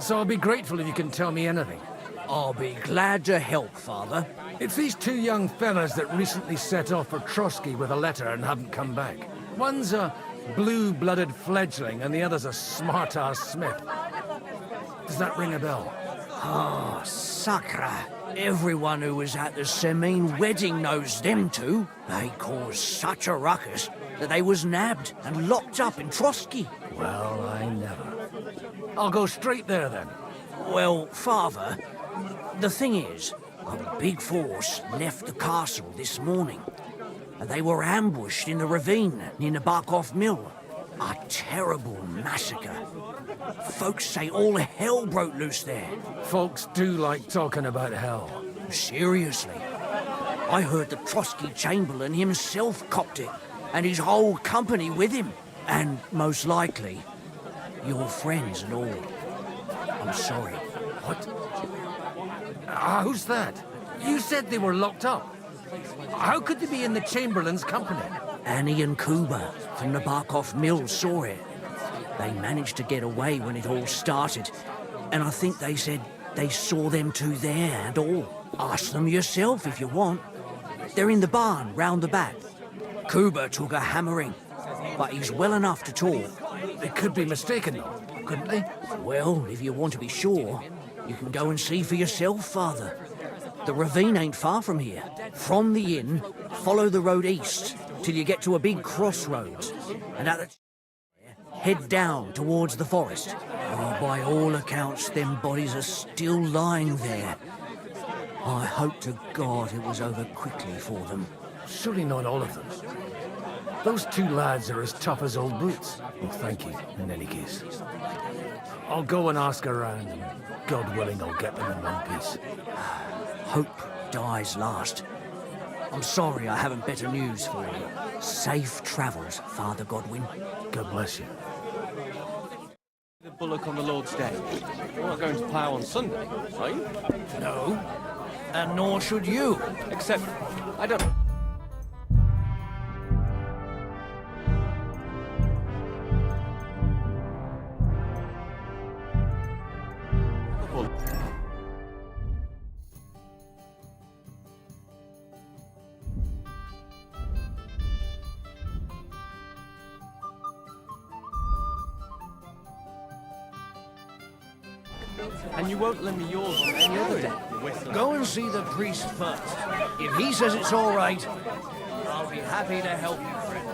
Speaker 3: So I'll be grateful if you can tell me anything.
Speaker 7: I'll be glad to help, Father.
Speaker 3: It's these two young fellas that recently set off for Trotsky with a letter and haven't come back. One's a blue-blooded fledgling and the other's a smart-ass smith. Does that ring a bell?
Speaker 7: Ah, Sakra. Everyone who was at the Semine wedding knows them two. They caused such a ruckus that they was nabbed and locked up in Trotsky.
Speaker 3: Well, I never. I'll go straight there, then.
Speaker 7: Well, Father, the thing is, a big force left the castle this morning. And they were ambushed in the ravine near the Barkov Mill. A terrible massacre. Folks say all hell broke loose there.
Speaker 3: Folks do like talking about hell.
Speaker 7: Seriously. I heard the Trotsky Chamberlain himself copped it, and his whole company with him. And most likely, your friends and all. I'm sorry.
Speaker 3: What? Who's that? You said they were locked up. How could they be in the Chamberlain's company?
Speaker 7: Annie and Kuba from the Barkov Mill saw it. They managed to get away when it all started, and I think they said they saw them two there and all. Ask them yourself if you want. They're in the barn round the back. Kuba took a hammering, but he's well enough to talk.
Speaker 3: They could be mistaken, though, couldn't they?
Speaker 7: Well, if you want to be sure, you can go and see for yourself, Father. The ravine ain't far from here. From the inn, follow the road east till you get to a big crossroads, and at the head down towards the forest. Oh, by all accounts, them bodies are still lying there. I hope to God it was over quickly for them.
Speaker 3: Surely not all of them. Those two lads are as tough as old boots. Well, thank you, in any case. I'll go and ask around, and God willing, I'll get them in one piece.
Speaker 7: Hope dies last. I'm sorry I haven't better news for you. Safe travels, Father Godwin.
Speaker 3: God bless you.
Speaker 15: The bullock on the Lord's Day. You're not going to plough on Sunday, are you?
Speaker 7: No, and nor should you.
Speaker 15: Except, I don't... And you won't lend me yours on any other day.
Speaker 7: Go and see the priest first. If he says it's all right, I'll be happy to help you, friend.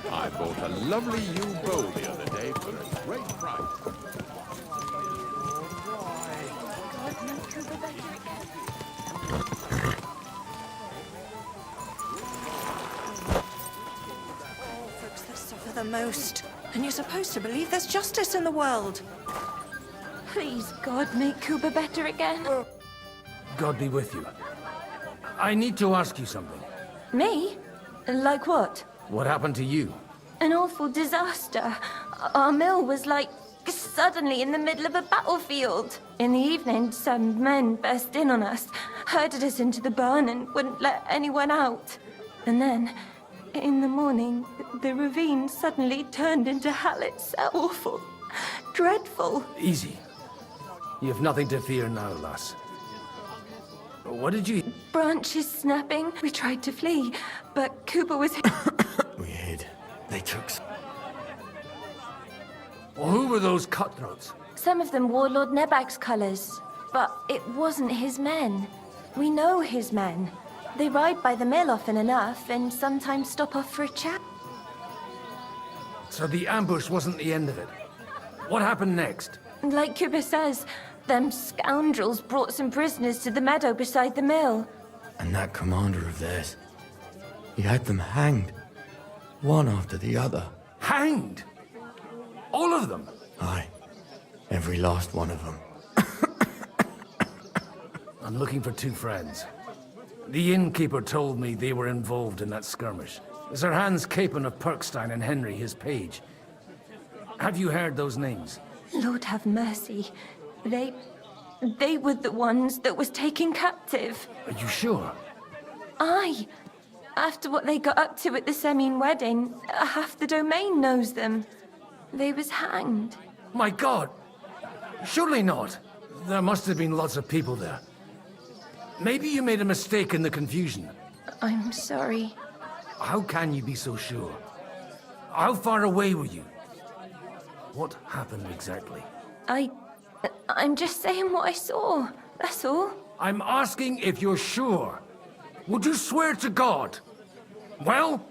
Speaker 21: I bought a lovely new bowl the other day for a great price.
Speaker 5: Folks that suffer the most. And you're supposed to believe there's justice in the world.
Speaker 24: Please, God, make Cuba better again.
Speaker 12: God be with you. I need to ask you something.
Speaker 24: Me? Like what?
Speaker 12: What happened to you?
Speaker 24: An awful disaster. Our mill was like suddenly in the middle of a battlefield. In the evening, some men burst in on us, herded us into the barn and wouldn't let anyone out. And then, in the morning, the ravine suddenly turned into hell itself. Awful. Dreadful.
Speaker 12: Easy. You have nothing to fear now, lass. What did you...
Speaker 24: Branches snapping. We tried to flee, but Cooper was...
Speaker 1: We hid. They took...
Speaker 12: Well, who were those cutthroats?
Speaker 24: Some of them wore Lord Nebag's colours, but it wasn't his men. We know his men. They ride by the mill often enough, and sometimes stop off for a chat.
Speaker 12: So the ambush wasn't the end of it. What happened next?
Speaker 24: Like Cooper says, them scoundrels brought some prisoners to the meadow beside the mill.
Speaker 1: And that commander of theirs, he had them hanged. One after the other.
Speaker 12: Hanged? All of them?
Speaker 1: Aye. Every last one of them.
Speaker 12: I'm looking for two friends. The innkeeper told me they were involved in that skirmish. Sir Hans Capon of Perkstein and Henry, his page. Have you heard those names?
Speaker 24: Lord have mercy. They were the ones that was taken captive.
Speaker 12: Are you sure?
Speaker 24: Aye. After what they got up to at the Semine wedding, half the domain knows them. They was hanged.
Speaker 12: My God! Surely not. There must have been lots of people there. Maybe you made a mistake in the confusion.
Speaker 24: I'm sorry.
Speaker 12: How can you be so sure? How far away were you? What happened exactly?
Speaker 24: I'm just saying what I saw. That's all.
Speaker 12: I'm asking if you're sure. Would you swear to God? Well,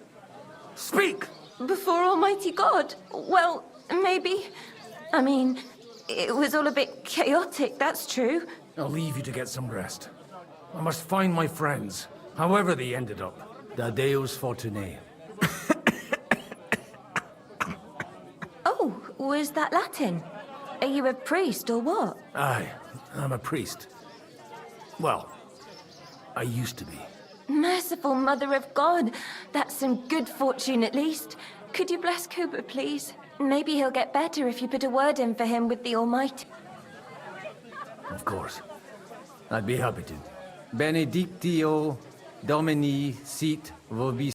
Speaker 12: speak!
Speaker 24: Before Almighty God? Well, maybe. I mean, it was all a bit chaotic, that's true.
Speaker 12: I'll leave you to get some rest. I must find my friends, however they ended up. Da Deus Fortunae.
Speaker 24: Oh, was that Latin? Are you a priest or what?
Speaker 12: Aye, I'm a priest. Well, I used to be.
Speaker 24: Merciful Mother of God. That's some good fortune at least. Could you bless Cooper, please? Maybe he'll get better if you put a word in for him with the Almighty.
Speaker 12: Of course. I'd be happy to. Benedictio Domini sit vobis.